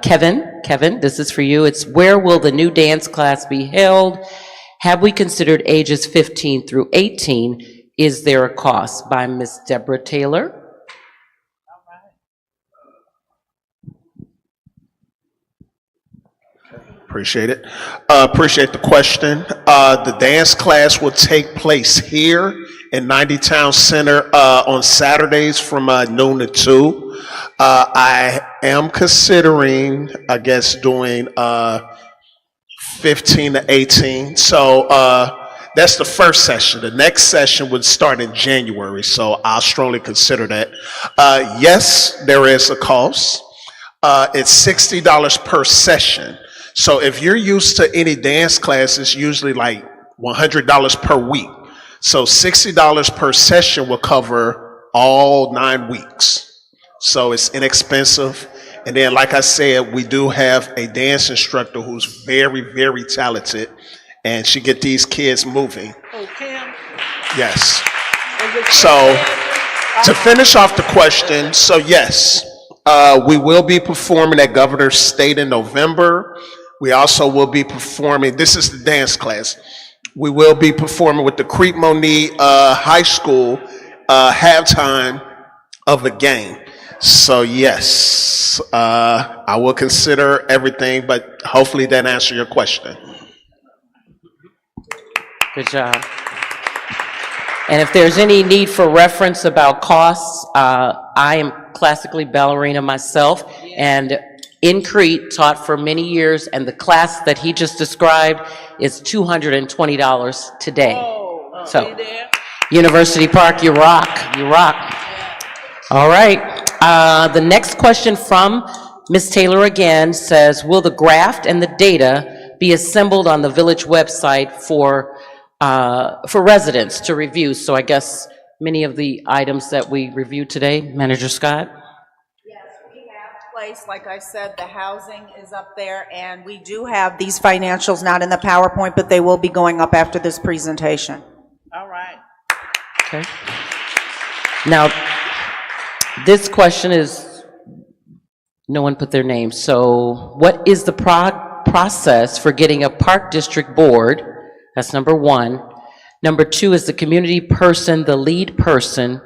Kevin, this is for you. It's where will the new dance class be held? Have we considered ages 15 through 18? Is there a cost? By Ms. Deborah Taylor. Appreciate it. Appreciate the question. The dance class will take place here in 90 Town Center on Saturdays from noon to 2. I am considering, I guess, doing 15 to 18. So that's the first session. The next session would start in January, so I'll strongly consider that. Yes, there is a cost. It's $60 per session. So if you're used to any dance class, it's usually like $100 per week. So $60 per session will cover all 9 weeks. So it's inexpensive. And then, like I said, we do have a dance instructor who's very, very talented, and she get these kids moving. Yes. So to finish off the question, so yes, We will be performing at Governor's State in November. We also will be performing, this is the dance class. We will be performing with the Creek Monique High School halftime of the game. So yes, I will consider everything, but hopefully that answers your question. Good job. And if there's any need for reference about costs, I am classically ballerina myself, and in Crete taught for many years, and the class that he just described is $220 today. So, University Park, you rock, you rock. All right, the next question from Ms. Taylor again says, will the graph and the data be assembled on the village website for residents to review? So I guess many of the items that we reviewed today, Manager Scott? Yes, we have place, like I said, the housing is up there, and we do have these financials, not in the PowerPoint, but they will be going up after this presentation. All right. Okay. Now, this question is, no one put their name. So what is the process for getting a park district board? That's number one. Number two, is the community person the lead person?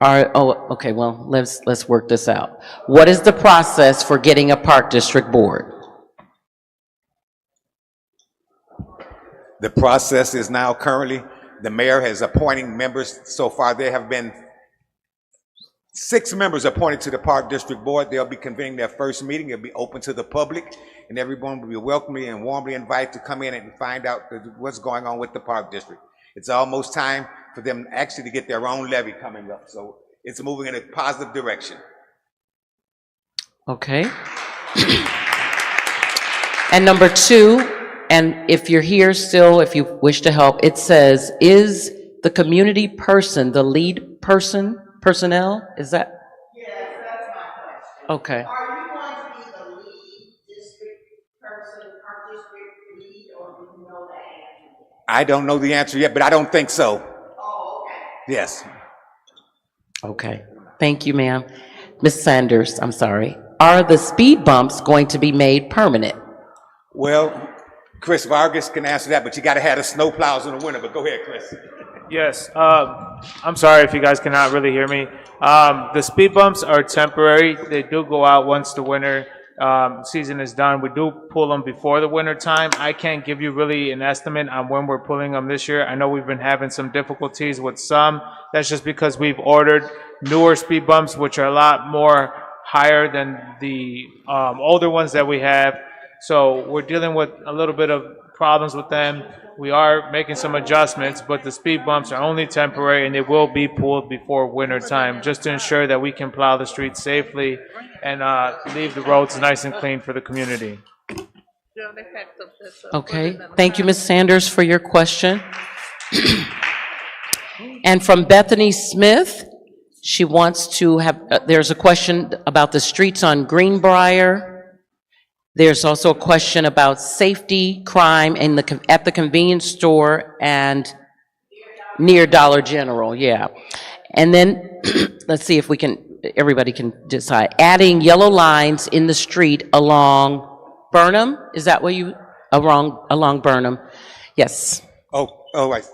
Okay, well, let's work this out. What is the process for getting a park district board? The process is now currently, the mayor has appointing members. So far, there have been 6 members appointed to the Park District Board. They'll be convening their first meeting. It'll be open to the public, and everyone will be welcomely and warmly invited to come in and find out what's going on with the Park District. It's almost time for them actually to get their own levy coming up. So it's moving in a positive direction. Okay. And number two, and if you're here still, if you wish to help, it says, is the community person the lead person? Personnel, is that? Yes, that's my question. Okay. Are you going to be the lead district person, our district lead, or do you know the answer? I don't know the answer yet, but I don't think so. Oh, okay. Yes. Okay. Thank you, ma'am. Ms. Sanders, I'm sorry. Are the speed bumps going to be made permanent? Well, Chris Vargas can answer that, but you got to have the snow plows in the winter. But go ahead, Chris. Yes, I'm sorry if you guys cannot really hear me. The speed bumps are temporary. They do go out once the winter season is done. We do pull them before the winter time. I can't give you really an estimate on when we're pulling them this year. I know we've been having some difficulties with some. That's just because we've ordered newer speed bumps, which are a lot more higher than the older ones that we have. So we're dealing with a little bit of problems with them. We are making some adjustments, but the speed bumps are only temporary, and they will be pulled before winter time, just to ensure that we can plow the streets safely and leave the roads nice and clean for the community. Okay. Thank you, Ms. Sanders, for your question. And from Bethany Smith, she wants to have, there's a question about the streets on Greenbrier. There's also a question about safety, crime, and at the convenience store and near Dollar General, yeah. And then, let's see if we can, everybody can decide. Adding yellow lines in the street along Burnham, is that what you, along Burnham? Yes. Oh, right.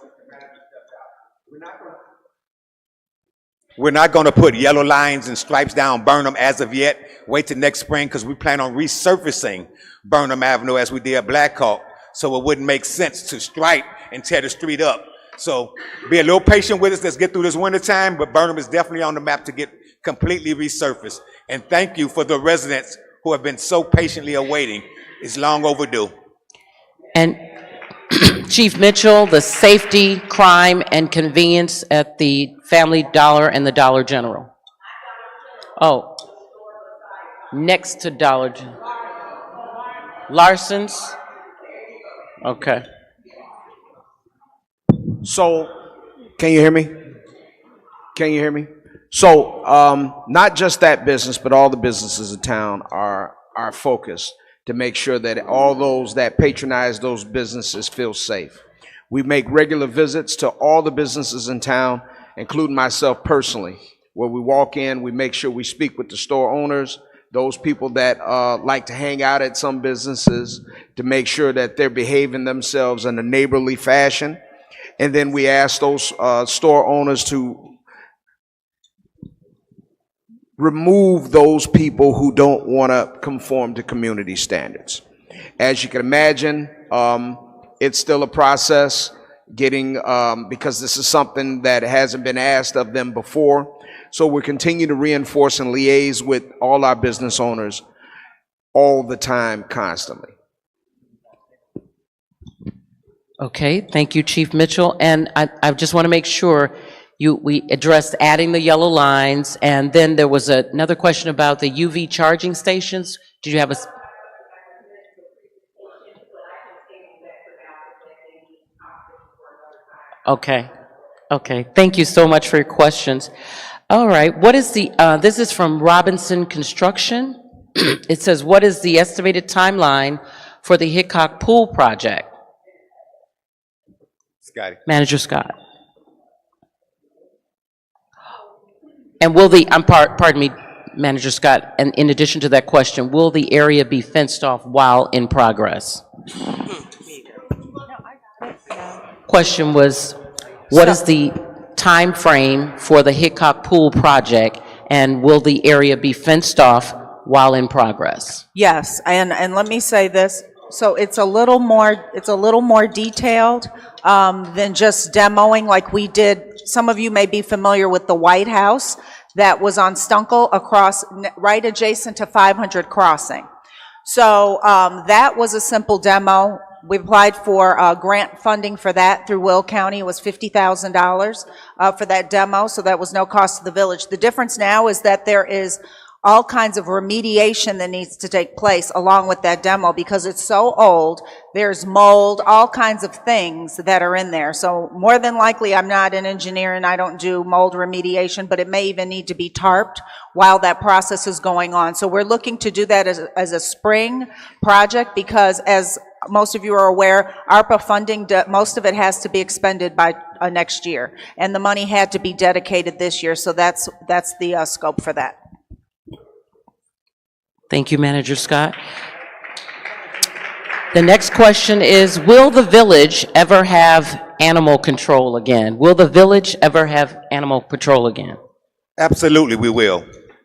We're not going to put yellow lines and stripes down Burnham as of yet. Wait till next spring, because we plan on resurfacing Burnham Avenue as we did Black Hawk. So it wouldn't make sense to stripe and tear the street up. So be a little patient with us. Let's get through this winter time, but Burnham is definitely on the map to get completely resurfaced. And thank you for the residents who have been so patiently awaiting. It's long overdue. And Chief Mitchell, the safety, crime, and convenience at the Family Dollar and the Dollar General. Oh, next to Dollar General. Larson's? Okay. So, can you hear me? Can you hear me? So, not just that business, but all the businesses in town are focused to make sure that all those that patronize those businesses feel safe. We make regular visits to all the businesses in town, including myself personally. where we walk in, we make sure we speak with the store owners, those people that like to hang out at some businesses, to make sure that they're behaving themselves in a neighborly fashion. And then we ask those store owners to remove those people who don't want to conform to community standards. As you can imagine, it's still a process getting, because this is something that hasn't been asked of them before. So we continue to reinforce and liaise with all our business owners all the time, constantly. Okay, thank you, Chief Mitchell. And I just want to make sure we addressed adding the yellow lines, and then there was another question about the UV charging stations. Did you have a? Okay, okay. Thank you so much for your questions. All right, what is the, this is from Robinson Construction. It says, what is the estimated timeline for the Hickok Pool project? Scotty. Manager Scott. And will the, pardon me, Manager Scott, and in addition to that question, will the area be fenced off while in progress? Question was, what is the time frame for the Hickok Pool project, and will the area be fenced off while in progress? Yes, and let me say this. So it's a little more detailed than just demoing like we did. Some of you may be familiar with the White House that was on Stunkel across, right adjacent to 500 Crossing. So that was a simple demo. We applied for grant funding for that through Will County. It was $50,000 for that demo, so that was no cost to the village. The difference now is that there is all kinds of remediation that needs to take place along with that demo because it's so old. There's mold, all kinds of things that are in there. So more than likely, I'm not an engineer and I don't do mold remediation, but it may even need to be tarped while that process is going on. So we're looking to do that as a spring project because, as most of you are aware, ARPA funding, most of it has to be expended by next year. And the money had to be dedicated this year, so that's the scope for that. Thank you, Manager Scott. The next question is, will the village ever have animal control again? Will the village ever have animal patrol again? Absolutely, we will.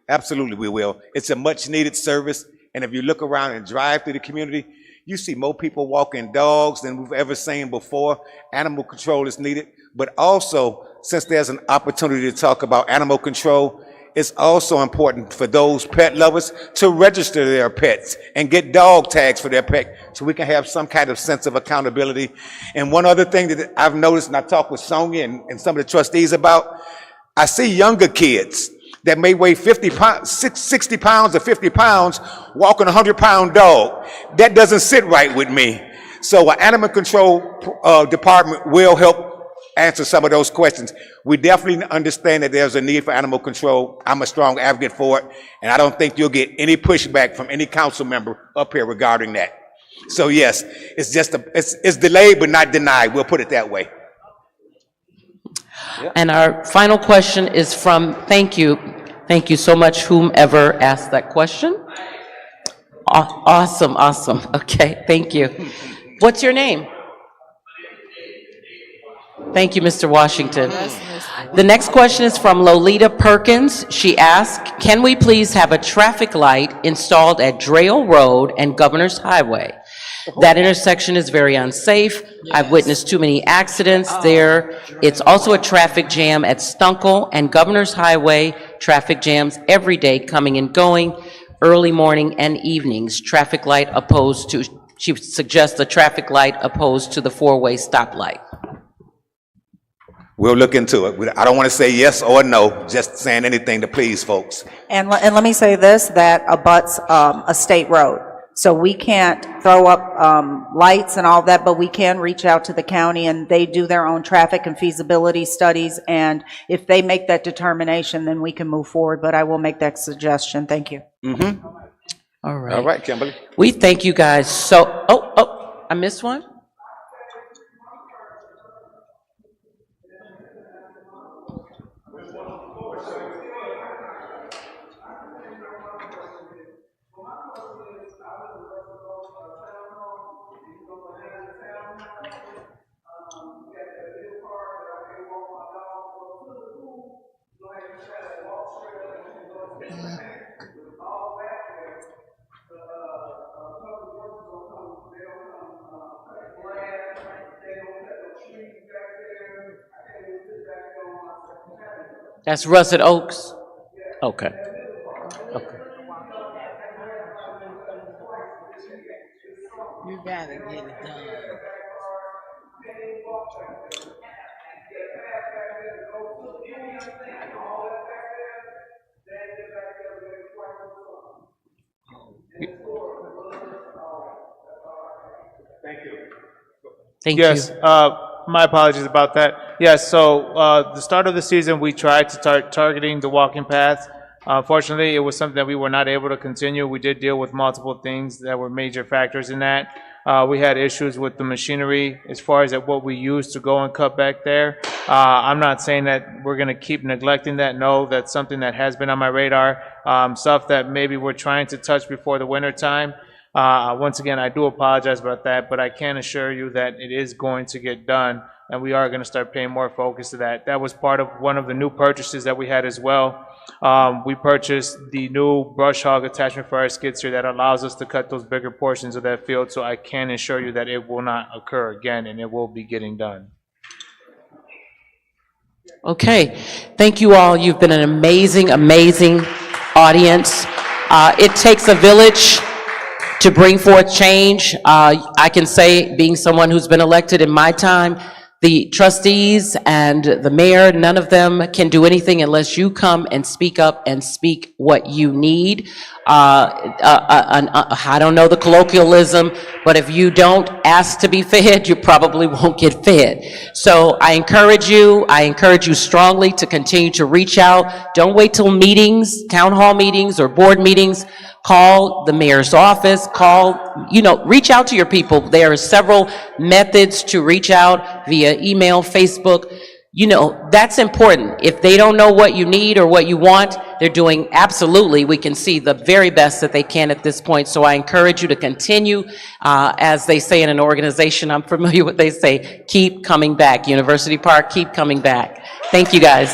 Absolutely, we will. It's a much-needed service, and if you look around and drive through the community, you see more people walking dogs than we've ever seen before. Animal control is needed, but also, since there's an opportunity to talk about animal control, it's also important for those pet lovers to register their pets and get dog tags for their pet so we can have some kind of sense of accountability. And one other thing that I've noticed, and I talked with Sonia and some of the trustees about, I see younger kids that may weigh 50 pounds, 60 pounds or 50 pounds walking a 100-pound dog. That doesn't sit right with me. So an animal control department will help answer some of those questions. We definitely understand that there's a need for animal control. I'm a strong advocate for it, and I don't think you'll get any pushback from any council member up here regarding that. So yes, it's just it's delayed but not denied. We'll put it that way. And our final question is from, thank you so much, whomever asked that question. Awesome, awesome. Okay, thank you. What's your name? Thank you, Mr. Washington. The next question is from Lolita Perkins. She asked, can we please have a traffic light installed at Drayle Road and Governor's Highway? That intersection is very unsafe. I've witnessed too many accidents there. It's also a traffic jam at Stunkel and Governor's Highway. Traffic jams every day coming and going, early morning and evenings. Traffic light opposed to, she suggests a traffic light opposed to the four-way stoplight. We'll look into it. I don't want to say yes or no, just saying anything to please folks. And let me say this, that abuts a state road. So we can't throw up lights and all that, but we can reach out to the county and they do their own traffic and feasibility studies. And if they make that determination, then we can move forward. But I will make that suggestion. Thank you. Mm-hmm. All right. All right, Kimberly. We thank you guys so, I missed one? That's Russet Oaks? Okay. Okay. You gotta get it done. Thank Yes, you. my apologies about that. Yes, so the start of the season, we tried to start targeting the walking paths. Fortunately, it was something that we were not able to continue. We did deal with multiple things that were major factors in that. We had issues with the machinery as far as what we used to go and cut back there. I'm not saying that we're going to keep neglecting that. No, that's something that has been on my radar. Stuff that maybe we're trying to touch before the winter time. Once again, I do apologize about that, but I can assure you that it is going to get done, and we are going to start paying more focus to that. That was part of one of the new purchases that we had as well. We purchased the new brush hog attachment for our skid steer that allows us to cut those bigger portions of that field, so I can assure you that it will not occur again, and it will be getting done. Okay. Thank you all. You've been an amazing, amazing audience. It takes a village to bring forth change. I can say, being someone who's been elected in my time, the trustees and the mayor, none of them can do anything unless you come and speak up and speak what you need. I don't know the colloquialism, but if you don't ask to be fed, you probably won't get fed. So I encourage you strongly to continue to reach out. Don't wait till meetings, town hall meetings or board meetings. Call the mayor's office, reach out to your people. There are several methods to reach out via email, Facebook. That's important. If they don't know what you need or what you want, they're doing absolutely, we can see the very best that they can at this point. So I encourage you to continue, as they say in an organization I'm familiar with, they say, keep coming back. University Park, keep coming back. Thank you, guys.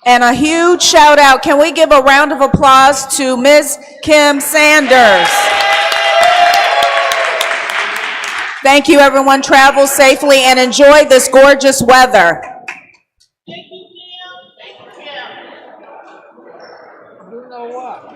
And a huge shout out. Can we give a round of applause to Ms. Kim Sanders? Thank you, everyone. Travel safely and enjoy this gorgeous weather. You know what?